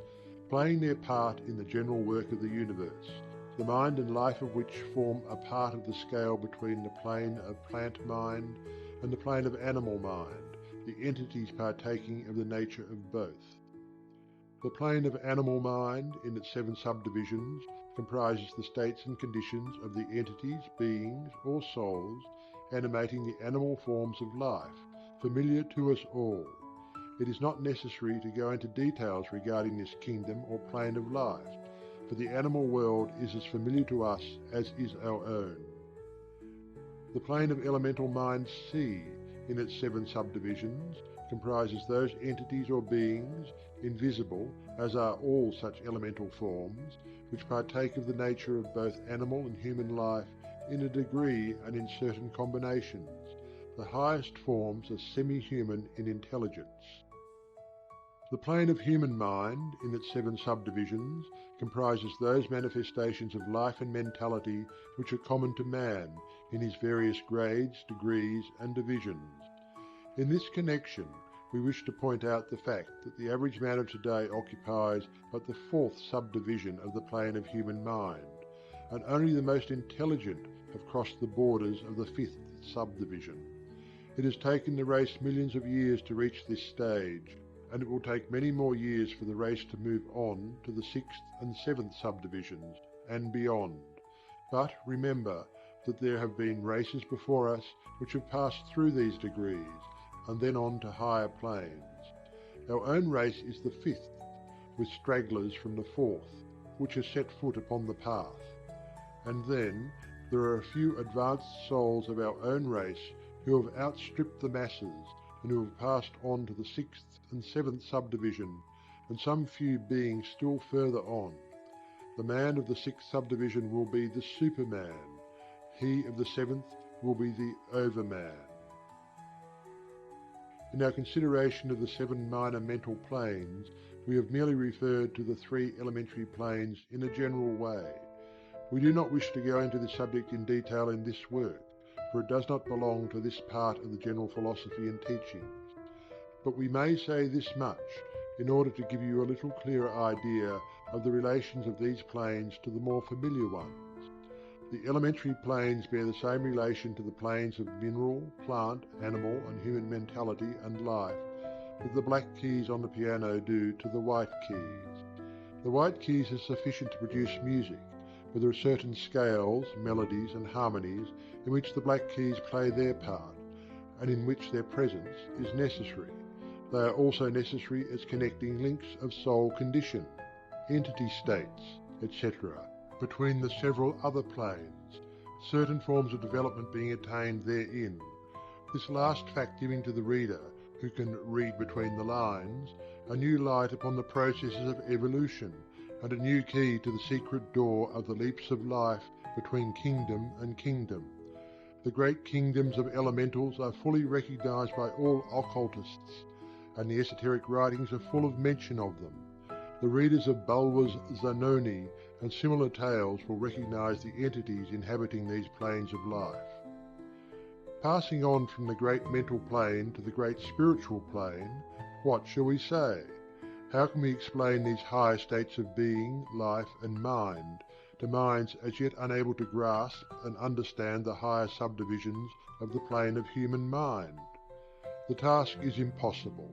playing their part in the general work of the universe, the mind and life of which form a part of the scale between the plane of plant mind and the plane of animal mind, the entities partaking of the nature of both. The plane of animal mind, in its 7 subdivisions, comprises the states and conditions of the entities, beings, or souls animating the animal forms of life, familiar to us all. It is not necessary to go into details regarding this kingdom or plane of life, for the animal world is as familiar to us as is our own. The plane of elemental mind C, in its 7 subdivisions, comprises those entities or beings, invisible as are all such elemental forms, which partake of the nature of both animal and human life in a degree and in certain combinations. The highest forms are semi-human in intelligence. The plane of human mind, in its 7 subdivisions, comprises those manifestations of life and mentality which are common to man in his various grades, degrees and divisions. In this connection, we wish to point out the fact that the average man of today occupies but the 4th subdivision of the plane of human mind, and only the most intelligent have crossed the borders of the 5th subdivision. It has taken the race millions of years to reach this stage, and it will take many more years for the race to move on to the 6th and 7th subdivisions and beyond. But remember that there have been races before us which have passed through these degrees and then on to higher planes. Our own race is the 5th, with stragglers from the 4th, which has set foot upon the path. And then there are a few advanced souls of our own race who have outstripped the masses and who have passed on to the 6th and 7th subdivision, and some few beings still further on. The man of the 6th subdivision will be the Superman. He of the 7th will be the Overman. In our consideration of the 7 minor mental planes, we have merely referred to the 3 elementary planes in a general way. We do not wish to go into this subject in detail in this work, for it does not belong to this part of the general philosophy and teachings. But we may say this much, in order to give you a little clearer idea of the relations of these planes to the more familiar ones. The elementary planes bear the same relation to the planes of mineral, plant, animal and human mentality and life that the black keys on the piano do to the white keys. The white keys are sufficient to produce music, but there are certain scales, melodies and harmonies in which the black keys play their part, and in which their presence is necessary. They are also necessary as connecting links of soul condition, entity states, etc., between the several other planes, certain forms of development being attained therein. This last fact giving to the reader, who can read between the lines, a new light upon the processes of evolution, and a new key to the secret door of the leaps of life between kingdom and kingdom. The great kingdoms of elementals are fully recognized by all occultists, and the esoteric writings are full of mention of them. The readers of Bulwer's Zanoni and similar tales will recognize the entities inhabiting these planes of life. Passing on from the great mental plane to the great spiritual plane, what shall we say? How can we explain these higher states of being, life and mind to minds as yet unable to grasp and understand the higher subdivisions of the plane of human mind? The task is impossible.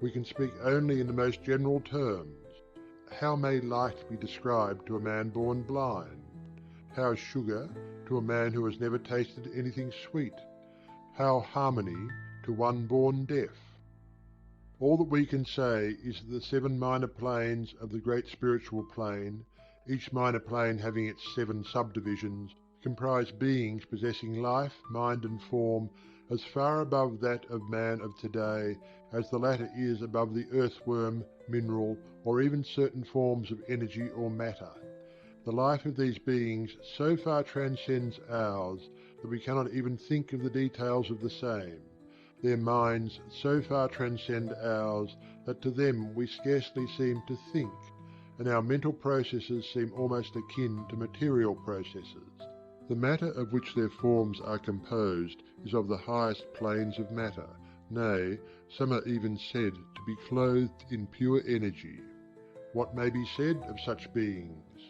We can speak only in the most general terms. How may light be described to a man born blind? How sugar to a man who has never tasted anything sweet? How harmony to one born deaf? All that we can say is that the 7 minor planes of the great spiritual plane, each minor plane having its 7 subdivisions, comprise beings possessing life, mind and form as far above that of man of today as the latter is above the earthworm, mineral, or even certain forms of energy or matter. The life of these beings so far transcends ours that we cannot even think of the details of the same. Their minds so far transcend ours that to them we scarcely seem to think, and our mental processes seem almost akin to material processes. The matter of which their forms are composed is of the highest planes of matter, nay, some are even said to be clothed in pure energy. What may be said of such beings?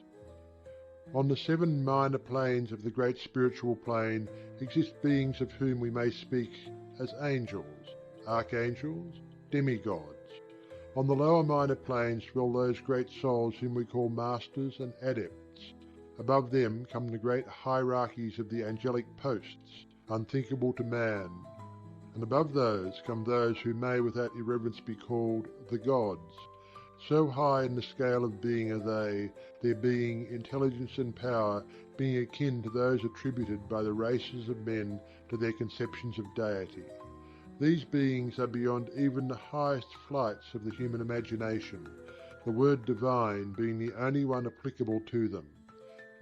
On the 7 minor planes of the great spiritual plane exist beings of whom we may speak as angels, archangels, demigods. On the lower minor planes dwell those great souls whom we call masters and adepts. Above them come the great hierarchies of the angelic posts, unthinkable to man, and above those come those who may without irreverence be called the gods. So high in the scale of being are they, their being, intelligence and power being akin to those attributed by the races of men to their conceptions of deity. These beings are beyond even the highest flights of the human imagination, the word divine being the only one applicable to them.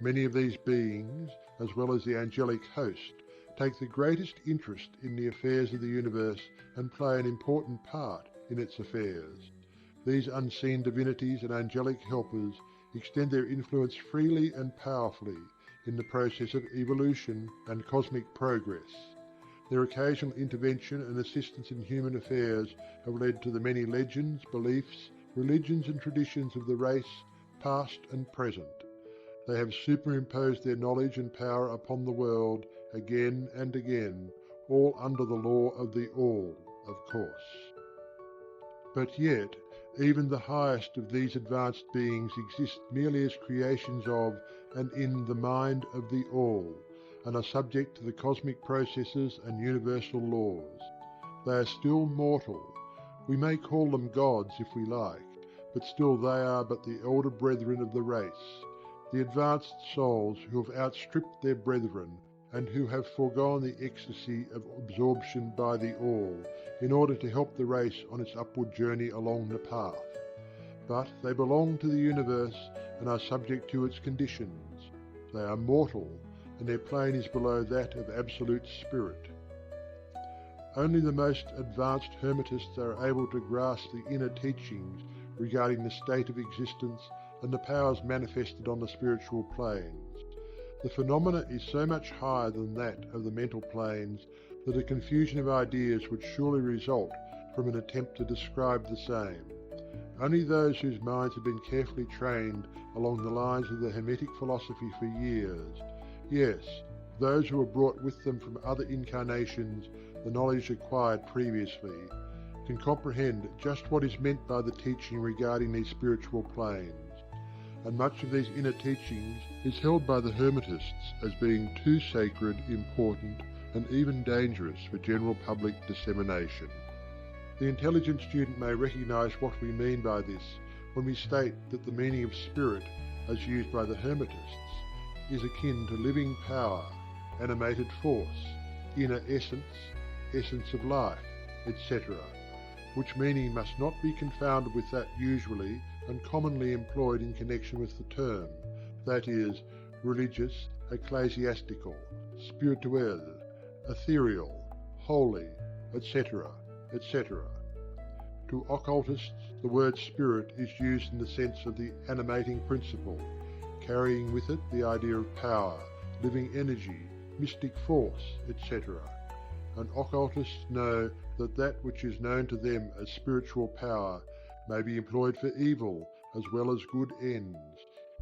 Many of these beings, as well as the angelic host, take the greatest interest in the affairs of the universe and play an important part in its affairs. These unseen divinities and angelic helpers extend their influence freely and powerfully in the process of evolution and cosmic progress. Their occasional intervention and assistance in human affairs have led to the many legends, beliefs, religions and traditions of the race, past and present. They have superimposed their knowledge and power upon the world again and again, all under the law of the All, of course. But yet, even the highest of these advanced beings exist merely as creations of and in the mind of the All, and are subject to the cosmic processes and universal laws. They are still mortal. We may call them gods if we like, but still they are but the elder brethren of the race, the advanced souls who have outstripped their brethren, and who have foregone the ecstasy of absorption by the All, in order to help the race on its upward journey along the path. But they belong to the universe and are subject to its conditions. They are mortal, and their plane is below that of absolute spirit. Only the most advanced Hermetists are able to grasp the inner teachings regarding the state of existence and the powers manifested on the spiritual planes. The phenomena is so much higher than that of the mental planes that a confusion of ideas would surely result from an attempt to describe the same. Only those whose minds have been carefully trained along the lines of the Hermetic philosophy for years, yes, those who were brought with them from other incarnations the knowledge acquired previously, can comprehend just what is meant by the teaching regarding these spiritual planes. And much of these inner teachings is held by the Hermetists as being too sacred, important, and even dangerous for general public dissemination. The intelligent student may recognize what we mean by this when we state that the meaning of spirit, as used by the Hermetists, is akin to living power, animated force, inner essence, essence of life, etc., which meaning must not be confounded with that usually and commonly employed in connection with the term, that is, religious, ecclesiastical, spirituel, ethereal, holy, etc., etc. To occultists, the word spirit is used in the sense of the animating principle, carrying with it the idea of power, living energy, mystic force, etc. And occultists know that that which is known to them as spiritual power may be employed for evil as well as good ends,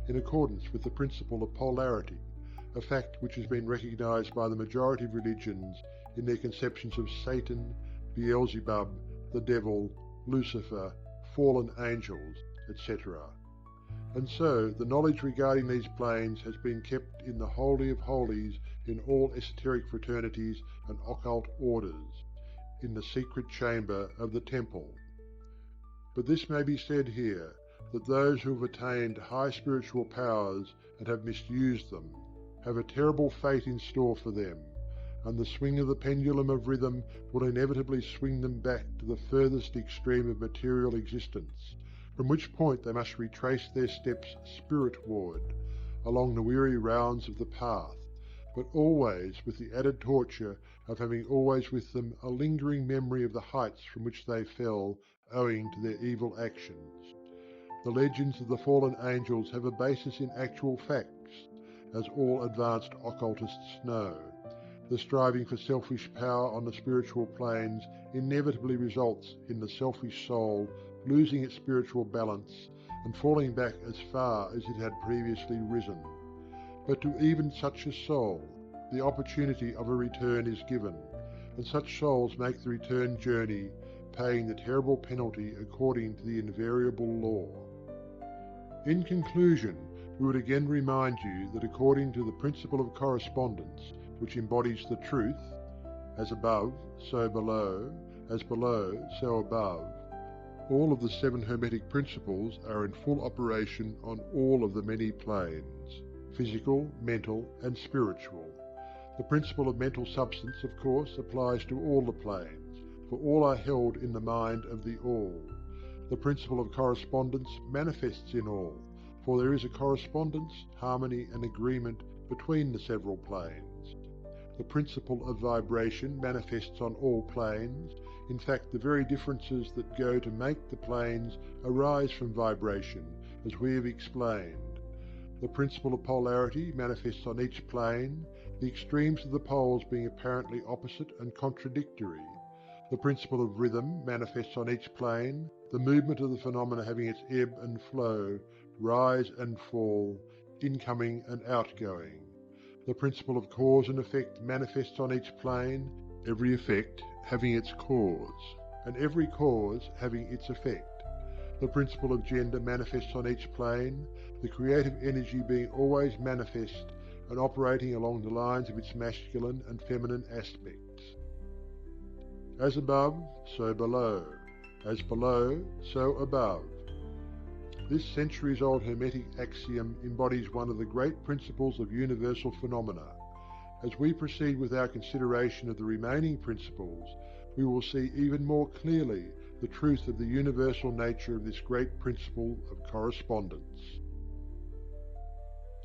in accordance with the principle of polarity, a fact which has been recognized by the majority of religions in their conceptions of Satan, Beelzebub, the devil, Lucifer, fallen angels, etc. And so the knowledge regarding these planes has been kept in the Holy of Holies in all esoteric fraternities and occult orders, in the secret chamber of the temple. But this may be said here, that those who have attained high spiritual powers and have misused them have a terrible fate in store for them, and the swing of the pendulum of rhythm will inevitably swing them back to the furthest extreme of material existence, from which point they must retrace their steps spiritward, along the weary rounds of the path, but always with the added torture of having always with them a lingering memory of the heights from which they fell owing to their evil actions. The legends of the fallen angels have a basis in actual facts, as all advanced occultists know. The striving for selfish power on the spiritual planes inevitably results in the selfish soul losing its spiritual balance and falling back as far as it had previously risen. But to even such a soul, the opportunity of a return is given, and such souls make the return journey, paying the terrible penalty according to the invariable law. In conclusion, we would again remind you that according to the principle of correspondence, which embodies the truth, as above, so below, as below, so above, all of the 7 Hermetic principles are in full operation on all of the many planes, physical, mental, and spiritual. The principle of mental substance, of course, applies to all the planes, for all are held in the mind of the All. The principle of correspondence manifests in all, for there is a correspondence, harmony, and agreement between the several planes. The principle of vibration manifests on all planes, In fact, the very differences that go to make the planes arise from vibration, as we have explained. The principle of polarity manifests on each plane, the extremes of the poles being apparently opposite and contradictory. The principle of rhythm manifests on each plane, the movement of the phenomena having its ebb and flow, rise and fall, incoming and outgoing. The principle of cause and effect manifests on each plane, every effect having its cause, and every cause having its effect. The principle of gender manifests on each plane, the creative energy being always manifest and operating along the lines of its masculine and feminine aspects. As above, so below. As below, so above. This centuries-old Hermetic axiom embodies one of the great principles of universal phenomena. As we proceed with our consideration of the remaining principles, we will see even more clearly the truth of the universal nature of this great principle of correspondence.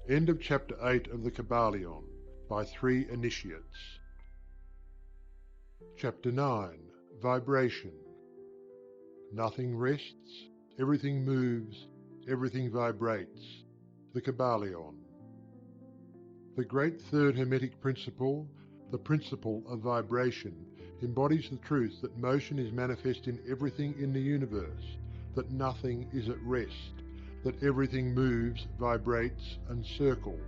End of Chapter 8 of the Kybalion, by 3 Initiates. Chapter 9. Vibration. Nothing rests, everything moves, everything vibrates. The Kybalion. The great third Hermetic principle, the principle of vibration, embodies the truth that motion is manifest in everything in the universe, that nothing is at rest, that everything moves, vibrates, and circles.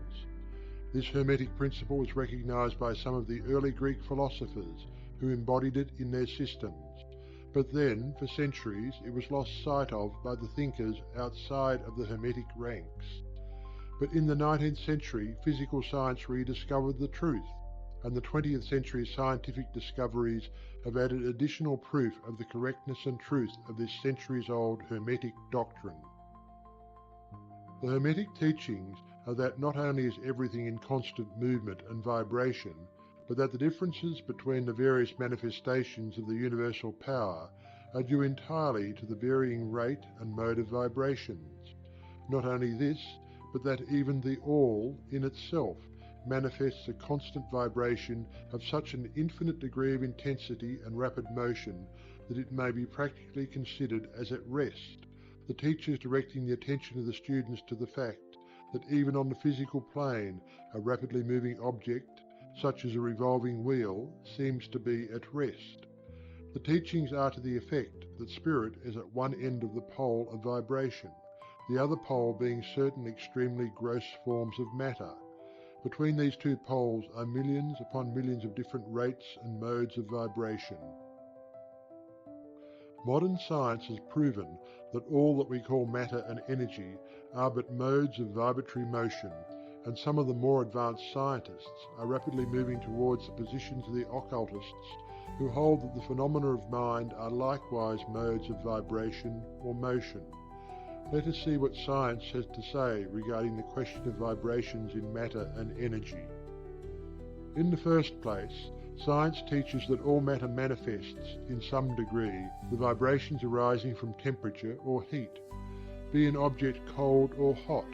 This Hermetic principle was recognized by some of the early Greek philosophers who embodied it in their systems, but then, for centuries, it was lost sight of by the thinkers outside of the Hermetic ranks. But in the 19th century, physical science rediscovered the truth, and the 20th century scientific discoveries have added additional proof of the correctness and truth of this centuries-old Hermetic doctrine. The Hermetic teachings are that not only is everything in constant movement and vibration, but that the differences between the various manifestations of the universal power are due entirely to the varying rate and mode of vibrations. Not only this, but that even the All in itself manifests a constant vibration of such an infinite degree of intensity and rapid motion that it may be practically considered as at rest, the teachers directing the attention of the students to the fact that even on the physical plane a rapidly moving object, such as a revolving wheel, seems to be at rest. The teachings are to the effect that spirit is at one end of the pole of vibration, the other pole being certain extremely gross forms of matter. Between these two poles are millions upon millions of different rates and modes of vibration. Modern science has proven that all that we call matter and energy are but modes of vibratory motion, and some of the more advanced scientists are rapidly moving towards the positions of the occultists who hold that the phenomena of mind are likewise modes of vibration or motion. Let us see what science has to say regarding the question of vibrations in matter and energy. In the first place, science teaches that all matter manifests, in some degree, the vibrations arising from temperature or heat, be an object cold or hot,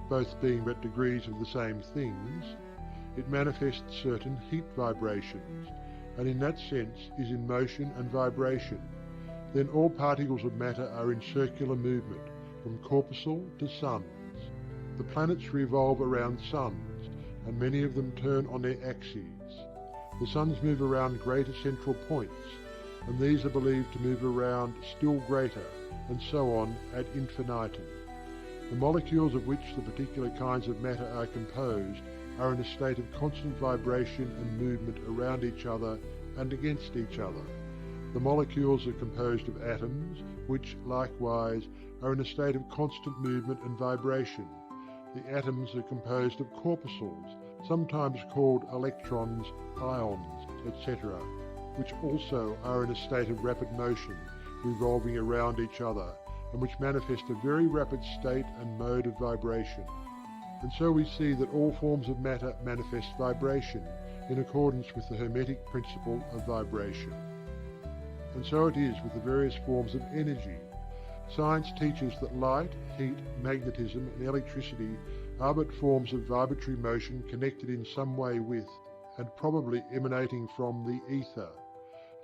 both being but degrees of the same things. It manifests certain heat vibrations, and in that sense is in motion and vibration. Then all particles of matter are in circular movement, from corpuscle to suns. The planets revolve around suns, and many of them turn on their axes. The suns move around greater central points, and these are believed to move around still greater, and so on ad infinitum. The molecules of which the particular kinds of matter are composed are in a state of constant vibration and movement around each other and against each other. The molecules are composed of atoms, which, likewise, are in a state of constant movement and vibration. The atoms are composed of corpuscles, sometimes called electrons, ions, etc., which also are in a state of rapid motion, revolving around each other, and which manifest a very rapid state and mode of vibration. And so we see that all forms of matter manifest vibration, in accordance with the Hermetic principle of vibration. And so it is with the various forms of energy. Science teaches that light, heat, magnetism, and electricity are but forms of vibratory motion connected in some way with, and probably emanating from, the ether.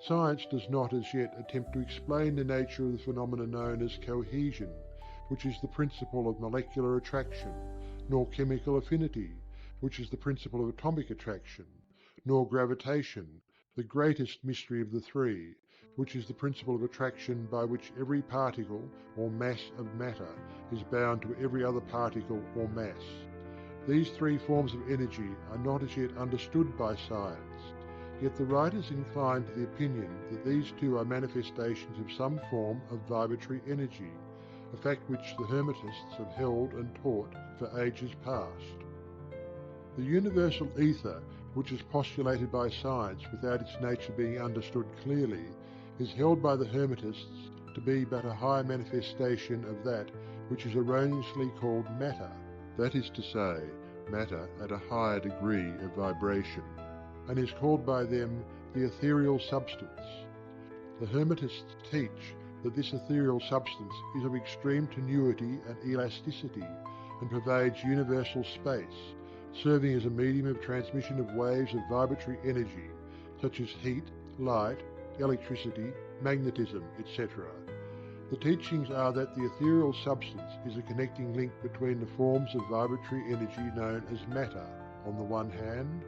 Science does not as yet attempt to explain the nature of the phenomena known as cohesion, which is the principle of molecular attraction, nor chemical affinity, which is the principle of atomic attraction, nor gravitation, the greatest mystery of the three, which is the principle of attraction by which every particle or mass of matter is bound to every other particle or mass. These three forms of energy are not as yet understood by science, yet the writers incline to the opinion that these two are manifestations of some form of vibratory energy, a fact which the Hermetists have held and taught for ages past. The universal ether, which is postulated by science without its nature being understood clearly, is held by the Hermetists to be but a higher manifestation of that which is erroneously called matter, that is to say, matter at a higher degree of vibration, and is called by them the ethereal substance. The Hermetists teach that this ethereal substance is of extreme tenuity and elasticity and pervades universal space, serving as a medium of transmission of waves of vibratory energy such as heat, light, electricity, magnetism, etc. The teachings are that the ethereal substance is a connecting link between the forms of vibratory energy known as matter on the one hand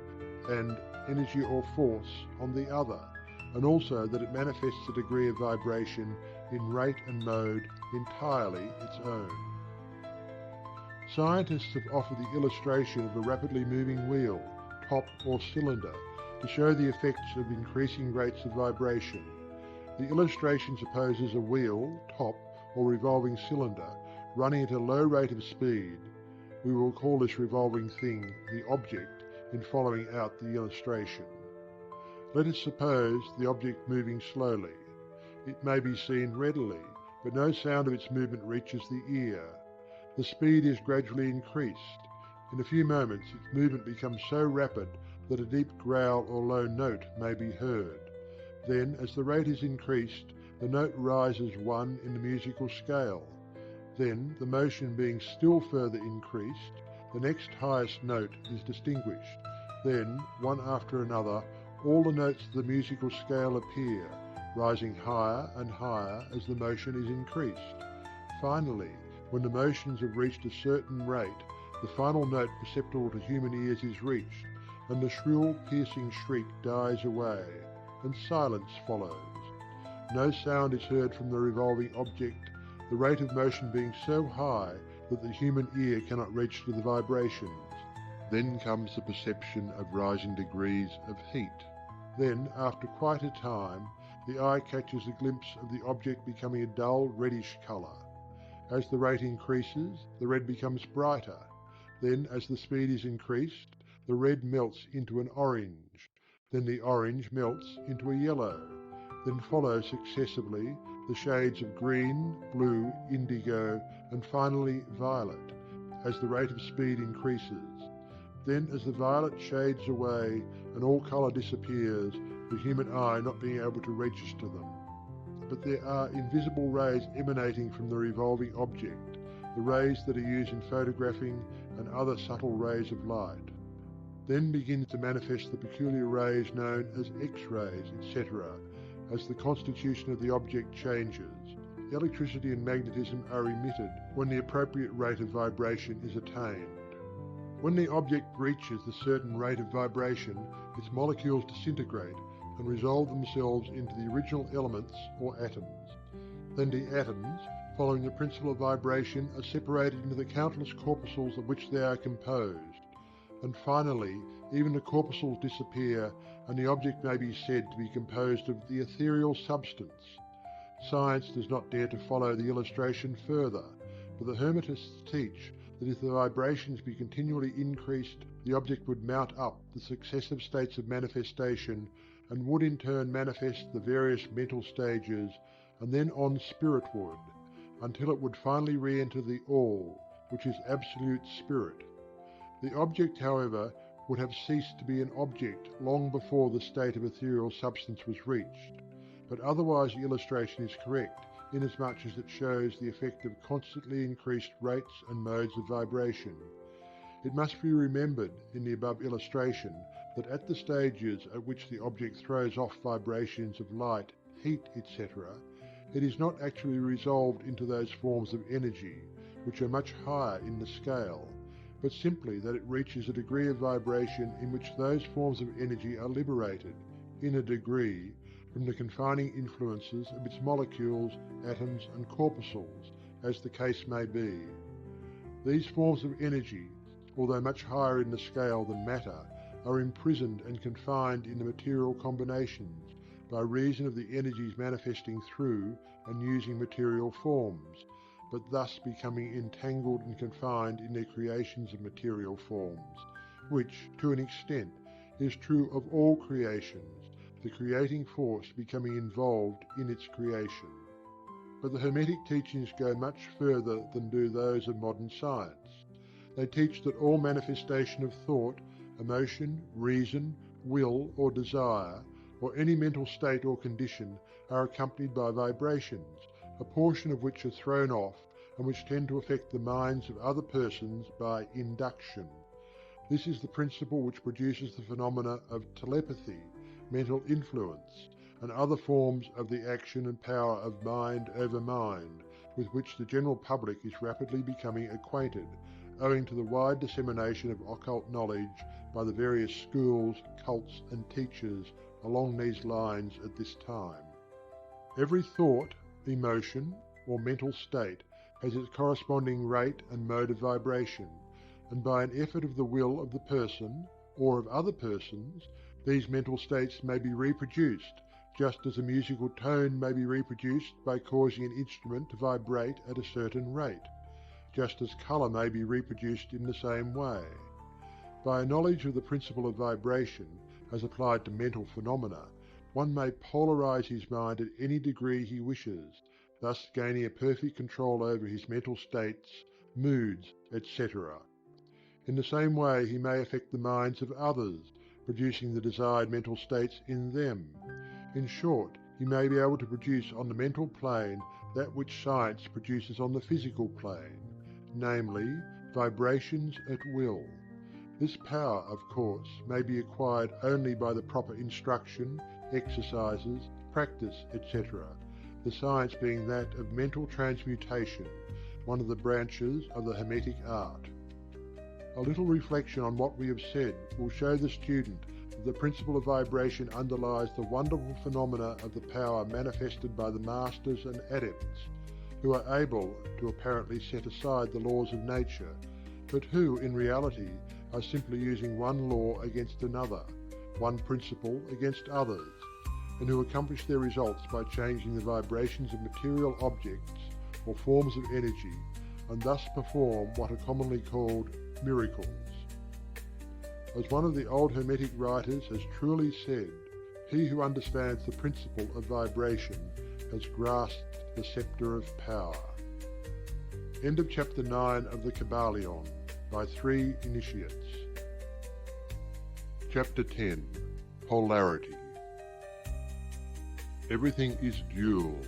and energy or force on the other, and also that it manifests a degree of vibration in rate and mode entirely its own. Scientists have offered the illustration of a rapidly moving wheel, top or cylinder, to show the effects of increasing rates of vibration. The illustration supposes a wheel, top, or revolving cylinder running at a low rate of speed. We will call this revolving thing the object in following out the illustration. Let us suppose the object moving slowly. It may be seen readily, but no sound of its movement reaches the ear. The speed is gradually increased. In a few moments its movement becomes so rapid that a deep growl or low note may be heard. Then, as the rate is increased, the note rises one in the musical scale. Then, the motion being still further increased, the next highest note is distinguished. Then, one after another, all the notes of the musical scale appear, rising higher and higher as the motion is increased. Finally, when the motions have reached a certain rate, the final note perceptible to human ears is reached, and the shrill, piercing shriek dies away, and silence follows. No sound is heard from the revolving object, the rate of motion being so high that the human ear cannot reach to the vibrations. Then comes the perception of rising degrees of heat. Then, after quite a time, the eye catches a glimpse of the object becoming a dull reddish colour. As the rate increases, the red becomes brighter. Then, as the speed is increased, the red melts into an orange. Then the orange melts into a yellow. Then follow successively the shades of green, blue, indigo, and finally violet, as the rate of speed increases. Then, as the violet shades away and all colour disappears, the human eye not being able to register them. But there are invisible rays emanating from the revolving object, the rays that are used in photographing and other subtle rays of light. Then begins to manifest the peculiar rays known as X-rays, etc., as the constitution of the object changes. Electricity and magnetism are emitted when the appropriate rate of vibration is attained. When the object reaches a certain rate of vibration, its molecules disintegrate and resolve themselves into the original elements or atoms. Then the atoms, following the principle of vibration, are separated into the countless corpuscles of which they are composed. And finally, even the corpuscles disappear, and the object may be said to be composed of the ethereal substance. Science does not dare to follow the illustration further, but the Hermetists teach that if the vibrations be continually increased, the object would mount up the successive states of manifestation and would in turn manifest the various mental stages, and then on spiritward, until it would finally re-enter the All, which is absolute spirit. The object, however, would have ceased to be an object long before the state of ethereal substance was reached, but otherwise the illustration is correct, inasmuch as it shows the effect of constantly increased rates and modes of vibration. It must be remembered in the above illustration that at the stages at which the object throws off vibrations of light, heat, etc., it is not actually resolved into those forms of energy, which are much higher in the scale, but simply that it reaches a degree of vibration in which those forms of energy are liberated, in a degree, from the confining influences of its molecules, atoms and corpuscles, as the case may be. These forms of energy, although much higher in the scale than matter, are imprisoned and confined in the material combinations by reason of the energies manifesting through and using material forms, but thus becoming entangled and confined in their creations of material forms, which, to an extent, is true of all creations, the creating force becoming involved in its creation. But the Hermetic teachings go much further than do those of modern science. They teach that all manifestation of thought, emotion, reason, will or desire, or any mental state or condition are accompanied by vibrations, a portion of which are thrown off and which tend to affect the minds of other persons by induction. This is the principle which produces the phenomena of telepathy, mental influence, and other forms of the action and power of mind over mind, with which the general public is rapidly becoming acquainted, owing to the wide dissemination of occult knowledge by the various schools, cults and teachers along these lines at this time. Every thought, emotion, or mental state has its corresponding rate and mode of vibration, and by an effort of the will of the person, or of other persons, these mental states may be reproduced, just as a musical tone may be reproduced by causing an instrument to vibrate at a certain rate, just as colour may be reproduced in the same way. By a knowledge of the principle of vibration, as applied to mental phenomena, one may polarize his mind at any degree he wishes, thus gaining a perfect control over his mental states, moods, etc. In the same way he may affect the minds of others, producing the desired mental states in them. In short, he may be able to produce on the mental plane that which science produces on the physical plane, namely, vibrations at will. This power, of course, may be acquired only by the proper instruction, exercises, practice, etc., the science being that of mental transmutation, one of the branches of the Hermetic art. A little reflection on what we have said will show the student that the principle of vibration underlies the wonderful phenomena of the power manifested by the masters and adepts, who are able to apparently set aside the laws of nature, but who, in reality, are simply using one law against another, one principle against others, and who accomplish their results by changing the vibrations of material objects or forms of energy, and thus perform what are commonly called miracles. As one of the old Hermetic writers has truly said, he who understands the principle of vibration has grasped the sceptre of power. End of chapter 9 of the Kybalion by 3 initiates. Chapter 10. Polarity. Everything is dual,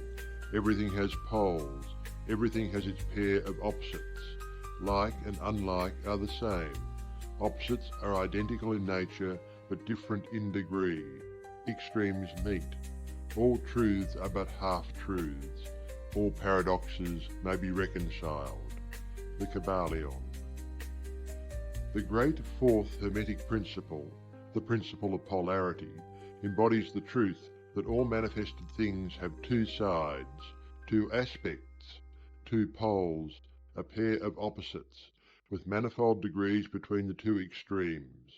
everything has poles, everything has its pair of opposites. Like and unlike are the same. Opposites are identical in nature, but different in degree. Extremes meet. All truths are but half-truths. All paradoxes may be reconciled. The Kybalion. The great fourth Hermetic principle, the principle of polarity, embodies the truth that all manifested things have two sides, two aspects, two poles, a pair of opposites, with manifold degrees between the two extremes.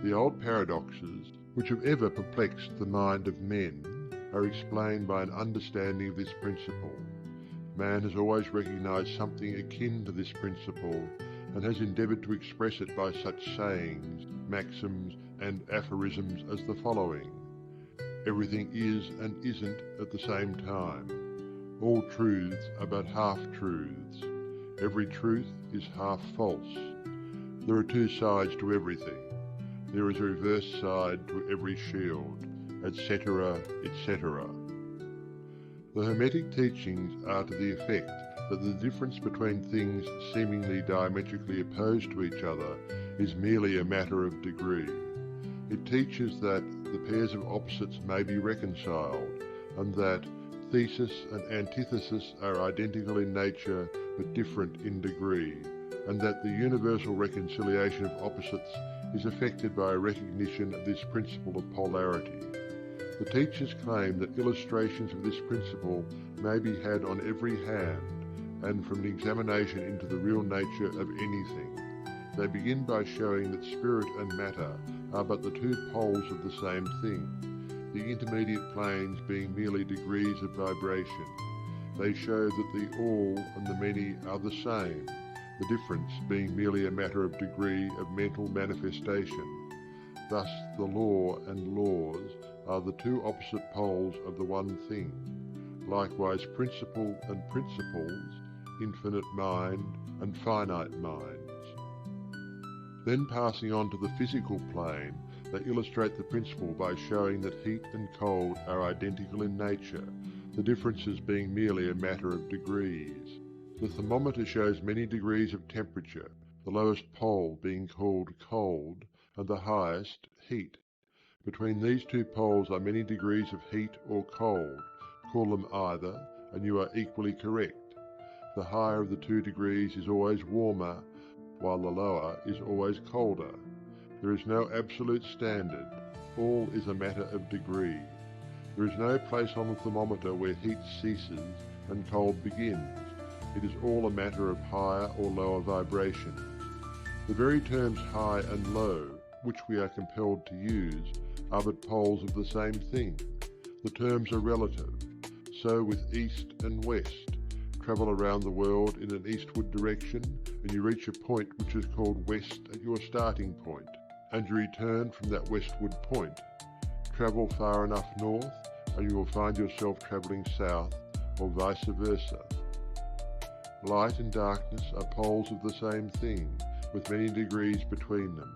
The old paradoxes, which have ever perplexed the mind of men, are explained by an understanding of this principle. Man has always recognized something akin to this principle, and has endeavored to express it by such sayings, maxims, and aphorisms as the following. Everything is and isn't at the same time. All truths are but half-truths. Every truth is half false. There are two sides to everything. There is a reverse side to every shield, etc., etc. The Hermetic teachings are to the effect that the difference between things seemingly diametrically opposed to each other is merely a matter of degree. It teaches that the pairs of opposites may be reconciled, and that thesis and antithesis are identical in nature but different in degree, and that the universal reconciliation of opposites is effected by a recognition of this principle of polarity. The teachers claim that illustrations of this principle may be had on every hand, and from an examination into the real nature of anything. They begin by showing that spirit and matter are but the two poles of the same thing, the intermediate planes being merely degrees of vibration. They show that the all and the many are the same, the difference being merely a matter of degree of mental manifestation. Thus the law and laws are the two opposite poles of the one thing. Likewise principle and principles, infinite mind and finite minds. Then passing on to the physical plane, they illustrate the principle by showing that heat and cold are identical in nature, the differences being merely a matter of degrees. The thermometer shows many degrees of temperature, the lowest pole being called cold, and the highest heat. Between these two poles are many degrees of heat or cold. Call them either, and you are equally correct. The higher of the 2 degrees is always warmer, while the lower is always colder. There is no absolute standard. All is a matter of degree. There is no place on the thermometer where heat ceases and cold begins. It is all a matter of higher or lower vibrations. The very terms high and low, which we are compelled to use, are but poles of the same thing. The terms are relative. So with east and west. Travel around the world in an eastward direction, and you reach a point which is called west at your starting point, and you return from that westward point. Travel far enough north, and you will find yourself travelling south, or vice versa. Light and darkness are poles of the same thing, with many degrees between them.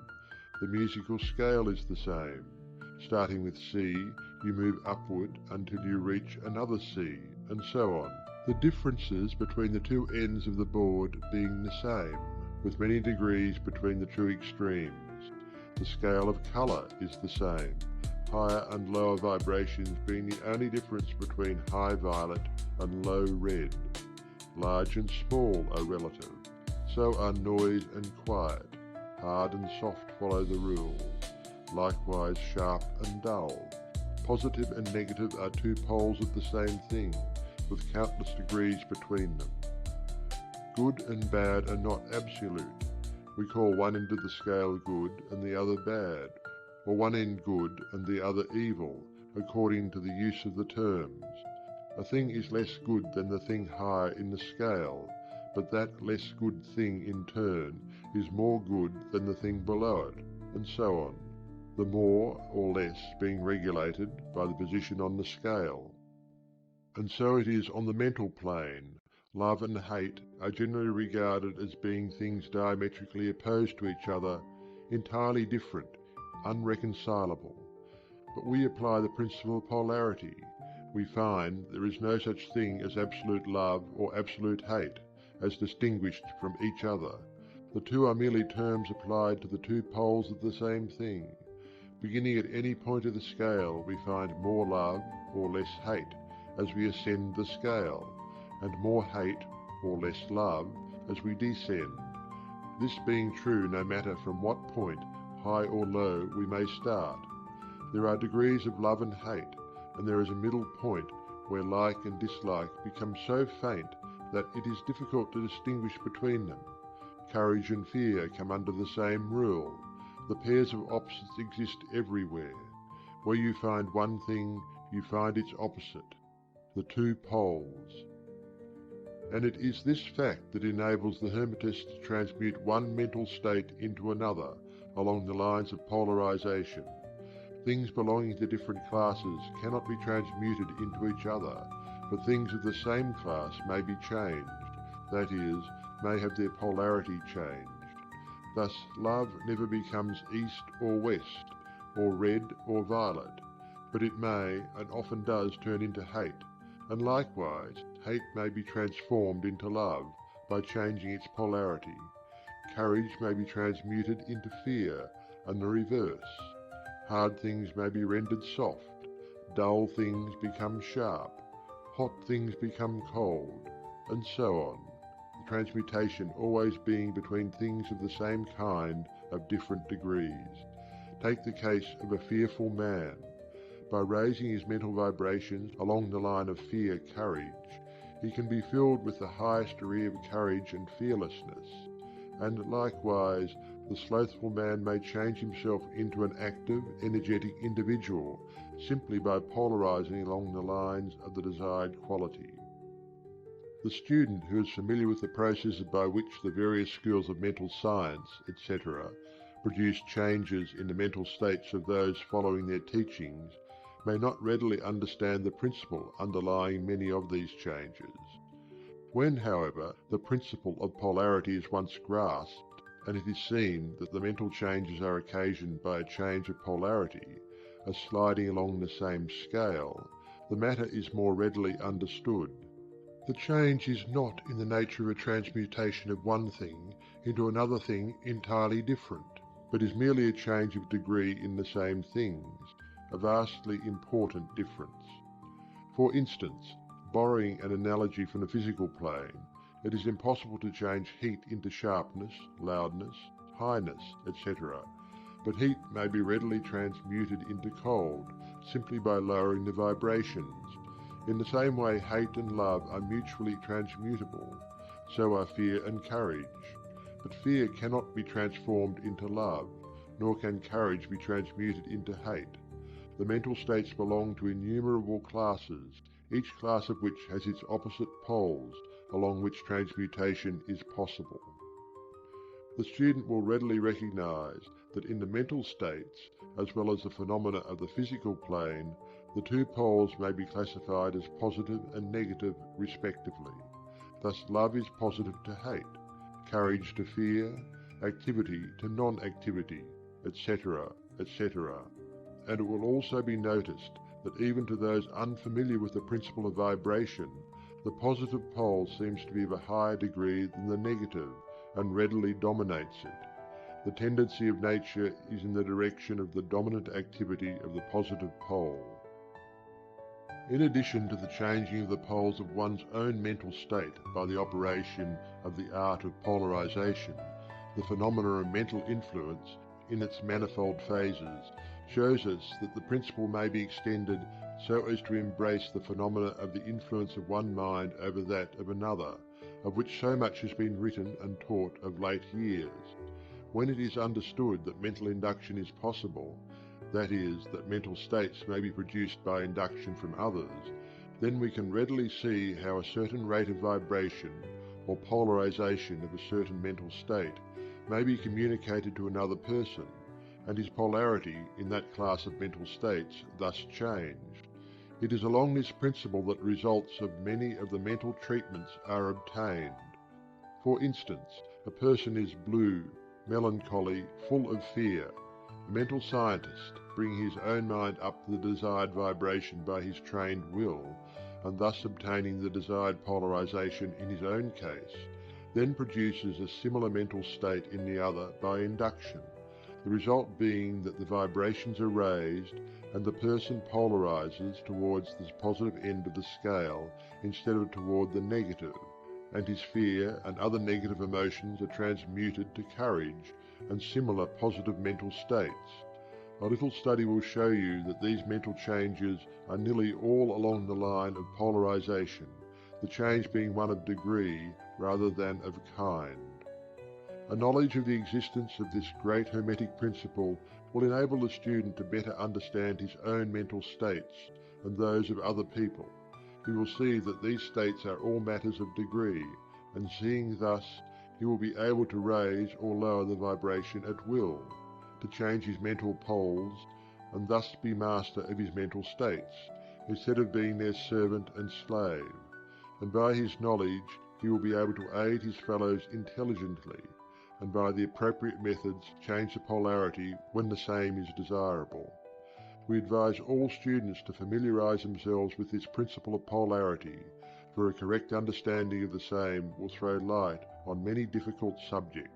The musical scale is the same. Starting with C, you move upward until you reach another C, and so on. The differences between the two ends of the board being the same, with many degrees between the two extremes. The scale of colour is the same, higher and lower vibrations being the only difference between high violet and low red. Large and small are relative, so are noise and quiet. Hard and soft follow the rule. Likewise sharp and dull. Positive and negative are two poles of the same thing, with countless degrees between them. Good and bad are not absolute. We call one end of the scale good and the other bad, or one end good and the other evil, according to the use of the terms. A thing is less good than the thing higher in the scale, but that less good thing in turn is more good than the thing below it, and so on, the more or less being regulated by the position on the scale. And so it is on the mental plane. Love and hate are generally regarded as being things diametrically opposed to each other, entirely different, unreconcilable. But we apply the principle of polarity. We find there is no such thing as absolute love or absolute hate, as distinguished from each other. The two are merely terms applied to the two poles of the same thing. Beginning at any point of the scale, we find more love or less hate as we ascend the scale, and more hate or less love as we descend. This being true no matter from what point, high or low, we may start. There are degrees of love and hate, and there is a middle point where like and dislike become so faint that it is difficult to distinguish between them. Courage and fear come under the same rule. The pairs of opposites exist everywhere. Where you find one thing, you find its opposite, the two poles. And it is this fact that enables the Hermetist to transmute one mental state into another along the lines of polarization. Things belonging to different classes cannot be transmuted into each other, but things of the same class may be changed, that is, may have their polarity changed. Thus, love never becomes east or west, or red or violet, but it may, and often does, turn into hate, and likewise, hate may be transformed into love by changing its polarity. Courage may be transmuted into fear, and the reverse. Hard things may be rendered soft, dull things become sharp, hot things become cold, and so on. The transmutation always being between things of the same kind of different degrees. Take the case of a fearful man. By raising his mental vibrations along the line of fear-courage, he can be filled with the highest degree of courage and fearlessness. And likewise, the slothful man may change himself into an active, energetic individual simply by polarizing along the lines of the desired quality. The student who is familiar with the processes by which the various schools of mental science, etc., produce changes in the mental states of those following their teachings may not readily understand the principle underlying many of these changes. When, however, the principle of polarity is once grasped, and it is seen that the mental changes are occasioned by a change of polarity, a sliding along the same scale, the matter is more readily understood. The change is not in the nature of a transmutation of one thing into another thing entirely different, but is merely a change of degree in the same things, a vastly important difference. For instance, borrowing an analogy from the physical plane, it is impossible to change heat into sharpness, loudness, highness, etc., but heat may be readily transmuted into cold simply by lowering the vibrations. In the same way, hate and love are mutually transmutable, so are fear and courage. But fear cannot be transformed into love, nor can courage be transmuted into hate. The mental states belong to innumerable classes, each class of which has its opposite poles, along which transmutation is possible. The student will readily recognize that in the mental states, as well as the phenomena of the physical plane, the two poles may be classified as positive and negative respectively. Thus love is positive to hate, courage to fear, activity to non-activity, etc., etc. And it will also be noticed that even to those unfamiliar with the principle of vibration, the positive pole seems to be of a higher degree than the negative, and readily dominates it. The tendency of nature is in the direction of the dominant activity of the positive pole. In addition to the changing of the poles of one's own mental state by the operation of the art of polarization, the phenomena of mental influence, in its manifold phases, shows us that the principle may be extended so as to embrace the phenomena of the influence of one mind over that of another, of which so much has been written and taught of late years. When it is understood that mental induction is possible, that is, that mental states may be produced by induction from others, then we can readily see how a certain rate of vibration, or polarization of a certain mental state, may be communicated to another person, and his polarity in that class of mental states thus changed. It is along this principle that results of many of the mental treatments are obtained. For instance, a person is blue, melancholy, full of fear. A mental scientist, bringing his own mind up to the desired vibration by his trained will, and thus obtaining the desired polarization in his own case, then produces a similar mental state in the other by induction, the result being that the vibrations are raised and the person polarizes towards the positive end of the scale instead of toward the negative, and his fear and other negative emotions are transmuted to courage and similar positive mental states. A little study will show you that these mental changes are nearly all along the line of polarization, the change being one of degree rather than of kind. A knowledge of the existence of this great Hermetic principle will enable the student to better understand his own mental states and those of other people. He will see that these states are all matters of degree, and seeing thus, he will be able to raise or lower the vibration at will, to change his mental poles, and thus be master of his mental states, instead of being their servant and slave. And by his knowledge, he will be able to aid his fellows intelligently, and by the appropriate methods change the polarity when the same is desirable. We advise all students to familiarize themselves with this principle of polarity, for a correct understanding of the same will throw light on many difficult subjects.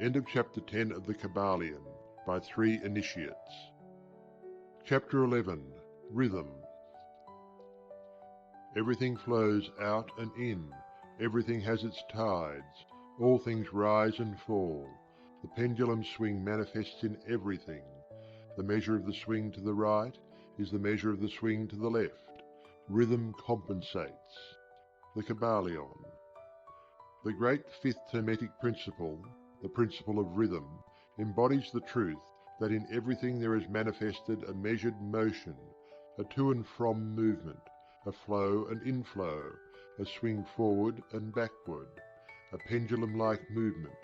End of Chapter 10 of the Kybalion. by 3 initiates. Chapter 11. Rhythm. Everything flows out and in. Everything has its tides. All things rise and fall. The pendulum swing manifests in everything. The measure of the swing to the right is the measure of the swing to the left. Rhythm compensates. The Kybalion. The great fifth Hermetic principle, the principle of rhythm, embodies the truth that in everything there is manifested a measured motion, a to and from movement, a flow and inflow, a swing forward and backward, a pendulum-like movement,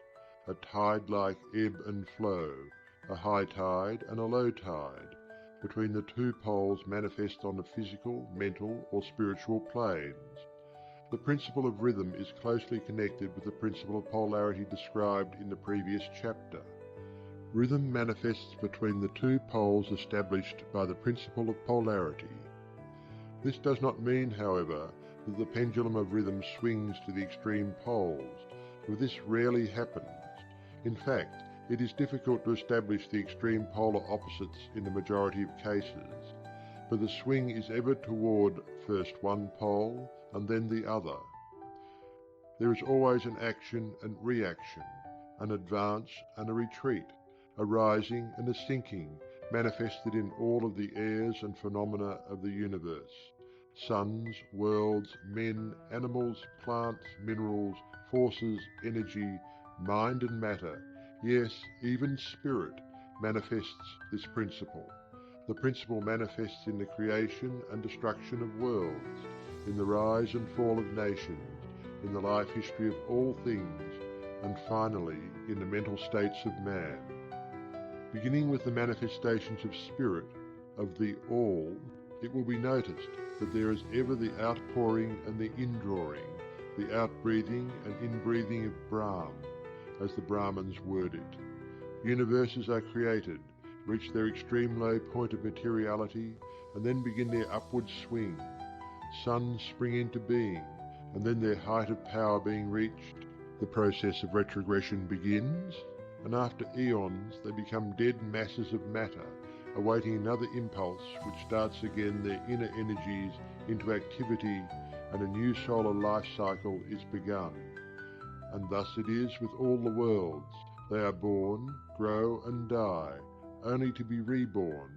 a tide-like ebb and flow, a high tide and a low tide, between the two poles manifest on the physical, mental or spiritual planes. The principle of rhythm is closely connected with the principle of polarity described in the previous chapter. Rhythm manifests between the two poles established by the principle of polarity. This does not mean, however, that the pendulum of rhythm swings to the extreme poles, for this rarely happens. In fact, it is difficult to establish the extreme polar opposites in the majority of cases, but the swing is ever toward first one pole and then the other. There is always an action and reaction, an advance and a retreat, a rising and a sinking, manifested in all of the airs and phenomena of the universe. Suns, worlds, men, animals, plants, minerals, forces, energy, mind and matter, yes, even spirit, manifests this principle. The principle manifests in the creation and destruction of worlds, in the rise and fall of nations, in the life history of all things, and finally in the mental states of man. Beginning with the manifestations of spirit, of the all, it will be noticed that there is ever the outpouring and the indrawing, the outbreathing and inbreathing of Brahm, as the Brahmins word it. Universes are created, reach their extreme low point of materiality, and then begin their upward swing. Suns spring into being, and then their height of power being reached, the process of retrogression begins, and after eons they become dead masses of matter, awaiting another impulse which starts again their inner energies into activity, and a new solar life cycle is begun. And thus it is with all the worlds. They are born, grow and die, only to be reborn.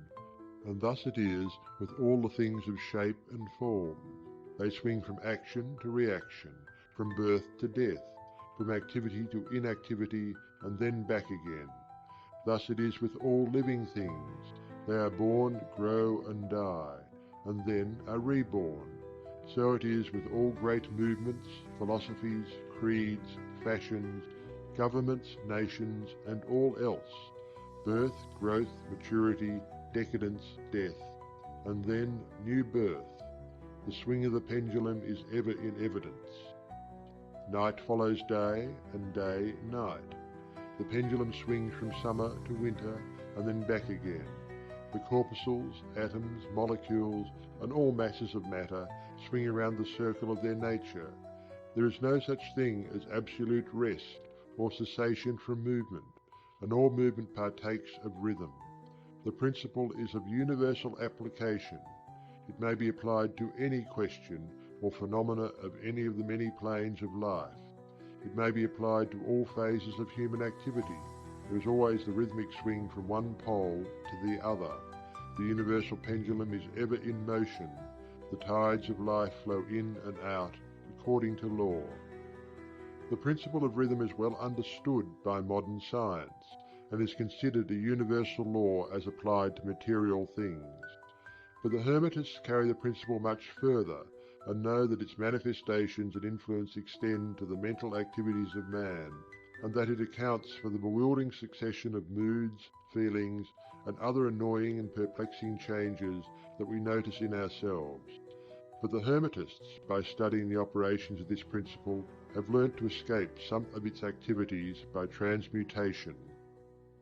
And thus it is with all the things of shape and form. They swing from action to reaction, from birth to death, from activity to inactivity, and then back again. Thus it is with all living things. They are born, grow and die, and then are reborn. So it is with all great movements, philosophies, creeds, fashions, governments, nations, and all else. Birth, growth, maturity, decadence, death, and then new birth. The swing of the pendulum is ever in evidence. Night follows day, and day night. The pendulum swings from summer to winter, and then back again. The corpuscles, atoms, molecules, and all masses of matter swing around the circle of their nature. There is no such thing as absolute rest or cessation from movement, and all movement partakes of rhythm. The principle is of universal application. It may be applied to any question or phenomena of any of the many planes of life. It may be applied to all phases of human activity. There is always the rhythmic swing from one pole to the other. The universal pendulum is ever in motion. The tides of life flow in and out according to law. The principle of rhythm is well understood by modern science and is considered a universal law as applied to material things. But the Hermetists carry the principle much further and know that its manifestations and influence extend to the mental activities of man, and that it accounts for the bewildering succession of moods, feelings, and other annoying and perplexing changes that we notice in ourselves. But the Hermetists, by studying the operations of this principle, have learnt to escape some of its activities by transmutation.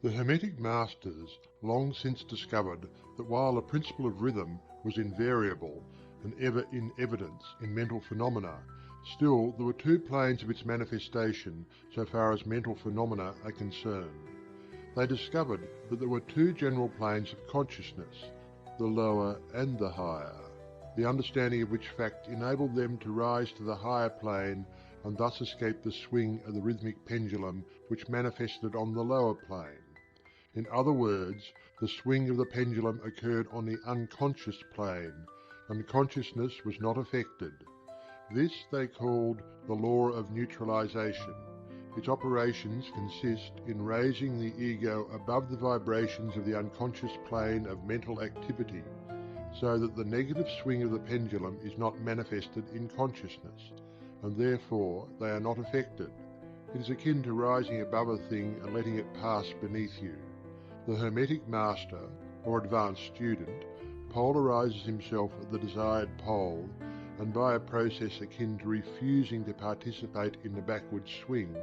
The Hermetic masters long since discovered that while the principle of rhythm was invariable and ever in evidence in mental phenomena, still there were two planes of its manifestation so far as mental phenomena are concerned. They discovered that there were two general planes of consciousness, the lower and the higher, the understanding of which fact enabled them to rise to the higher plane and thus escape the swing of the rhythmic pendulum which manifested on the lower plane. In other words, the swing of the pendulum occurred on the unconscious plane, and consciousness was not affected. This they called the law of neutralization. Its operations consist in raising the ego above the vibrations of the unconscious plane of mental activity, so that the negative swing of the pendulum is not manifested in consciousness, and therefore they are not affected. It is akin to rising above a thing and letting it pass beneath you. The Hermetic master, or advanced student, polarizes himself at the desired pole, and by a process akin to refusing to participate in the backward swing,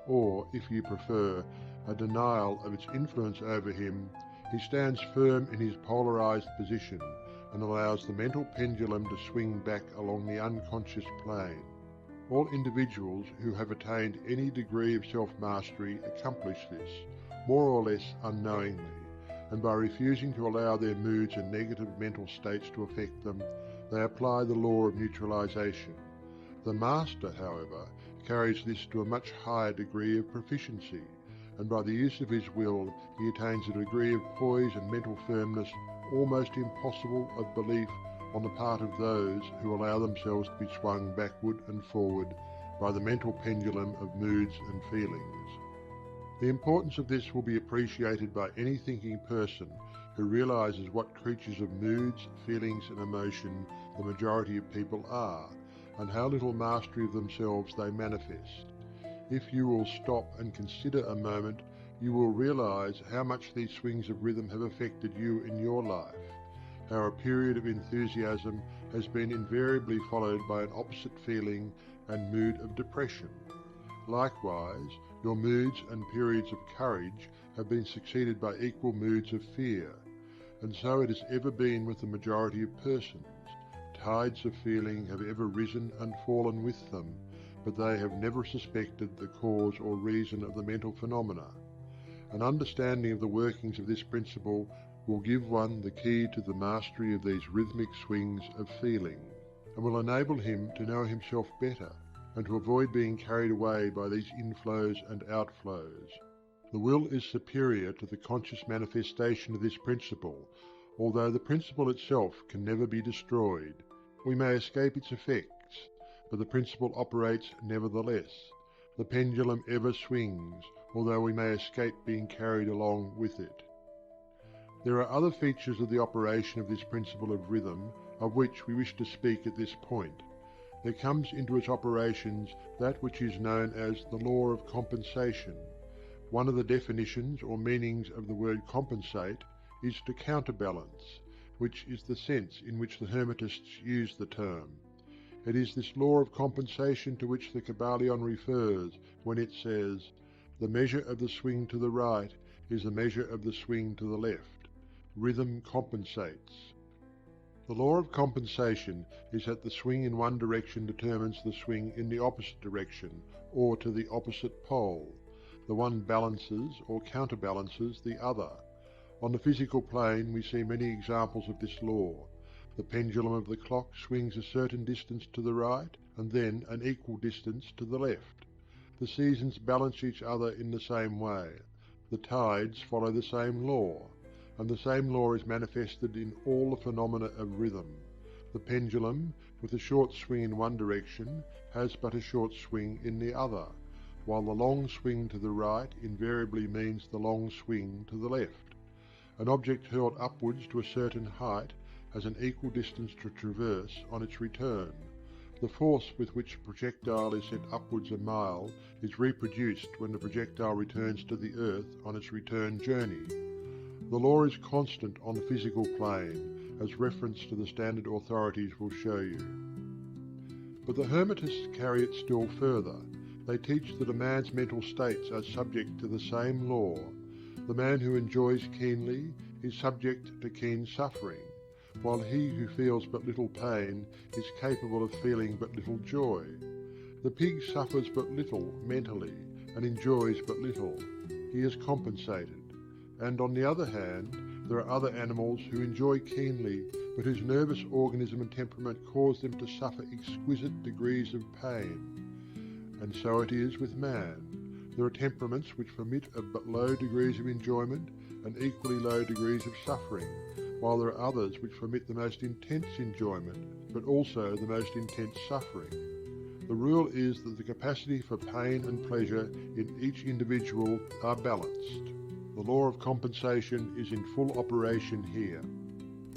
or, if you prefer, a denial of its influence over him, he stands firm in his polarized position and allows the mental pendulum to swing back along the unconscious plane. All individuals who have attained any degree of self-mastery accomplish this, more or less unknowingly, and by refusing to allow their moods and negative mental states to affect them, they apply the law of neutralization. The master, however, carries this to a much higher degree of proficiency, and by the use of his will he attains a degree of poise and mental firmness almost impossible of belief on the part of those who allow themselves to be swung backward and forward by the mental pendulum of moods and feelings. The importance of this will be appreciated by any thinking person who realizes what creatures of moods, feelings and emotion the majority of people are, and how little mastery of themselves they manifest. If you will stop and consider a moment, you will realize how much these swings of rhythm have affected you in your life, how a period of enthusiasm has been invariably followed by an opposite feeling and mood of depression. Likewise, your moods and periods of courage have been succeeded by equal moods of fear, and so it has ever been with the majority of persons. Tides of feeling have ever risen and fallen with them, but they have never suspected the cause or reason of the mental phenomena. An understanding of the workings of this principle will give one the key to the mastery of these rhythmic swings of feeling, and will enable him to know himself better, and to avoid being carried away by these inflows and outflows. The will is superior to the conscious manifestation of this principle, although the principle itself can never be destroyed. We may escape its effects, but the principle operates nevertheless. The pendulum ever swings, although we may escape being carried along with it. There are other features of the operation of this principle of rhythm, of which we wish to speak at this point. There comes into its operations that which is known as the law of compensation. One of the definitions or meanings of the word compensate is to counterbalance, which is the sense in which the Hermetists use the term. It is this law of compensation to which the Kybalion refers when it says, "The measure of the swing to the right is the measure of the swing to the left. Rhythm compensates." The law of compensation is that the swing in one direction determines the swing in the opposite direction, or to the opposite pole. The one balances or counterbalances the other. On the physical plane we see many examples of this law. The pendulum of the clock swings a certain distance to the right, and then an equal distance to the left. The seasons balance each other in the same way. The tides follow the same law, and the same law is manifested in all the phenomena of rhythm. The pendulum, with a short swing in one direction, has but a short swing in the other, while the long swing to the right invariably means the long swing to the left. An object hurled upwards to a certain height has an equal distance to traverse on its return. The force with which a projectile is sent upwards a mile is reproduced when the projectile returns to the earth on its return journey. The law is constant on the physical plane, as reference to the standard authorities will show you. But the Hermetists carry it still further. They teach that a man's mental states are subject to the same law. The man who enjoys keenly is subject to keen suffering, while he who feels but little pain is capable of feeling but little joy. The pig suffers but little mentally and enjoys but little. He is compensated. And on the other hand, there are other animals who enjoy keenly, but whose nervous organism and temperament cause them to suffer exquisite degrees of pain. And so it is with man. There are temperaments which permit of but low degrees of enjoyment and equally low degrees of suffering, while there are others which permit the most intense enjoyment, but also the most intense suffering. The rule is that the capacity for pain and pleasure in each individual are balanced. The law of compensation is in full operation here.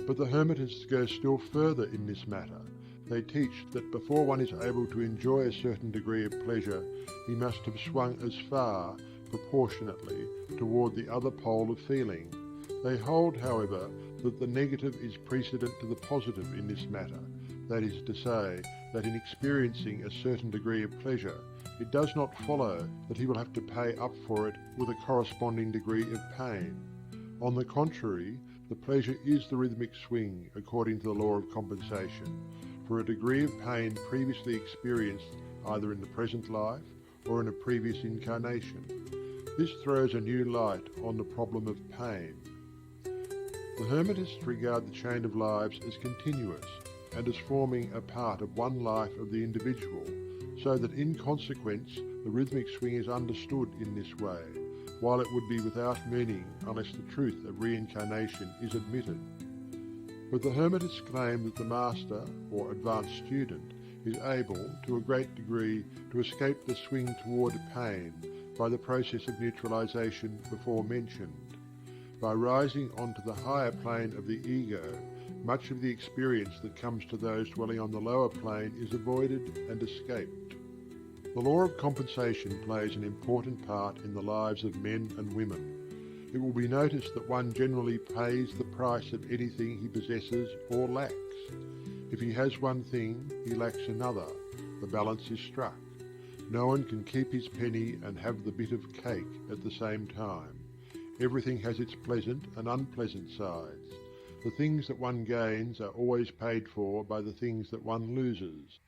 But the Hermetists go still further in this matter. They teach that before one is able to enjoy a certain degree of pleasure, he must have swung as far, proportionately, toward the other pole of feeling. They hold, however, that the negative is precedent to the positive in this matter. That is to say, that in experiencing a certain degree of pleasure, it does not follow that he will have to pay up for it with a corresponding degree of pain. On the contrary, the pleasure is the rhythmic swing according to the law of compensation, for a degree of pain previously experienced either in the present life or in a previous incarnation. This throws a new light on the problem of pain. The Hermetists regard the chain of lives as continuous and as forming a part of one life of the individual, so that in consequence the rhythmic swing is understood in this way, while it would be without meaning unless the truth of reincarnation is admitted. But the Hermetists claim that the master, or advanced student, is able, to a great degree, to escape the swing toward pain by the process of neutralization before mentioned. By rising onto the higher plane of the ego, much of the experience that comes to those dwelling on the lower plane is avoided and escaped. The law of compensation plays an important part in the lives of men and women. It will be noticed that one generally pays the price of anything he possesses or lacks. If he has one thing, he lacks another. The balance is struck. No one can keep his penny and have the bit of cake at the same time. Everything has its pleasant and unpleasant sides. The things that one gains are always paid for by the things that one loses.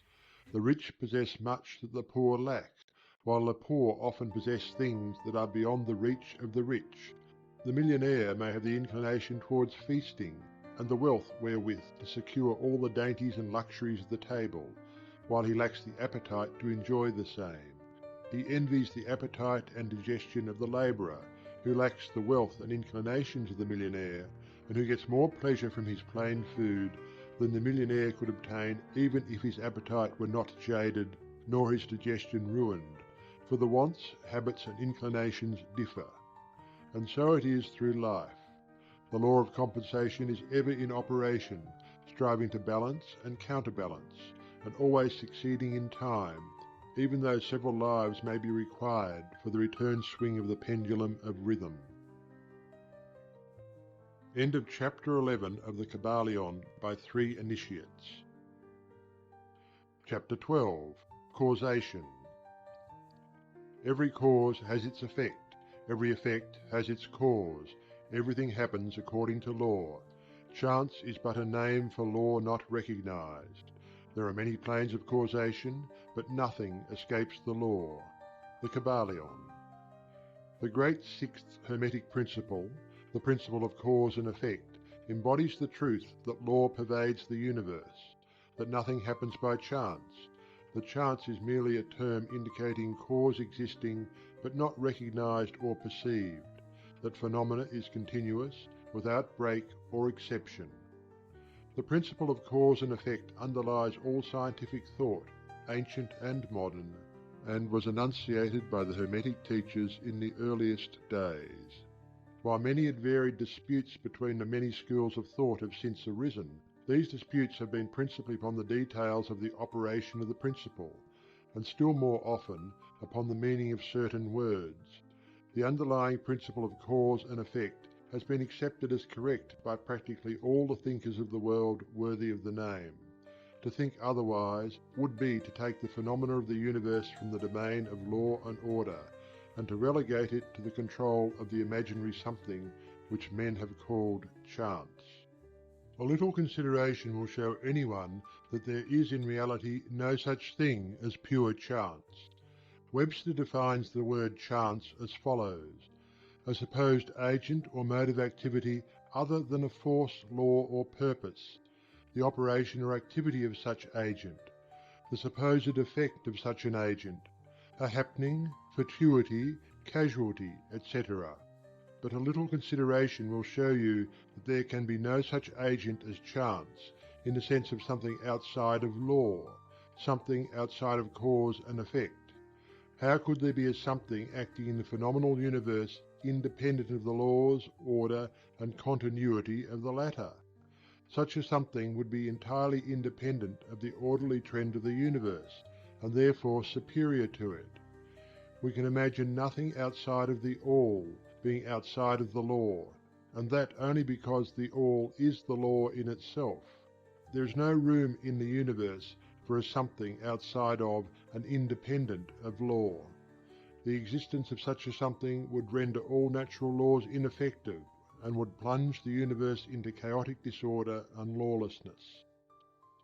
The rich possess much that the poor lack, while the poor often possess things that are beyond the reach of the rich. The millionaire may have the inclination towards feasting, and the wealth wherewith to secure all the dainties and luxuries of the table, while he lacks the appetite to enjoy the same. He envies the appetite and digestion of the labourer, who lacks the wealth and inclinations of the millionaire, and who gets more pleasure from his plain food than the millionaire could obtain even if his appetite were not jaded, nor his digestion ruined, for the wants, habits and inclinations differ. And so it is through life. The law of compensation is ever in operation, striving to balance and counterbalance, and always succeeding in time, even though several lives may be required for the return swing of the pendulum of rhythm. End of Chapter 11 of the Kybalion by 3 Initiates. Chapter 12. Causation. Every cause has its effect. Every effect has its cause. Everything happens according to law. Chance is but a name for law not recognized. There are many planes of causation, but nothing escapes the law. The Kybalion. The great sixth Hermetic principle, the principle of cause and effect, embodies the truth that law pervades the universe, that nothing happens by chance, that chance is merely a term indicating cause existing but not recognized or perceived, that phenomena is continuous, without break or exception. The principle of cause and effect underlies all scientific thought, ancient and modern, and was enunciated by the Hermetic teachers in the earliest days. While many and varied disputes between the many schools of thought have since arisen, these disputes have been principally upon the details of the operation of the principle, and still more often upon the meaning of certain words. The underlying principle of cause and effect has been accepted as correct by practically all the thinkers of the world worthy of the name. To think otherwise would be to take the phenomena of the universe from the domain of law and order, and to relegate it to the control of the imaginary something which men have called chance. A little consideration will show anyone that there is in reality no such thing as pure chance. Webster defines the word chance as follows: a supposed agent or mode of activity other than a force, law, or purpose, the operation or activity of such agent, the supposed effect of such an agent, a happening, fortuity, casualty, etc. But a little consideration will show you that there can be no such agent as chance, in the sense of something outside of law, something outside of cause and effect. How could there be a something acting in the phenomenal universe independent of the laws, order, and continuity of the latter? Such a something would be entirely independent of the orderly trend of the universe, and therefore superior to it. We can imagine nothing outside of the all being outside of the law, and that only because the all is the law in itself. There is no room in the universe for a something outside of and independent of law. The existence of such a something would render all natural laws ineffective, and would plunge the universe into chaotic disorder and lawlessness.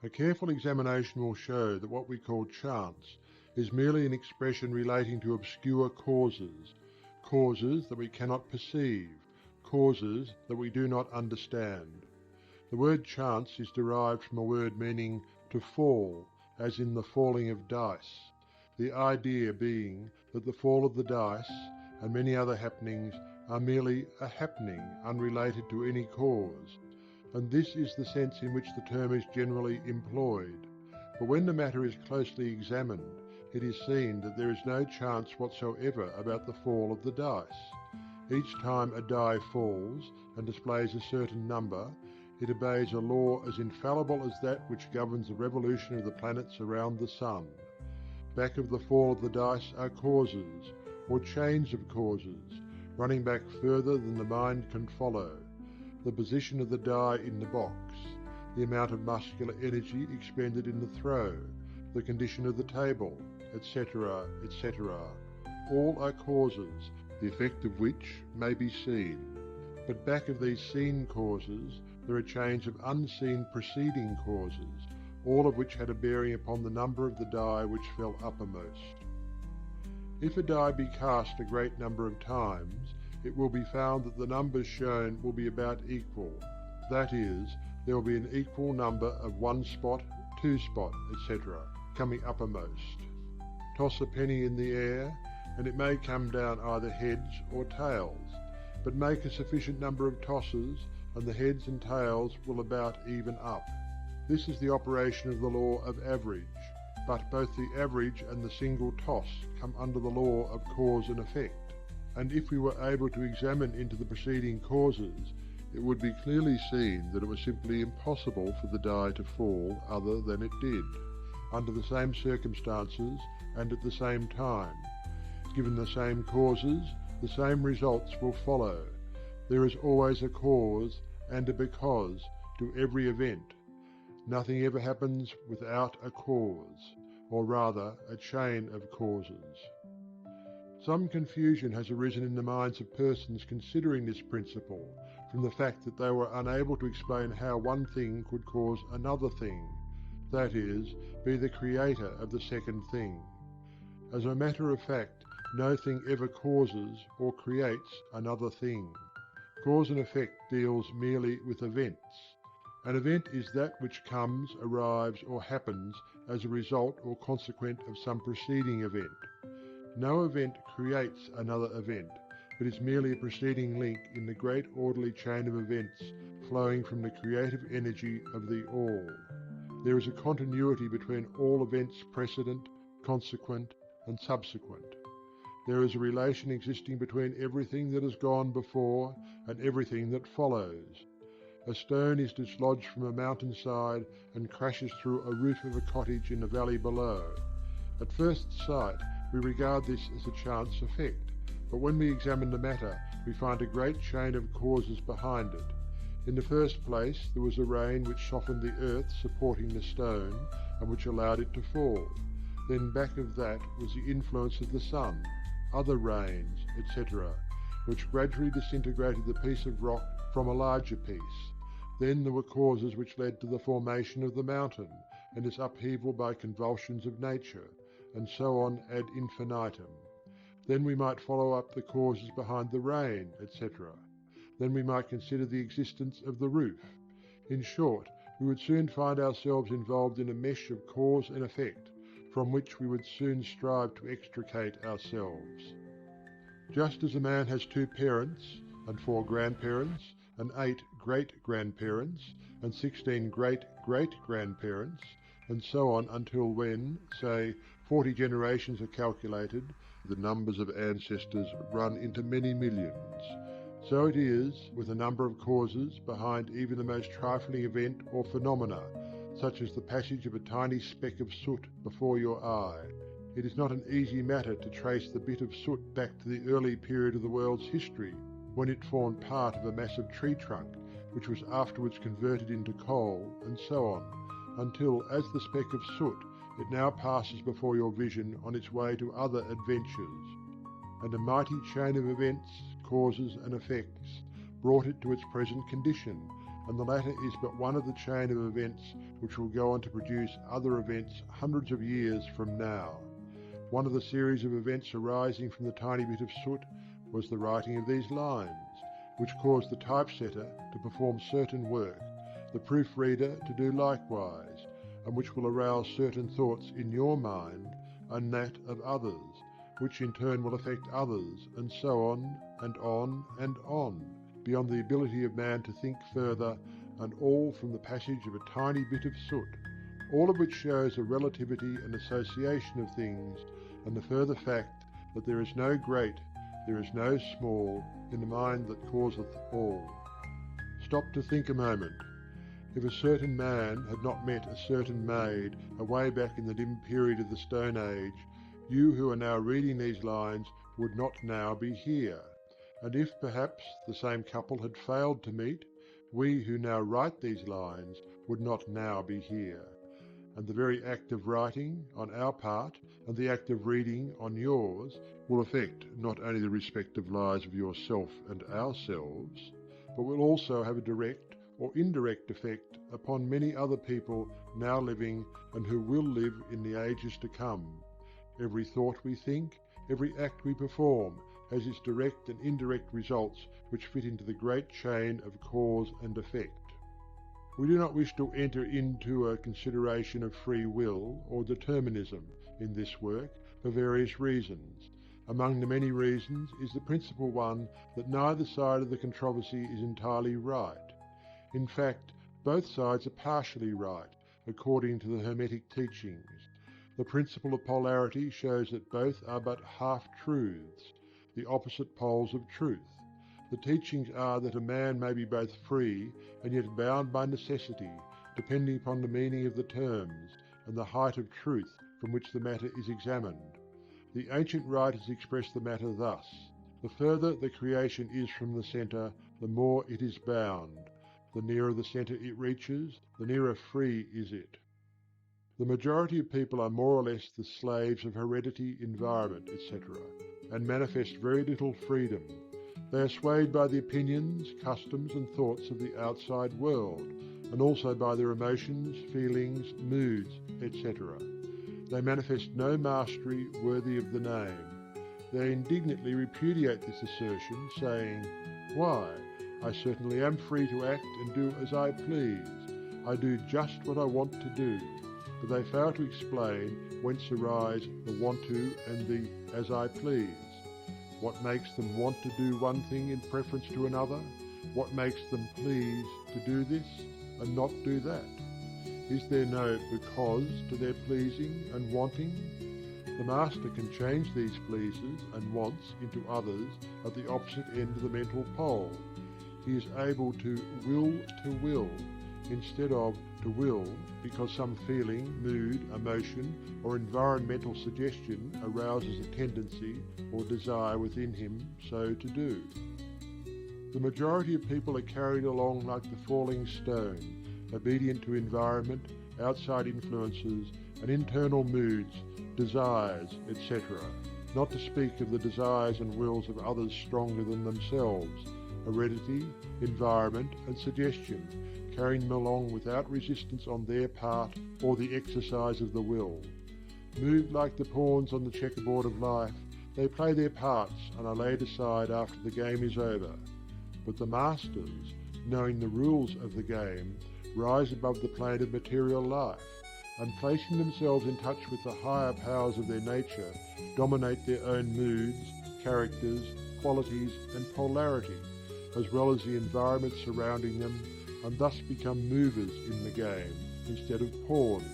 A careful examination will show that what we call chance is merely an expression relating to obscure causes, causes that we cannot perceive, causes that we do not understand. The word chance is derived from a word meaning to fall, as in the falling of dice, the idea being that the fall of the dice, and many other happenings, are merely a happening unrelated to any cause, and this is the sense in which the term is generally employed. But when the matter is closely examined, it is seen that there is no chance whatsoever about the fall of the dice. Each time a die falls and displays a certain number, it obeys a law as infallible as that which governs the revolution of the planets around the sun. Back of the fall of the dice are causes, or chains of causes, running back further than the mind can follow. The position of the die in the box, the amount of muscular energy expended in the throw, the condition of the table, etc., etc. All are causes, the effect of which may be seen. But back of these seen causes there are chains of unseen preceding causes, all of which had a bearing upon the number of the die which fell uppermost. If a die be cast a great number of times, it will be found that the numbers shown will be about equal. That is, there will be an equal number of 1 spot, 2 spot, etc. coming uppermost. Toss a penny in the air, and it may come down either heads or tails, but make a sufficient number of tosses, and the heads and tails will about even up. This is the operation of the law of average, but both the average and the single toss come under the law of cause and effect, and if we were able to examine into the preceding causes, it would be clearly seen that it was simply impossible for the die to fall other than it did, under the same circumstances and at the same time. Given the same causes, the same results will follow. There is always a cause and a because to every event. Nothing ever happens without a cause, or rather a chain of causes. Some confusion has arisen in the minds of persons considering this principle, from the fact that they were unable to explain how one thing could cause another thing, that is, be the creator of the second thing. As a matter of fact, no thing ever causes or creates another thing. Cause and effect deals merely with events. An event is that which comes, arrives, or happens as a result or consequent of some preceding event. No event creates another event, but is merely a preceding link in the great orderly chain of events flowing from the creative energy of the All. There is a continuity between all events precedent, consequent, and subsequent. There is a relation existing between everything that has gone before and everything that follows. A stone is dislodged from a mountainside and crashes through a roof of a cottage in the valley below. At first sight, we regard this as a chance effect, but when we examine the matter, we find a great chain of causes behind it. In the first place, there was a rain which softened the earth supporting the stone and which allowed it to fall. Then back of that was the influence of the sun, other rains, etc., which gradually disintegrated the piece of rock from a larger piece. Then there were causes which led to the formation of the mountain and its upheaval by convulsions of nature, and so on ad infinitum. Then we might follow up the causes behind the rain, etc. Then we might consider the existence of the roof. In short, we would soon find ourselves involved in a mesh of cause and effect, from which we would soon strive to extricate ourselves. Just as a man has 2 parents, and 4 grandparents, and 8 great-grandparents, and 16 great-great-grandparents, and so on until when, say, 40 generations are calculated, the numbers of ancestors run into many millions. So it is with a number of causes behind even the most trifling event or phenomena, such as the passage of a tiny speck of soot before your eye. It is not an easy matter to trace the bit of soot back to the early period of the world's history, when it formed part of a massive tree trunk, which was afterwards converted into coal, and so on, until, as the speck of soot, it now passes before your vision on its way to other adventures. And a mighty chain of events, causes and effects brought it to its present condition, and the latter is but one of the chain of events which will go on to produce other events hundreds of years from now. One of the series of events arising from the tiny bit of soot was the writing of these lines, which caused the typesetter to perform certain work, the proofreader to do likewise, and which will arouse certain thoughts in your mind and that of others, which in turn will affect others, and so on, and on, and on, beyond the ability of man to think further, and all from the passage of a tiny bit of soot, all of which shows a relativity and association of things, and the further fact that there is no great, there is no small, in the mind that causeth all. Stop to think a moment. If a certain man had not met a certain maid away back in the dim period of the Stone Age, you who are now reading these lines would not now be here. And if perhaps the same couple had failed to meet, we who now write these lines would not now be here. And the very act of writing on our part and the act of reading on yours will affect not only the respective lives of yourself and ourselves, but will also have a direct or indirect effect upon many other people now living and who will live in the ages to come. Every thought we think, every act we perform, has its direct and indirect results which fit into the great chain of cause and effect. We do not wish to enter into a consideration of free will or determinism in this work for various reasons. Among the many reasons is the principal one that neither side of the controversy is entirely right. In fact, both sides are partially right, according to the Hermetic teachings. The principle of polarity shows that both are but half-truths, the opposite poles of truth. The teachings are that a man may be both free and yet bound by necessity, depending upon the meaning of the terms and the height of truth from which the matter is examined. The ancient writers express the matter thus: the further the creation is from the centre, the more it is bound. The nearer the centre it reaches, the nearer free is it. The majority of people are more or less the slaves of heredity, environment, etc., and manifest very little freedom. They are swayed by the opinions, customs and thoughts of the outside world, and also by their emotions, feelings, moods, etc. They manifest no mastery worthy of the name. They indignantly repudiate this assertion, saying, "Why, I certainly am free to act and do as I please. I do just what I want to do." But they fail to explain whence arise the want to and the as I please. What makes them want to do one thing in preference to another? What makes them please to do this and not do that? Is there no because to their pleasing and wanting? The master can change these pleases and wants into others at the opposite end of the mental pole. He is able to will instead of to will because some feeling, mood, emotion or environmental suggestion arouses a tendency or desire within him so to do. The majority of people are carried along like the falling stone, obedient to environment, outside influences and internal moods, desires, etc., not to speak of the desires and wills of others stronger than themselves, heredity, environment and suggestion, carrying them along without resistance on their part or the exercise of the will. Moved like the pawns on the checkerboard of life, They play their parts and are laid aside after the game is over. But the masters, knowing the rules of the game, rise above the plane of material life, and placing themselves in touch with the higher powers of their nature, dominate their own moods, characters, qualities and polarity, as well as the environment surrounding them, and thus become movers in the game instead of pawns,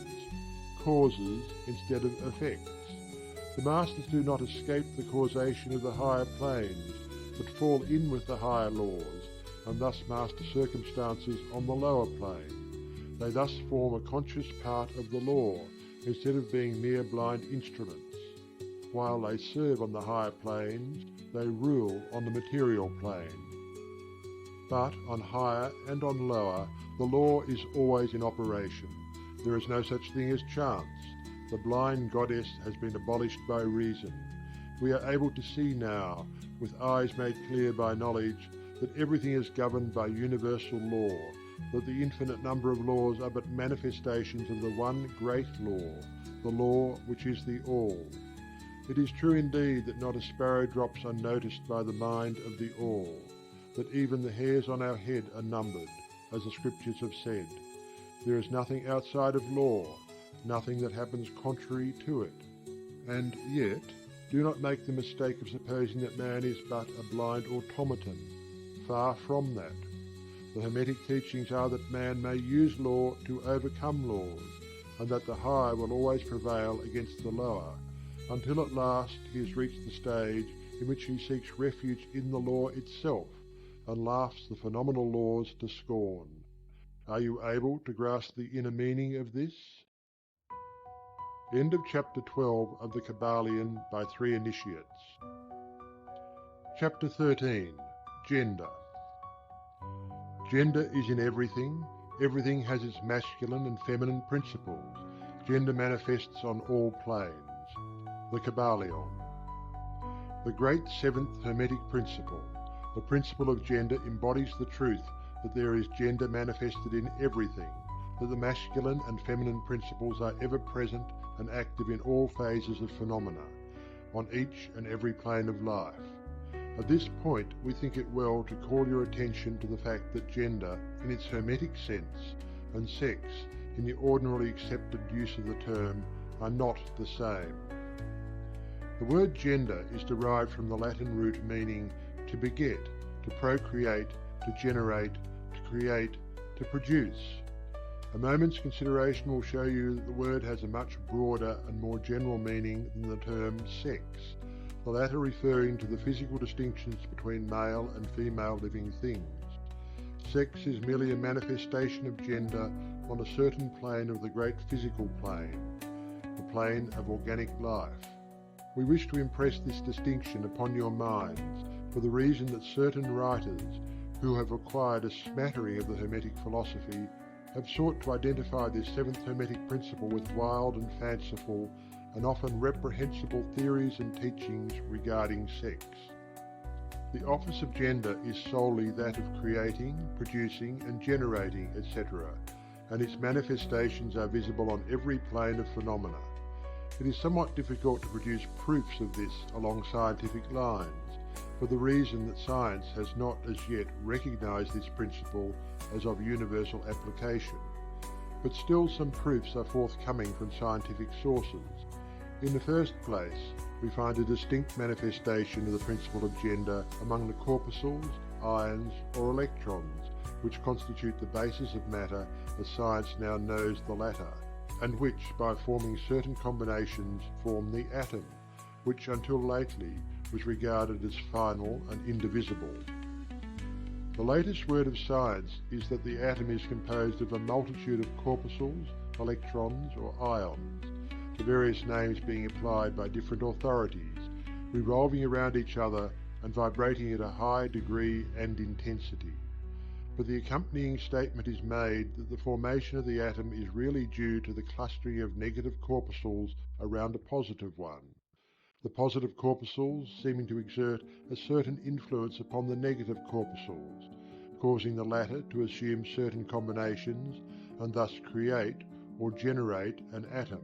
causes instead of effects. The masters do not escape the causation of the higher planes, but fall in with the higher laws, and thus master circumstances on the lower plane. They thus form a conscious part of the law, instead of being mere blind instruments. While they serve on the higher planes, they rule on the material plane. But on higher and on lower, the law is always in operation. There is no such thing as chance. The blind goddess has been abolished by reason. We are able to see now, with eyes made clear by knowledge, that everything is governed by universal law, that the infinite number of laws are but manifestations of the one great law, the law which is the All. It is true indeed that not a sparrow drops unnoticed by the mind of the All, that even the hairs on our head are numbered, as the Scriptures have said. There is nothing outside of law, nothing that happens contrary to it. And yet, do not make the mistake of supposing that man is but a blind automaton. Far from that. The Hermetic teachings are that man may use law to overcome laws, and that the higher will always prevail against the lower, until at last he has reached the stage in which he seeks refuge in the law itself, and laughs the phenomenal laws to scorn. Are you able to grasp the inner meaning of this? End of Chapter 12 of the Kybalion by 3 Initiates. Chapter 13. Gender. Gender is in everything. Everything has its masculine and feminine principles. Gender manifests on all planes. The Kybalion. The great seventh Hermetic principle, the principle of gender, embodies the truth that there is gender manifested in everything, that the masculine and feminine principles are ever present and active in all phases of phenomena, on each and every plane of life. At this point, we think it well to call your attention to the fact that gender, in its Hermetic sense, and sex, in the ordinarily accepted use of the term, are not the same. The word gender is derived from the Latin root meaning to beget, to procreate, to generate, to create, to produce. A moment's consideration will show you that the word has a much broader and more general meaning than the term sex, the latter referring to the physical distinctions between male and female living things. Sex is merely a manifestation of gender on a certain plane of the great physical plane, the plane of organic life. We wish to impress this distinction upon your minds for the reason that certain writers, who have acquired a smattering of the Hermetic philosophy, have sought to identify this seventh Hermetic principle with wild and fanciful and often reprehensible theories and teachings regarding sex. The office of gender is solely that of creating, producing and generating, etc., and its manifestations are visible on every plane of phenomena. It is somewhat difficult to produce proofs of this along scientific lines, for the reason that science has not as yet recognized this principle as of universal application. But still some proofs are forthcoming from scientific sources. In the first place, we find a distinct manifestation of the principle of gender among the corpuscles, ions or electrons, which constitute the basis of matter as science now knows the latter, and which, by forming certain combinations, form the atom, which until lately was regarded as final and indivisible. The latest word of science is that the atom is composed of a multitude of corpuscles, electrons or ions, the various names being applied by different authorities, revolving around each other and vibrating at a high degree and intensity. But the accompanying statement is made that the formation of the atom is really due to the clustering of negative corpuscles around a positive one, the positive corpuscles seeming to exert a certain influence upon the negative corpuscles, causing the latter to assume certain combinations and thus create or generate an atom.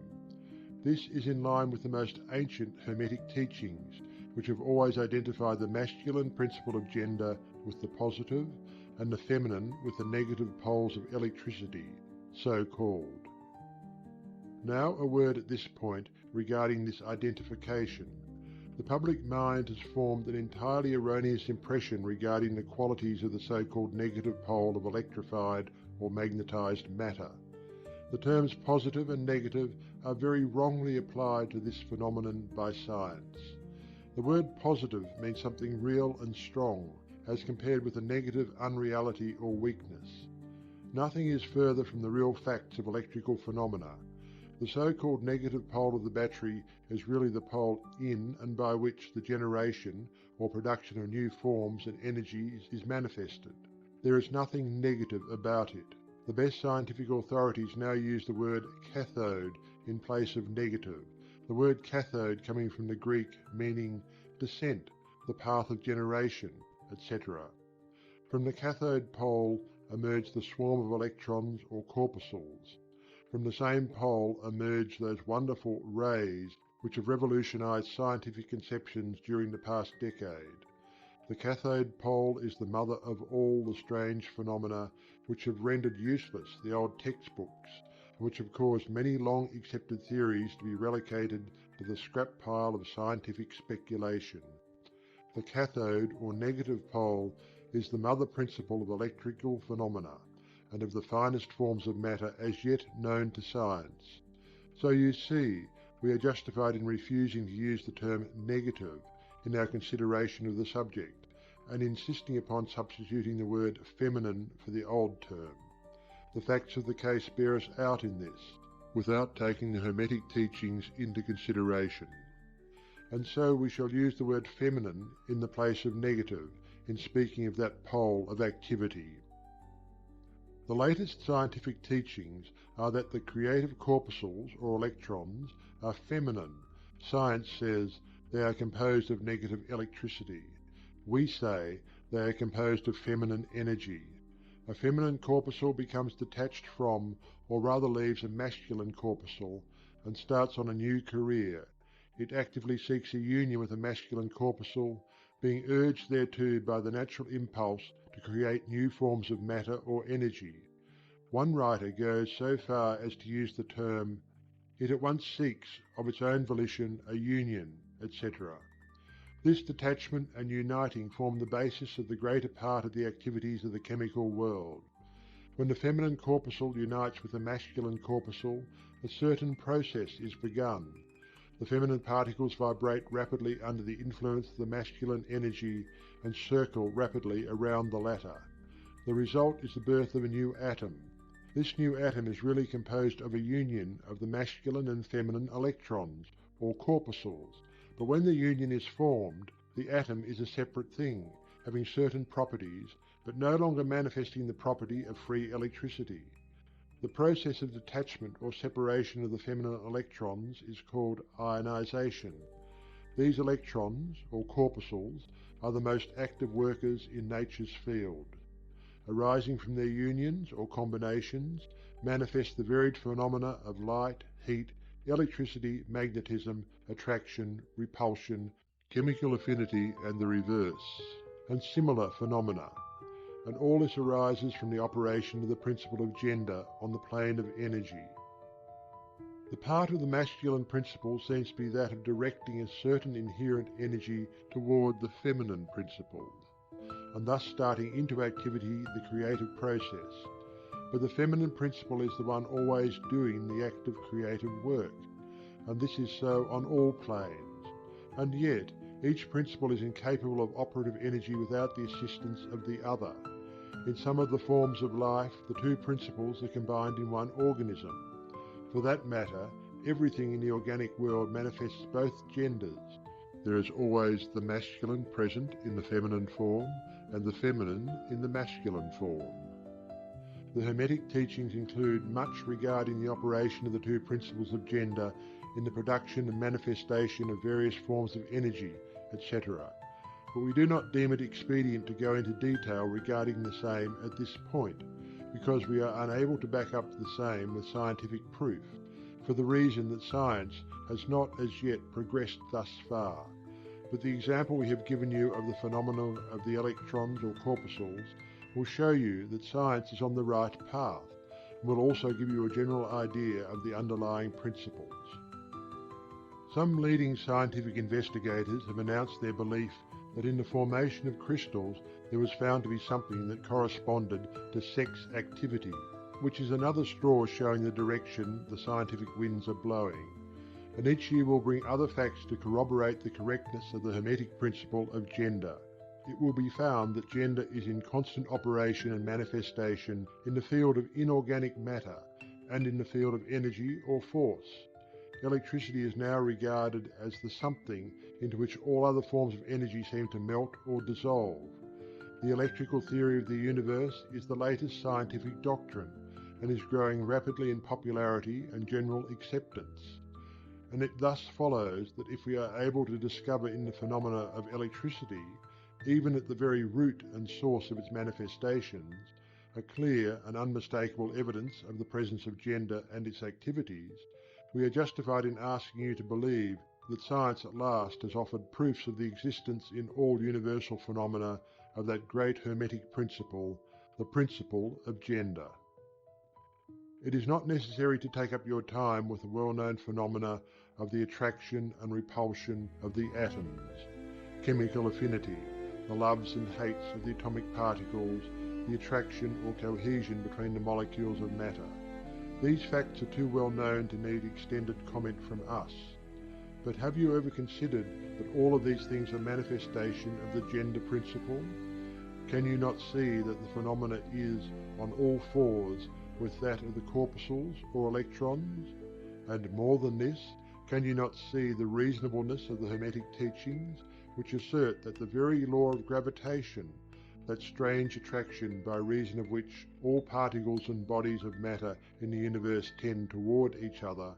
This is in line with the most ancient Hermetic teachings, which have always identified the masculine principle of gender with the positive and the feminine with the negative poles of electricity, so called. Now a word at this point regarding this identification. The public mind has formed an entirely erroneous impression regarding the qualities of the so-called negative pole of electrified or magnetized matter. The terms positive and negative are very wrongly applied to this phenomenon by science. The word positive means something real and strong, as compared with a negative unreality or weakness. Nothing is further from the real facts of electrical phenomena. The so-called negative pole of the battery is really the pole in and by which the generation or production of new forms and energies is manifested. There is nothing negative about it. The best scientific authorities now use the word cathode in place of negative, the word cathode coming from the Greek meaning descent, the path of generation, etc. From the cathode pole emerge the swarm of electrons or corpuscles. From the same pole emerge those wonderful rays which have revolutionized scientific conceptions during the past decade. The cathode pole is the mother of all the strange phenomena which have rendered useless the old textbooks, and which have caused many long accepted theories to be relegated to the scrap pile of scientific speculation. The cathode or negative pole is the mother principle of electrical phenomena, and of the finest forms of matter as yet known to science. So you see, we are justified in refusing to use the term negative in our consideration of the subject, and insisting upon substituting the word feminine for the old term. The facts of the case bear us out in this, without taking the Hermetic teachings into consideration. And so we shall use the word feminine in the place of negative in speaking of that pole of activity. The latest scientific teachings are that the creative corpuscles, or electrons, are feminine. Science says they are composed of negative electricity. We say they are composed of feminine energy. A feminine corpuscle becomes detached from, or rather leaves a masculine corpuscle, and starts on a new career. It actively seeks a union with a masculine corpuscle, being urged thereto by the natural impulse to create new forms of matter or energy. One writer goes so far as to use the term, "It at once seeks, of its own volition, a union," etc. This detachment and uniting form the basis of the greater part of the activities of the chemical world. When the feminine corpuscle unites with the masculine corpuscle, a certain process is begun. The feminine particles vibrate rapidly under the influence of the masculine energy and circle rapidly around the latter. The result is the birth of a new atom. This new atom is really composed of a union of the masculine and feminine electrons, or corpuscles, but when the union is formed, the atom is a separate thing, having certain properties, but no longer manifesting the property of free electricity. The process of detachment or separation of the feminine electrons is called ionization. These electrons, or corpuscles, are the most active workers in nature's field. Arising from their unions or combinations, manifest the varied phenomena of light, heat, electricity, magnetism, attraction, repulsion, chemical affinity and the reverse, and similar phenomena. And all this arises from the operation of the principle of gender on the plane of energy. The part of the masculine principle seems to be that of directing a certain inherent energy toward the feminine principle, and thus starting into activity the creative process. But the feminine principle is the one always doing the act of creative work, and this is so on all planes. And yet, each principle is incapable of operative energy without the assistance of the other. In some of the forms of life, the two principles are combined in one organism. For that matter, everything in the organic world manifests both genders. There is always the masculine present in the feminine form, and the feminine in the masculine form. The Hermetic teachings include much regarding the operation of the two principles of gender in the production and manifestation of various forms of energy, etc. But we do not deem it expedient to go into detail regarding the same at this point, because we are unable to back up the same with scientific proof, for the reason that science has not as yet progressed thus far. but the example we have given you of the phenomenon of the electrons or corpuscles will show you that science is on the right path and will also give you a general idea of the underlying principles. Some leading scientific investigators have announced their belief that in the formation of crystals there was found to be something that corresponded to sex activity, which is another straw showing the direction the scientific winds are blowing. And each year will bring other facts to corroborate the correctness of the Hermetic principle of gender. It will be found that gender is in constant operation and manifestation in the field of inorganic matter and in the field of energy or force. Electricity is now regarded as the something into which all other forms of energy seem to melt or dissolve. The electrical theory of the universe is the latest scientific doctrine and is growing rapidly in popularity and general acceptance. And it thus follows that if we are able to discover in the phenomena of electricity, even at the very root and source of its manifestations, a clear and unmistakable evidence of the presence of gender and its activities, we are justified in asking you to believe that science at last has offered proofs of the existence in all universal phenomena of that great Hermetic principle, the principle of gender. It is not necessary to take up your time with the well-known phenomena of the attraction and repulsion of the atoms, chemical affinity, the loves and hates of the atomic particles, the attraction or cohesion between the molecules of matter. These facts are too well known to need extended comment from us. But have you ever considered that all of these things are manifestation of the gender principle? Can you not see that the phenomena is on all fours with that of the corpuscles or electrons? And more than this, can you not see the reasonableness of the Hermetic teachings, which assert that the very law of gravitation, that strange attraction by reason of which all particles and bodies of matter in the universe tend toward each other,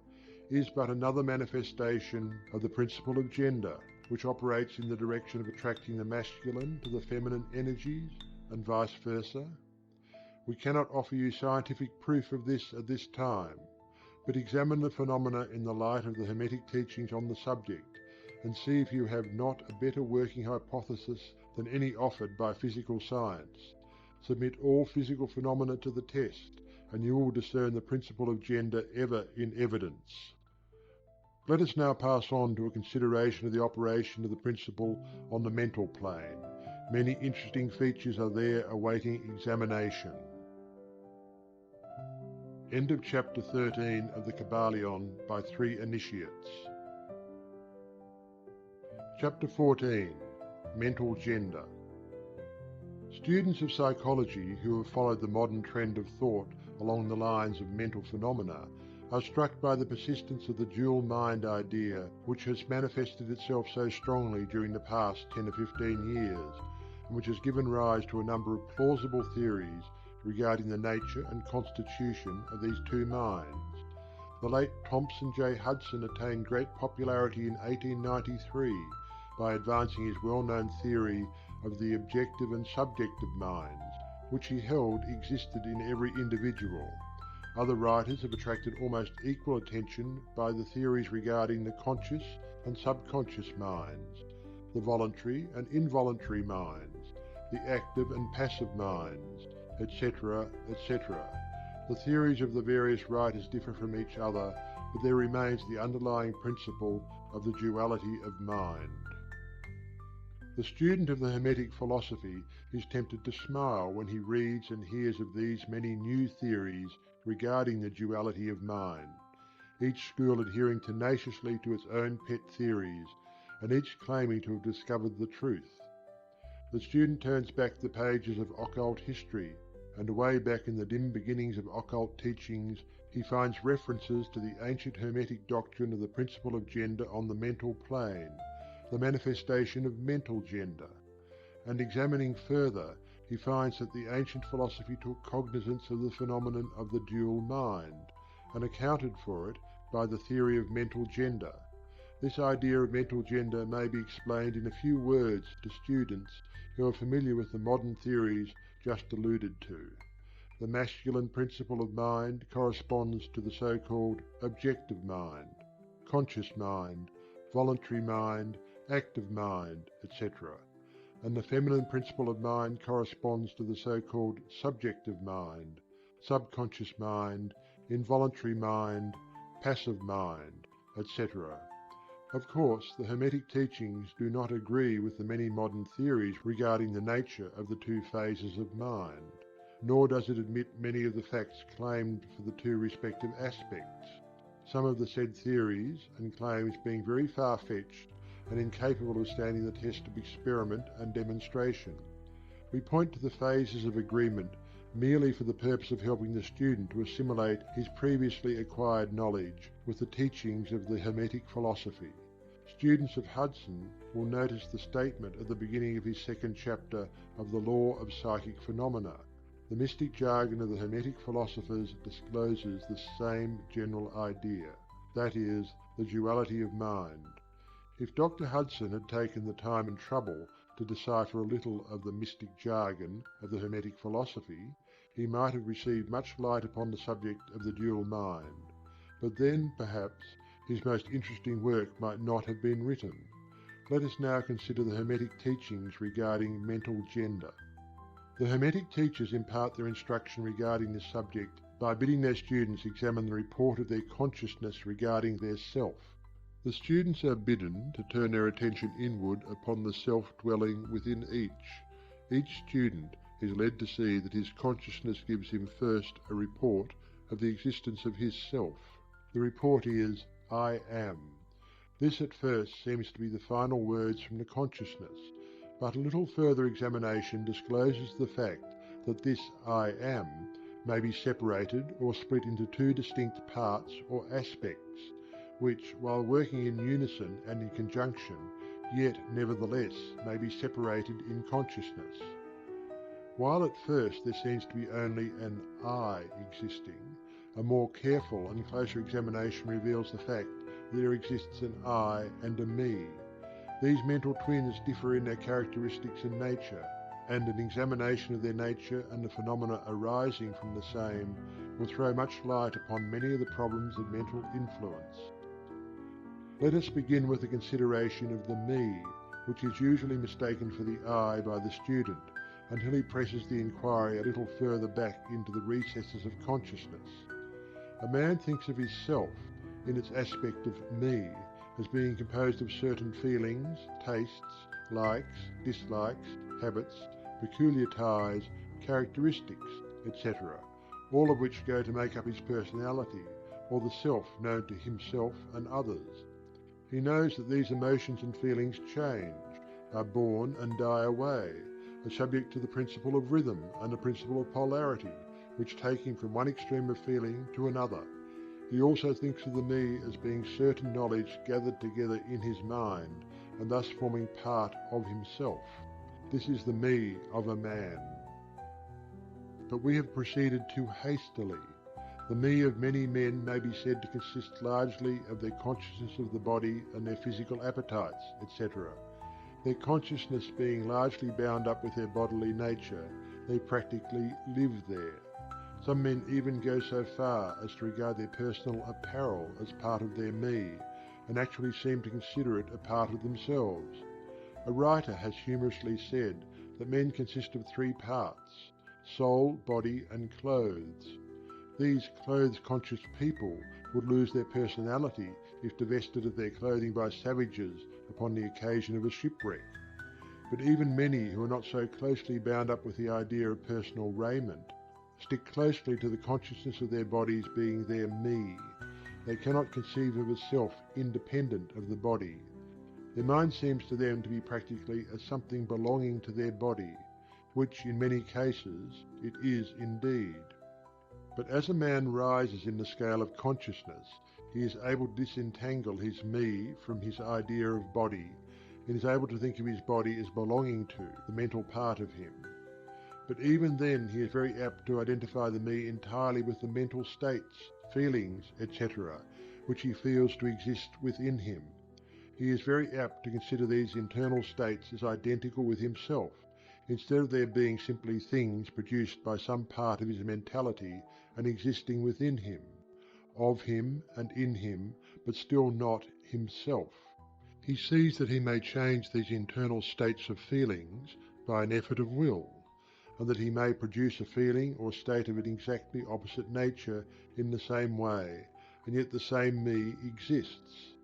is but another manifestation of the principle of gender, which operates in the direction of attracting the masculine to the feminine energies, and vice versa? We cannot offer you scientific proof of this at this time, but examine the phenomena in the light of the Hermetic teachings on the subject, and see if you have not a better working hypothesis than any offered by physical science. Submit all physical phenomena to the test, and you will discern the principle of gender ever in evidence. Let us now pass on to a consideration of the operation of the principle on the mental plane. Many interesting features are there awaiting examination. End of chapter 13 of the Kybalion by 3 initiates. Chapter 14. Mental Gender. Students of psychology who have followed the modern trend of thought along the lines of mental phenomena are struck by the persistence of the dual mind idea, which has manifested itself so strongly during the past 10 or 15 years, and which has given rise to a number of plausible theories regarding the nature and constitution of these two minds. The late Thompson J. Hudson attained great popularity in 1893 by advancing his well-known theory of the objective and subjective minds, which he held existed in every individual. Other writers have attracted almost equal attention by the theories regarding the conscious and subconscious minds, the voluntary and involuntary minds, the active and passive minds, etc., etc. The theories of the various writers differ from each other, but there remains the underlying principle of the duality of mind. The student of the Hermetic philosophy is tempted to smile when he reads and hears of these many new theories regarding the duality of mind, each school adhering tenaciously to its own pet theories, and each claiming to have discovered the truth. The student turns back the pages of occult history, and way back in the dim beginnings of occult teachings, he finds references to the ancient Hermetic doctrine of the principle of gender on the mental plane, the manifestation of mental gender. And examining further, he finds that the ancient philosophy took cognizance of the phenomenon of the dual mind, and accounted for it by the theory of mental gender. This idea of mental gender may be explained in a few words to students who are familiar with the modern theories just alluded to. The masculine principle of mind corresponds to the so-called objective mind, conscious mind, voluntary mind, active mind, etc. And the feminine principle of mind corresponds to the so-called subjective mind, subconscious mind, involuntary mind, passive mind, etc. Of course, the Hermetic teachings do not agree with the many modern theories regarding the nature of the two phases of mind, nor does it admit many of the facts claimed for the two respective aspects, some of the said theories and claims being very far-fetched and incapable of standing the test of experiment and demonstration. We point to the phases of agreement merely for the purpose of helping the student to assimilate his previously acquired knowledge with the teachings of the Hermetic philosophy. Students of Hudson will notice the statement at the beginning of his second chapter of the Law of Psychic Phenomena. The mystic jargon of the Hermetic philosophers discloses the same general idea, that is, the duality of mind. If Dr. Hudson had taken the time and trouble to decipher a little of the mystic jargon of the Hermetic philosophy, he might have received much light upon the subject of the dual mind. But then, perhaps, his most interesting work might not have been written. Let us now consider the Hermetic teachings regarding mental gender. The Hermetic teachers impart their instruction regarding this subject by bidding their students examine the report of their consciousness regarding their self. The students are bidden to turn their attention inward upon the self dwelling within each. Each student is led to see that his consciousness gives him first a report of the existence of his self. The report is, I am. This at first seems to be the final words from the consciousness, but a little further examination discloses the fact that this I am may be separated or split into two distinct parts or aspects, which, while working in unison and in conjunction, yet nevertheless may be separated in consciousness. While at first there seems to be only an I existing, a more careful and closer examination reveals the fact that there exists an I and a me. These mental twins differ in their characteristics and nature, and an examination of their nature and the phenomena arising from the same will throw much light upon many of the problems of mental influence. Let us begin with a consideration of the me, which is usually mistaken for the I by the student, until he presses the inquiry a little further back into the recesses of consciousness. A man thinks of his self, in its aspect of me, as being composed of certain feelings, tastes, likes, dislikes, habits, peculiar ties, characteristics, etc., all of which go to make up his personality, or the self known to himself and others. He knows that these emotions and feelings change, are born and die away, are subject to the principle of rhythm and the principle of polarity, which take him from one extreme of feeling to another. He also thinks of the me as being certain knowledge gathered together in his mind, and thus forming part of himself. This is the me of a man. But we have proceeded too hastily. The me of many men may be said to consist largely of their consciousness of the body and their physical appetites, etc. Their consciousness being largely bound up with their bodily nature, they practically live there. Some men even go so far as to regard their personal apparel as part of their me, and actually seem to consider it a part of themselves. A writer has humorously said that men consist of three parts: soul, body, and clothes. These clothes-conscious people would lose their personality if divested of their clothing by savages upon the occasion of a shipwreck. But even many who are not so closely bound up with the idea of personal raiment stick closely to the consciousness of their bodies being their me. They cannot conceive of a self independent of the body. Their mind seems to them to be practically as something belonging to their body, which in many cases it is indeed. But as a man rises in the scale of consciousness, he is able to disentangle his me from his idea of body, and is able to think of his body as belonging to the mental part of him. But even then he is very apt to identify the me entirely with the mental states, feelings, etc., which he feels to exist within him. He is very apt to consider these internal states as identical with himself, instead of their being simply things produced by some part of his mentality and existing within him, of him and in him, but still not himself. He sees that he may change these internal states of feelings by an effort of will, and that he may produce a feeling or state of an exactly opposite nature in the same way, and yet the same me exists.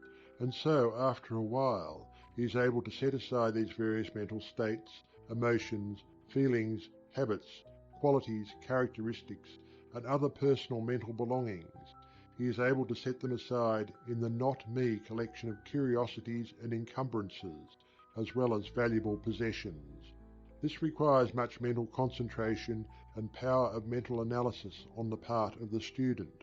And so, after a while, he is able to set aside these various mental states, emotions, feelings, habits, qualities, characteristics, and other personal mental belongings. He is able to set them aside in the not me collection of curiosities and encumbrances, as well as valuable possessions. This requires much mental concentration and power of mental analysis on the part of the student.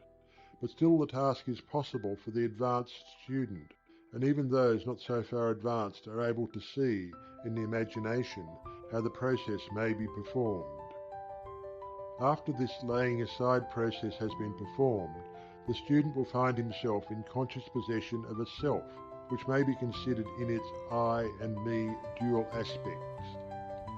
But still the task is possible for the advanced student, and even those not so far advanced are able to see, in the imagination, how the process may be performed. After this laying aside process has been performed, the student will find himself in conscious possession of a self, which may be considered in its I and me dual aspects.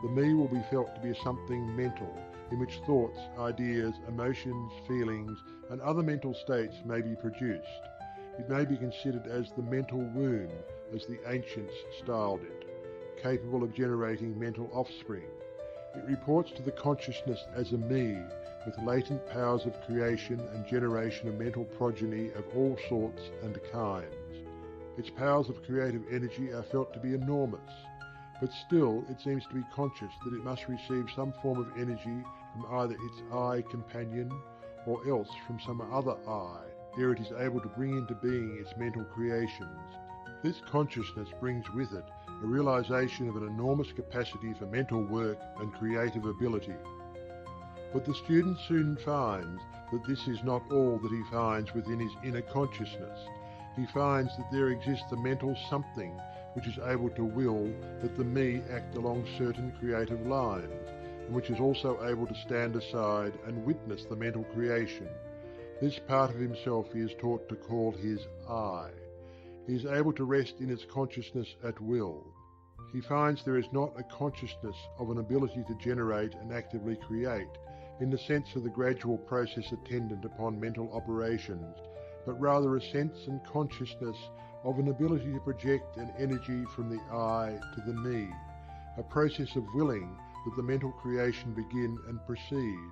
The me will be felt to be something mental, in which thoughts, ideas, emotions, feelings, and other mental states may be produced. It may be considered as the mental womb, as the ancients styled it, capable of generating mental offspring. It reports to the consciousness as a me, with latent powers of creation and generation of mental progeny of all sorts and kinds. Its powers of creative energy are felt to be enormous, but still it seems to be conscious that it must receive some form of energy from either its I companion or else from some other I, ere it is able to bring into being its mental creations. This consciousness brings with it a realization of an enormous capacity for mental work and creative ability. But the student soon finds that this is not all that he finds within his inner consciousness. He finds that there exists a mental something which is able to will that the me act along certain creative lines, and which is also able to stand aside and witness the mental creation. This part of himself he is taught to call his I. He is able to rest in its consciousness at will. He finds there is not a consciousness of an ability to generate and actively create, in the sense of the gradual process attendant upon mental operations, but rather a sense and consciousness of an ability to project an energy from the I to the me, a process of willing that the mental creation begin and proceed.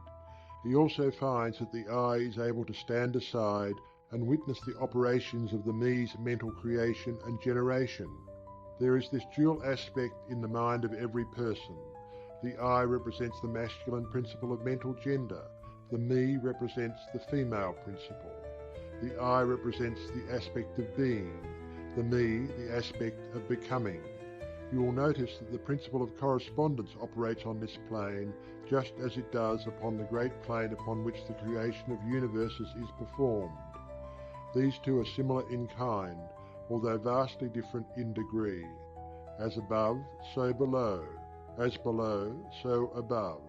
He also finds that the I is able to stand aside and witness the operations of the me's mental creation and generation. There is this dual aspect in the mind of every person. The I represents the masculine principle of mental gender. The me represents the female principle. The I represents the aspect of being. The me, the aspect of becoming. You will notice that the principle of correspondence operates on this plane just as it does upon the great plane upon which the creation of universes is performed. These two are similar in kind, although vastly different in degree. As above, so below. As below, so above.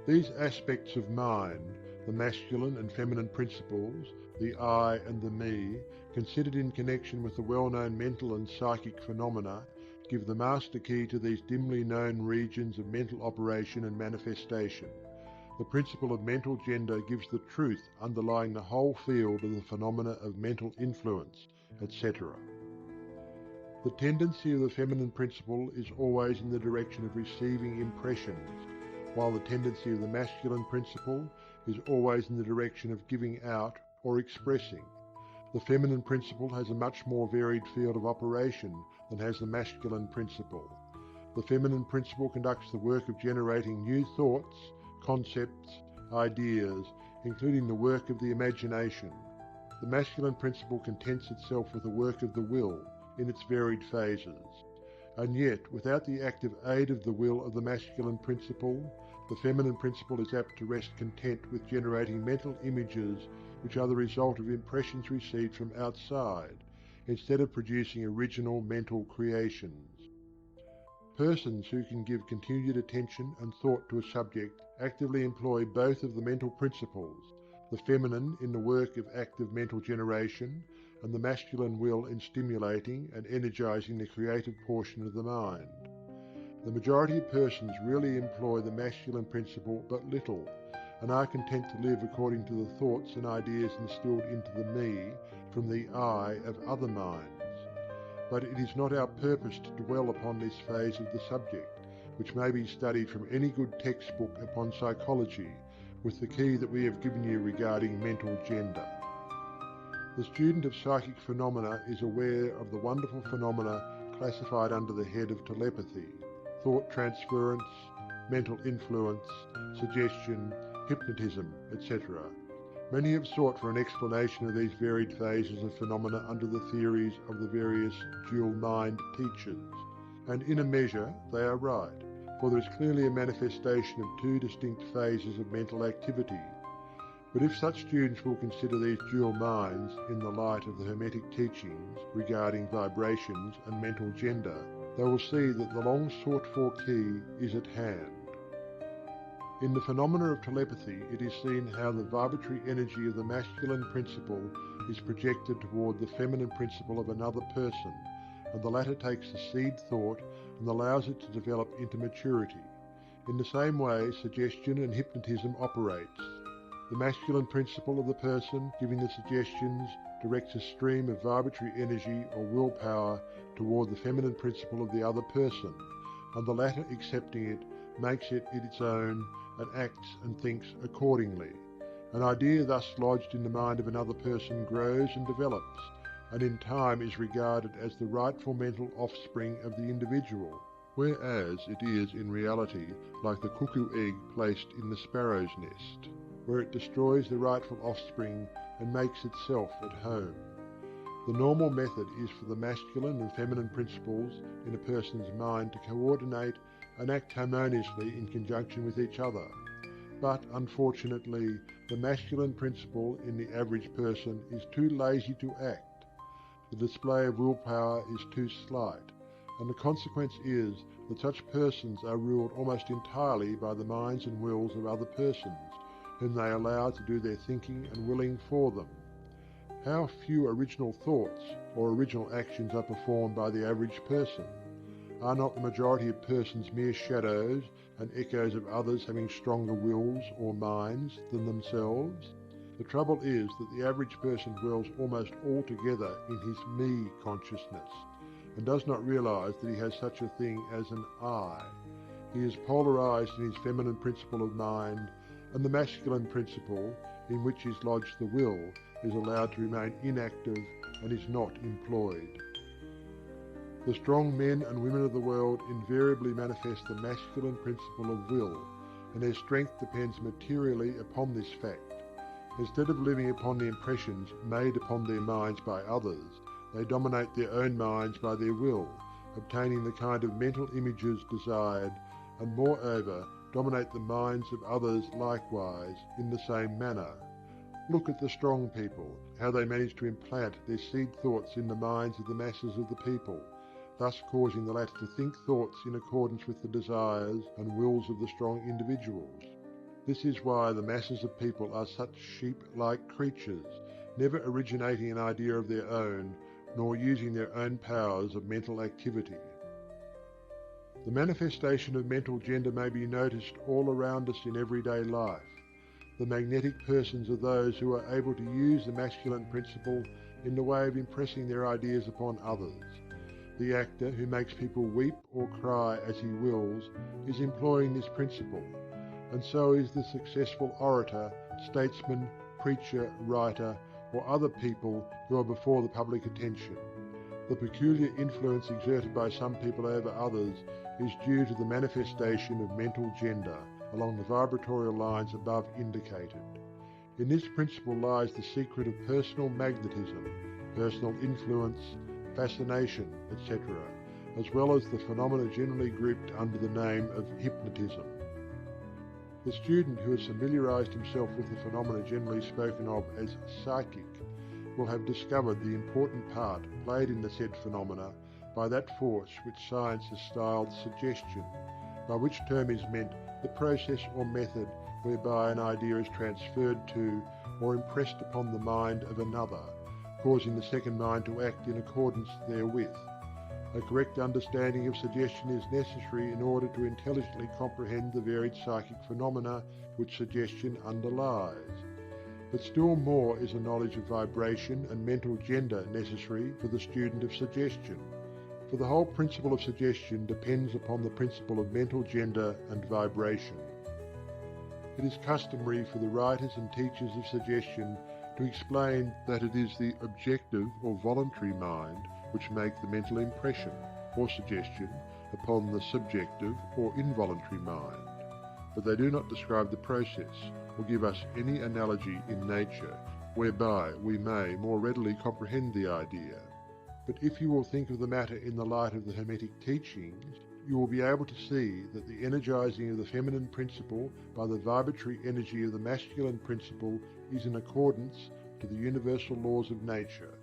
These aspects of mind, the masculine and feminine principles, the I and the me, considered in connection with the well-known mental and psychic phenomena, give the master key to these dimly known regions of mental operation and manifestation. The principle of mental gender gives the truth underlying the whole field of the phenomena of mental influence, etc. The tendency of the feminine principle is always in the direction of receiving impressions, while the tendency of the masculine principle is always in the direction of giving out or expressing. The feminine principle has a much more varied field of operation than has the masculine principle. The feminine principle conducts the work of generating new thoughts, concepts, ideas, including the work of the imagination. The masculine principle contents itself with the work of the will in its varied phases. And yet, without the active aid of the will of the masculine principle, the feminine principle is apt to rest content with generating mental images which are the result of impressions received from outside, instead of producing original mental creations. Persons who can give continued attention and thought to a subject actively employ both of the mental principles, the feminine in the work of active mental generation, and the masculine will in stimulating and energizing the creative portion of the mind. The majority of persons really employ the masculine principle but little, and are content to live according to the thoughts and ideas instilled into the me from the I of other minds. but it is not our purpose to dwell upon this phase of the subject, which may be studied from any good textbook upon psychology, with the key that we have given you regarding mental gender. The student of psychic phenomena is aware of the wonderful phenomena classified under the head of telepathy, thought transference, mental influence, suggestion, hypnotism, etc. Many have sought for an explanation of these varied phases of phenomena under the theories of the various dual mind teachers, and in a measure they are right, for there is clearly a manifestation of two distinct phases of mental activity. But if such students will consider these dual minds in the light of the Hermetic teachings regarding vibrations and mental gender, they will see that the long sought for key is at hand. In the phenomena of telepathy, it is seen how the vibratory energy of the masculine principle is projected toward the feminine principle of another person, and the latter takes the seed thought and allows it to develop into maturity. In the same way, suggestion and hypnotism operates. The masculine principle of the person giving the suggestions directs a stream of vibratory energy or willpower toward the feminine principle of the other person, and the latter, accepting it, makes it its own and acts and thinks accordingly. An idea thus lodged in the mind of another person grows and develops, and in time is regarded as the rightful mental offspring of the individual, whereas it is in reality like the cuckoo egg placed in the sparrow's nest, where it destroys the rightful offspring and makes itself at home. The normal method is for the masculine and feminine principles in a person's mind to coordinate and act harmoniously in conjunction with each other. But, unfortunately, the masculine principle in the average person is too lazy to act. The display of willpower is too slight, and the consequence is that such persons are ruled almost entirely by the minds and wills of other persons, whom they allow to do their thinking and willing for them. How few original thoughts or original actions are performed by the average person? Are not the majority of persons mere shadows and echoes of others having stronger wills or minds than themselves? The trouble is that the average person dwells almost altogether in his me consciousness, and does not realize that he has such a thing as an I. He is polarized in his feminine principle of mind, and the masculine principle, in which is lodged the will, is allowed to remain inactive and is not employed. The strong men and women of the world invariably manifest the masculine principle of will, and their strength depends materially upon this fact. Instead of living upon the impressions made upon their minds by others, they dominate their own minds by their will, obtaining the kind of mental images desired, and moreover dominate the minds of others likewise in the same manner. Look at the strong people, how they manage to implant their seed thoughts in the minds of the masses of the people, thus causing the latter to think thoughts in accordance with the desires and wills of the strong individuals. This is why the masses of people are such sheep-like creatures, never originating an idea of their own, nor using their own powers of mental activity. The manifestation of mental gender may be noticed all around us in everyday life. The magnetic persons are those who are able to use the masculine principle in the way of impressing their ideas upon others. The actor who makes people weep or cry as he wills is employing this principle, and so is the successful orator, statesman, preacher, writer, or other people who are before the public attention. The peculiar influence exerted by some people over others is due to the manifestation of mental gender along the vibratorial lines above indicated. In this principle lies the secret of personal magnetism, personal influence, fascination, etc., as well as the phenomena generally grouped under the name of hypnotism. The student who has familiarized himself with the phenomena generally spoken of as psychic will have discovered the important part played in the said phenomena by that force which science has styled suggestion, by which term is meant the process or method whereby an idea is transferred to or impressed upon the mind of another, causing the second mind to act in accordance therewith. A correct understanding of suggestion is necessary in order to intelligently comprehend the varied psychic phenomena which suggestion underlies. But still more is a knowledge of vibration and mental gender necessary for the student of suggestion. For the whole principle of suggestion depends upon the principle of mental gender and vibration. It is customary for the writers and teachers of suggestion to explain that it is the objective or voluntary mind which make the mental impression or suggestion upon the subjective or involuntary mind, but they do not describe the process or give us any analogy in nature whereby we may more readily comprehend the idea. But if you will think of the matter in the light of the Hermetic teachings, you will be able to see that the energizing of the feminine principle by the vibratory energy of the masculine principle is in accordance to the universal laws of nature,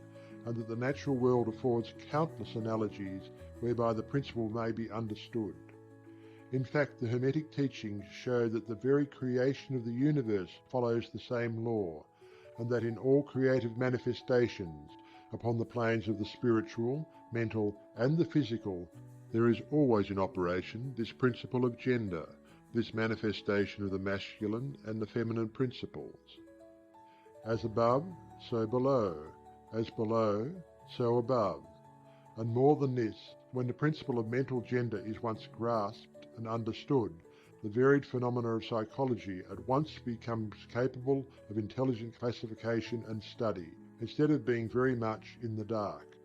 and that the natural world affords countless analogies whereby the principle may be understood. In fact, the Hermetic teachings show that the very creation of the universe follows the same law, and that in all creative manifestations, upon the planes of the spiritual, mental, and the physical, there is always in operation this principle of gender, this manifestation of the masculine and the feminine principles. As above, so below. As below, so above. And more than this, when the principle of mental gender is once grasped and understood, the varied phenomena of psychology at once becomes capable of intelligent classification and study, instead of being very much in the dark.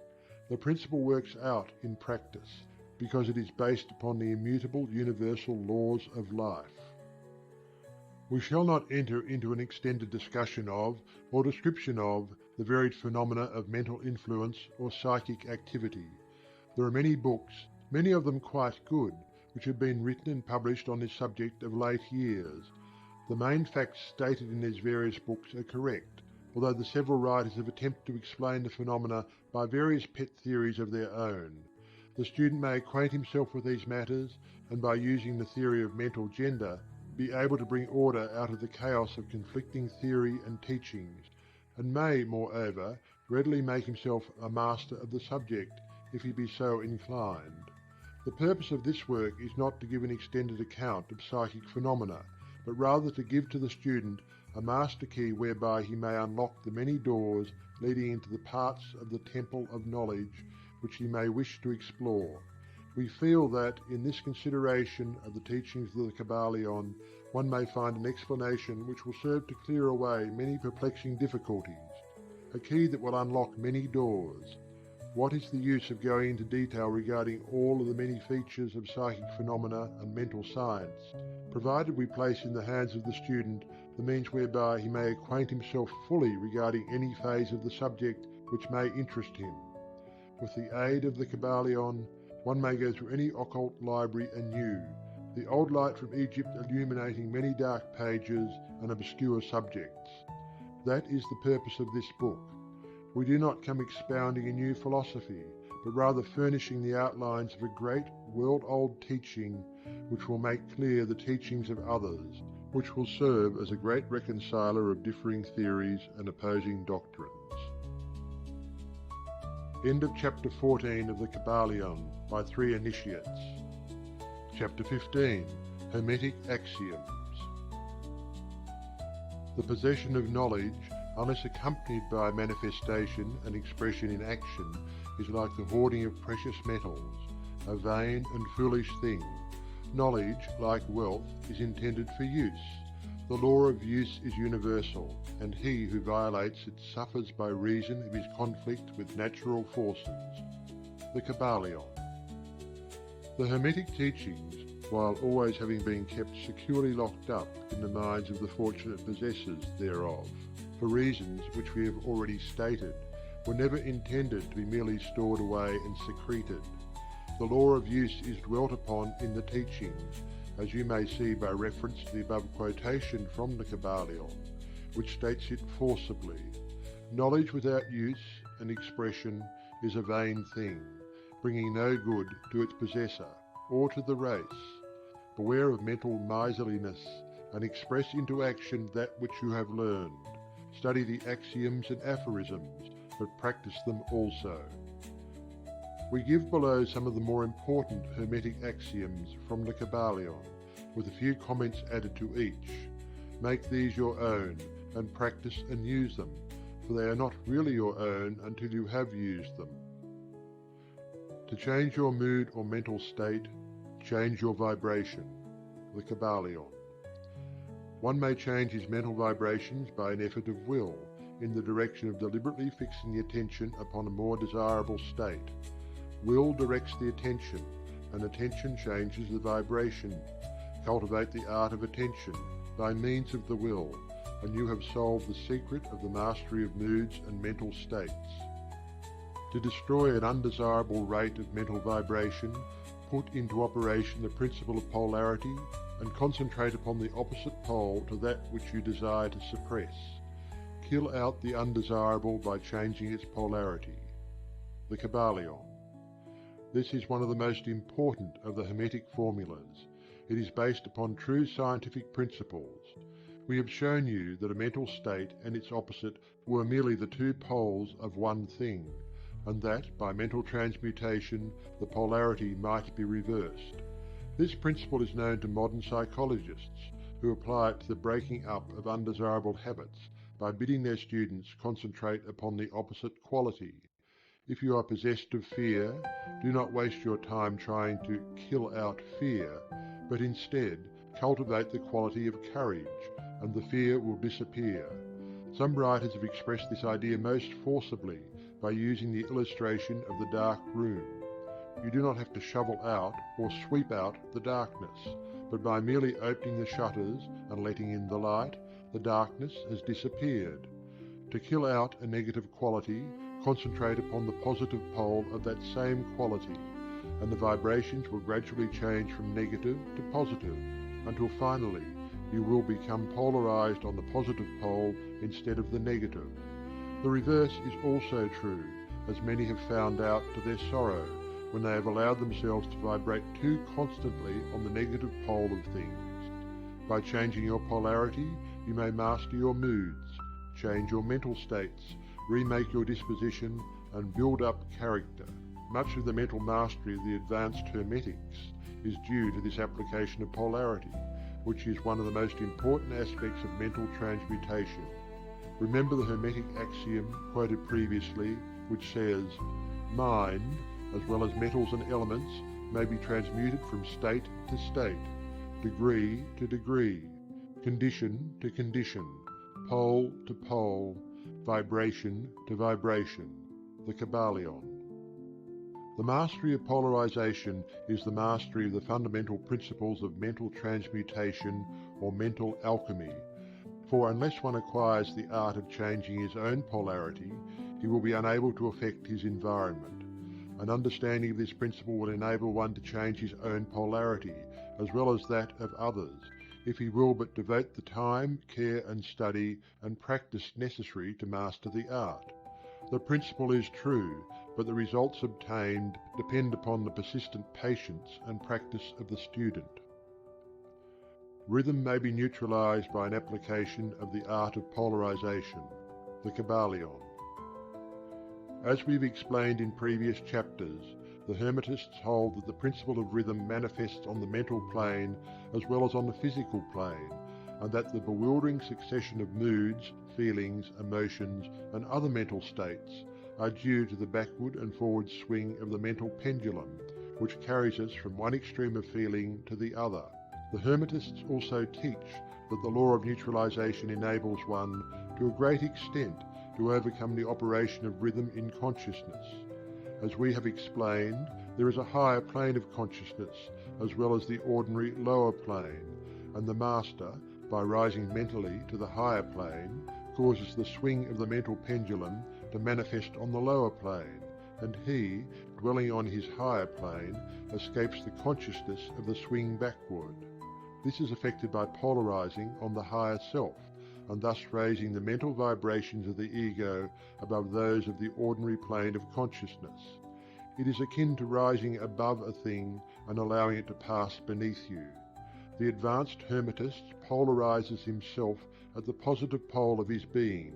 The principle works out in practice, because it is based upon the immutable universal laws of life. We shall not enter into an extended discussion of, or description of, the varied phenomena of mental influence or psychic activity. There are many books, many of them quite good, which have been written and published on this subject of late years. The main facts stated in these various books are correct, although the several writers have attempted to explain the phenomena by various pet theories of their own. The student may acquaint himself with these matters, and by using the theory of mental gender, be able to bring order out of the chaos of conflicting theory and teachings, and may, moreover, readily make himself a master of the subject, if he be so inclined. The purpose of this work is not to give an extended account of psychic phenomena, but rather to give to the student a master key whereby he may unlock the many doors leading into the parts of the temple of knowledge which he may wish to explore. We feel that in this consideration of the teachings of the Kybalion, one may find an explanation which will serve to clear away many perplexing difficulties, a key that will unlock many doors. What is the use of going into detail regarding all of the many features of psychic phenomena and mental science, provided we place in the hands of the student the means whereby he may acquaint himself fully regarding any phase of the subject which may interest him. With the aid of the Kybalion, one may go through any occult library anew, the old light from Egypt illuminating many dark pages and obscure subjects. That is the purpose of this book. We do not come expounding a new philosophy, but rather furnishing the outlines of a great world-old teaching which will make clear the teachings of others, which will serve as a great reconciler of differing theories and opposing doctrines. End of Chapter 14 of the Kybalion by 3 Initiates. Chapter 15, Hermetic Axioms. The possession of knowledge, unless accompanied by manifestation and expression in action, is like the hoarding of precious metals, a vain and foolish thing. Knowledge, like wealth, is intended for use. The law of use is universal, and he who violates it suffers by reason of his conflict with natural forces. The Kybalion. The Hermetic teachings, while always having been kept securely locked up in the minds of the fortunate possessors thereof, for reasons which we have already stated, were never intended to be merely stored away and secreted. The law of use is dwelt upon in the teachings, as you may see by reference to the above quotation from the Kybalion, which states it forcibly. Knowledge without use and expression is a vain thing, bringing no good to its possessor or to the race. Beware of mental miserliness, and express into action that which you have learned. Study the axioms and aphorisms, but practice them also. We give below some of the more important Hermetic axioms from the Kybalion, with a few comments added to each. Make these your own, and practice and use them, for they are not really your own until you have used them. To change your mood or mental state, change your vibration. The Kybalion. One may change his mental vibrations by an effort of will, in the direction of deliberately fixing the attention upon a more desirable state. Will directs the attention, and attention changes the vibration. Cultivate the art of attention by means of the will, and you have solved the secret of the mastery of moods and mental states. To destroy an undesirable rate of mental vibration, put into operation the principle of polarity and concentrate upon the opposite pole to that which you desire to suppress. Kill out the undesirable by changing its polarity. The Kybalion. This is one of the most important of the Hermetic formulas. It is based upon true scientific principles. We have shown you that a mental state and its opposite were merely the two poles of one thing, and that by mental transmutation the polarity might be reversed. This principle is known to modern psychologists, who apply it to the breaking up of undesirable habits by bidding their students concentrate upon the opposite quality. If you are possessed of fear, do not waste your time trying to kill out fear, but instead cultivate the quality of courage, and the fear will disappear. Some writers have expressed this idea most forcibly by using the illustration of the dark room. You do not have to shovel out or sweep out the darkness, but by merely opening the shutters and letting in the light, the darkness has disappeared. To kill out a negative quality, concentrate upon the positive pole of that same quality, and the vibrations will gradually change from negative to positive, until finally you will become polarized on the positive pole instead of the negative. The reverse is also true, as many have found out to their sorrow, when they have allowed themselves to vibrate too constantly on the negative pole of things. By changing your polarity, you may master your moods, change your mental states, remake your disposition, and build up character. Much of the mental mastery of the advanced Hermetics is due to this application of polarity, which is one of the most important aspects of mental transmutation. Remember the Hermetic axiom quoted previously, which says, "Mind, as well as metals and elements, may be transmuted from state to state, degree to degree, condition to condition, pole to pole, vibration to vibration." The Kybalion. The mastery of polarization is the mastery of the fundamental principles of mental transmutation or mental alchemy, for unless one acquires the art of changing his own polarity, he will be unable to affect his environment. An understanding of this principle will enable one to change his own polarity, as well as that of others, if he will but devote the time, care and study and practice necessary to master the art. The principle is true, but the results obtained depend upon the persistent patience and practice of the student. Rhythm may be neutralized by an application of the art of polarization. The Kybalion. As we've explained in previous chapters, the Hermetists hold that the principle of rhythm manifests on the mental plane as well as on the physical plane, and that the bewildering succession of moods, feelings, emotions, and other mental states are due to the backward and forward swing of the mental pendulum, which carries us from one extreme of feeling to the other. The Hermetists also teach that the law of neutralization enables one, to a great extent, to overcome the operation of rhythm in consciousness. As we have explained, there is a higher plane of consciousness, as well as the ordinary lower plane, and the Master, by rising mentally to the higher plane, causes the swing of the mental pendulum to manifest on the lower plane, and he, dwelling on his higher plane, escapes the consciousness of the swing backward. This is effected by polarizing on the higher self, and thus raising the mental vibrations of the ego above those of the ordinary plane of consciousness. It is akin to rising above a thing and allowing it to pass beneath you. The advanced Hermetist polarizes himself at the positive pole of his being,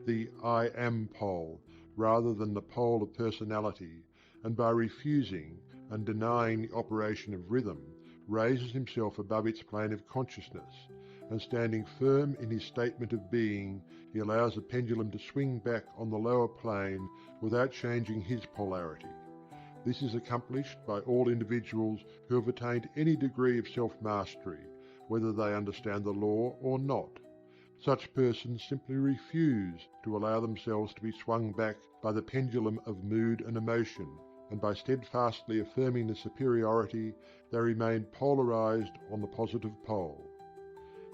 the I am pole, rather than the pole of personality, and by refusing and denying the operation of rhythm, raises himself above its plane of consciousness, and standing firm in his statement of being, he allows the pendulum to swing back on the lower plane without changing his polarity. This is accomplished by all individuals who have attained any degree of self-mastery, whether they understand the law or not. Such persons simply refuse to allow themselves to be swung back by the pendulum of mood and emotion, and by steadfastly affirming the superiority, they remain polarized on the positive pole.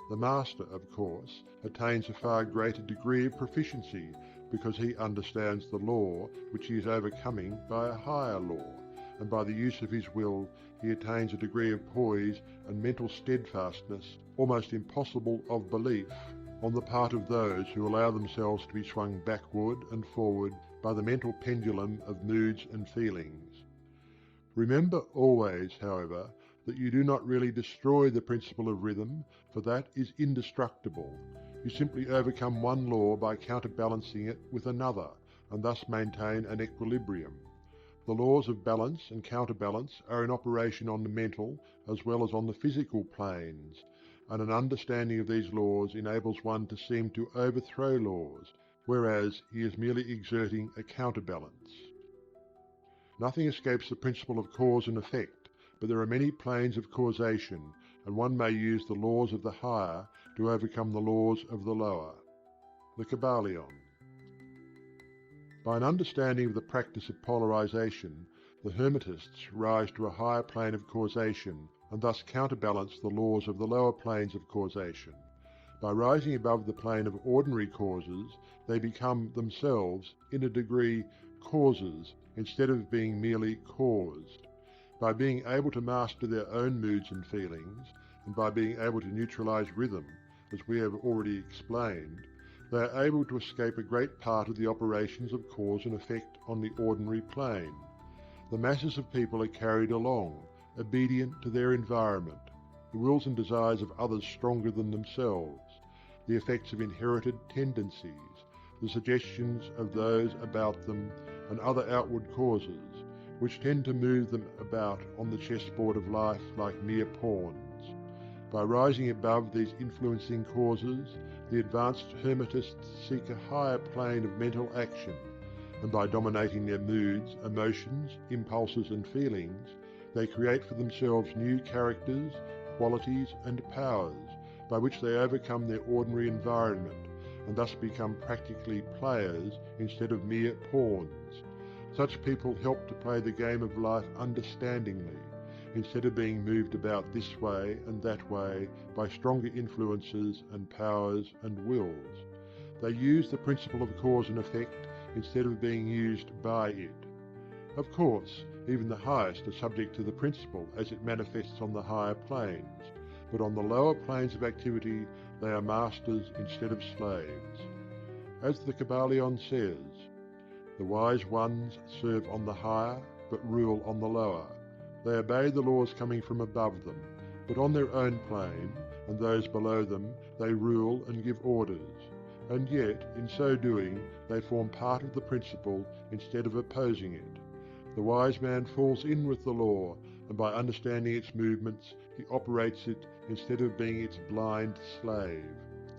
The master, of course, attains a far greater degree of proficiency because he understands the law which he is overcoming by a higher law, and by the use of his will he attains a degree of poise and mental steadfastness almost impossible of belief on the part of those who allow themselves to be swung backward and forward by the mental pendulum of moods and feelings. Remember always, however, that you do not really destroy the principle of rhythm, for that is indestructible. You simply overcome one law by counterbalancing it with another, and thus maintain an equilibrium. The laws of balance and counterbalance are in operation on the mental as well as on the physical planes, and an understanding of these laws enables one to seem to overthrow laws, whereas he is merely exerting a counterbalance. Nothing escapes the principle of cause and effect, but there are many planes of causation, and one may use the laws of the higher to overcome the laws of the lower. The Kybalion. By an understanding of the practice of polarization, the Hermetists rise to a higher plane of causation, and thus counterbalance the laws of the lower planes of causation. By rising above the plane of ordinary causes, they become themselves, in a degree, causes, instead of being merely caused. By being able to master their own moods and feelings, and by being able to neutralize rhythm, as we have already explained, they are able to escape a great part of the operations of cause and effect on the ordinary plane. The masses of people are carried along, obedient to their environment, the wills and desires of others stronger than themselves, the effects of inherited tendencies, the suggestions of those about them, and other outward causes, which tend to move them about on the chessboard of life like mere pawns. By rising above these influencing causes, the advanced Hermetists seek a higher plane of mental action, and by dominating their moods, emotions, impulses and feelings, they create for themselves new characters, qualities and powers, by which they overcome their ordinary environment, and thus become practically players instead of mere pawns. Such people help to play the game of life understandingly, instead of being moved about this way and that way by stronger influences and powers and wills. They use the principle of cause and effect instead of being used by it. Of course, even the highest are subject to the principle as it manifests on the higher planes, but on the lower planes of activity they are masters instead of slaves. As the Kybalion says, the wise ones serve on the higher, but rule on the lower. They obey the laws coming from above them, but on their own plane, and those below them, they rule and give orders. And yet, in so doing, they form part of the principle instead of opposing it. The wise man falls in with the law, and by understanding its movements, he operates it instead of being its blind slave.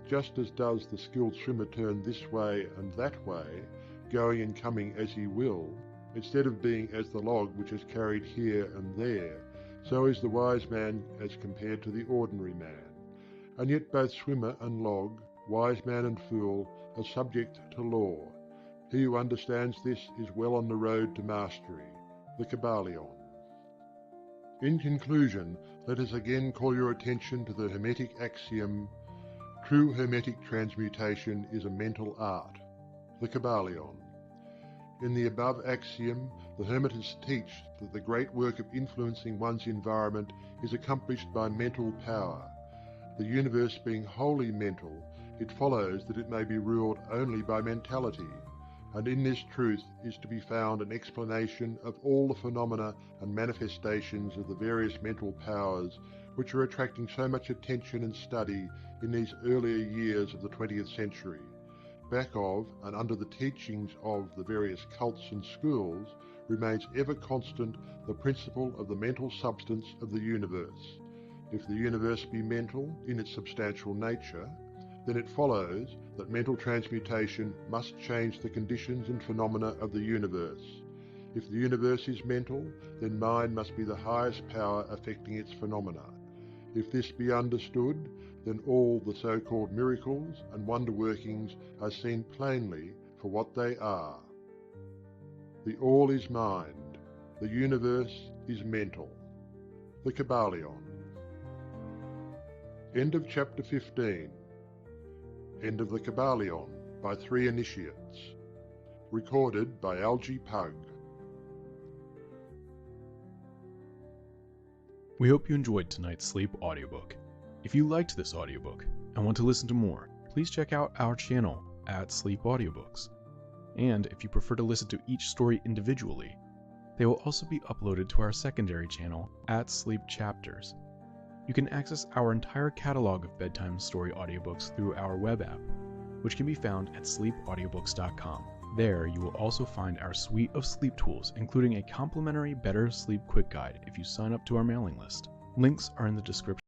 Just as does the skilled swimmer turn this way and that way, going and coming as he will, instead of being as the log which is carried here and there, so is the wise man as compared to the ordinary man. And yet both swimmer and log, wise man and fool, are subject to law. He who understands this is well on the road to mastery. The Kybalion. In conclusion, let us again call your attention to the Hermetic axiom, true Hermetic transmutation is a mental art. The Kybalion. In the above axiom, the Hermetists teach that the great work of influencing one's environment is accomplished by mental power. The universe being wholly mental, it follows that it may be ruled only by mentality, and in this truth is to be found an explanation of all the phenomena and manifestations of the various mental powers which are attracting so much attention and study in these earlier years of the 20th century. Back of and under the teachings of the various cults and schools remains ever constant the principle of the mental substance of the universe. If the universe be mental in its substantial nature, then it follows that mental transmutation must change the conditions and phenomena of the universe. If the universe is mental, then mind must be the highest power affecting its phenomena. If this be understood, then all the so-called miracles and wonder workings are seen plainly for what they are. The all is mind. The universe is mental. The Kybalion. End of chapter 15. End of the Kybalion by 3 Initiates. Recorded by Algie Pug. We hope you enjoyed tonight's sleep audiobook. If you liked this audiobook and want to listen to more, please check out our channel at Sleep Audiobooks. And if you prefer to listen to each story individually, they will also be uploaded to our secondary channel at Sleep Chapters. You can access our entire catalog of bedtime story audiobooks through our web app, which can be found at sleepaudiobooks.com. There, you will also find our suite of sleep tools, including a complimentary Better Sleep Quick Guide if you sign up to our mailing list. Links are in the description.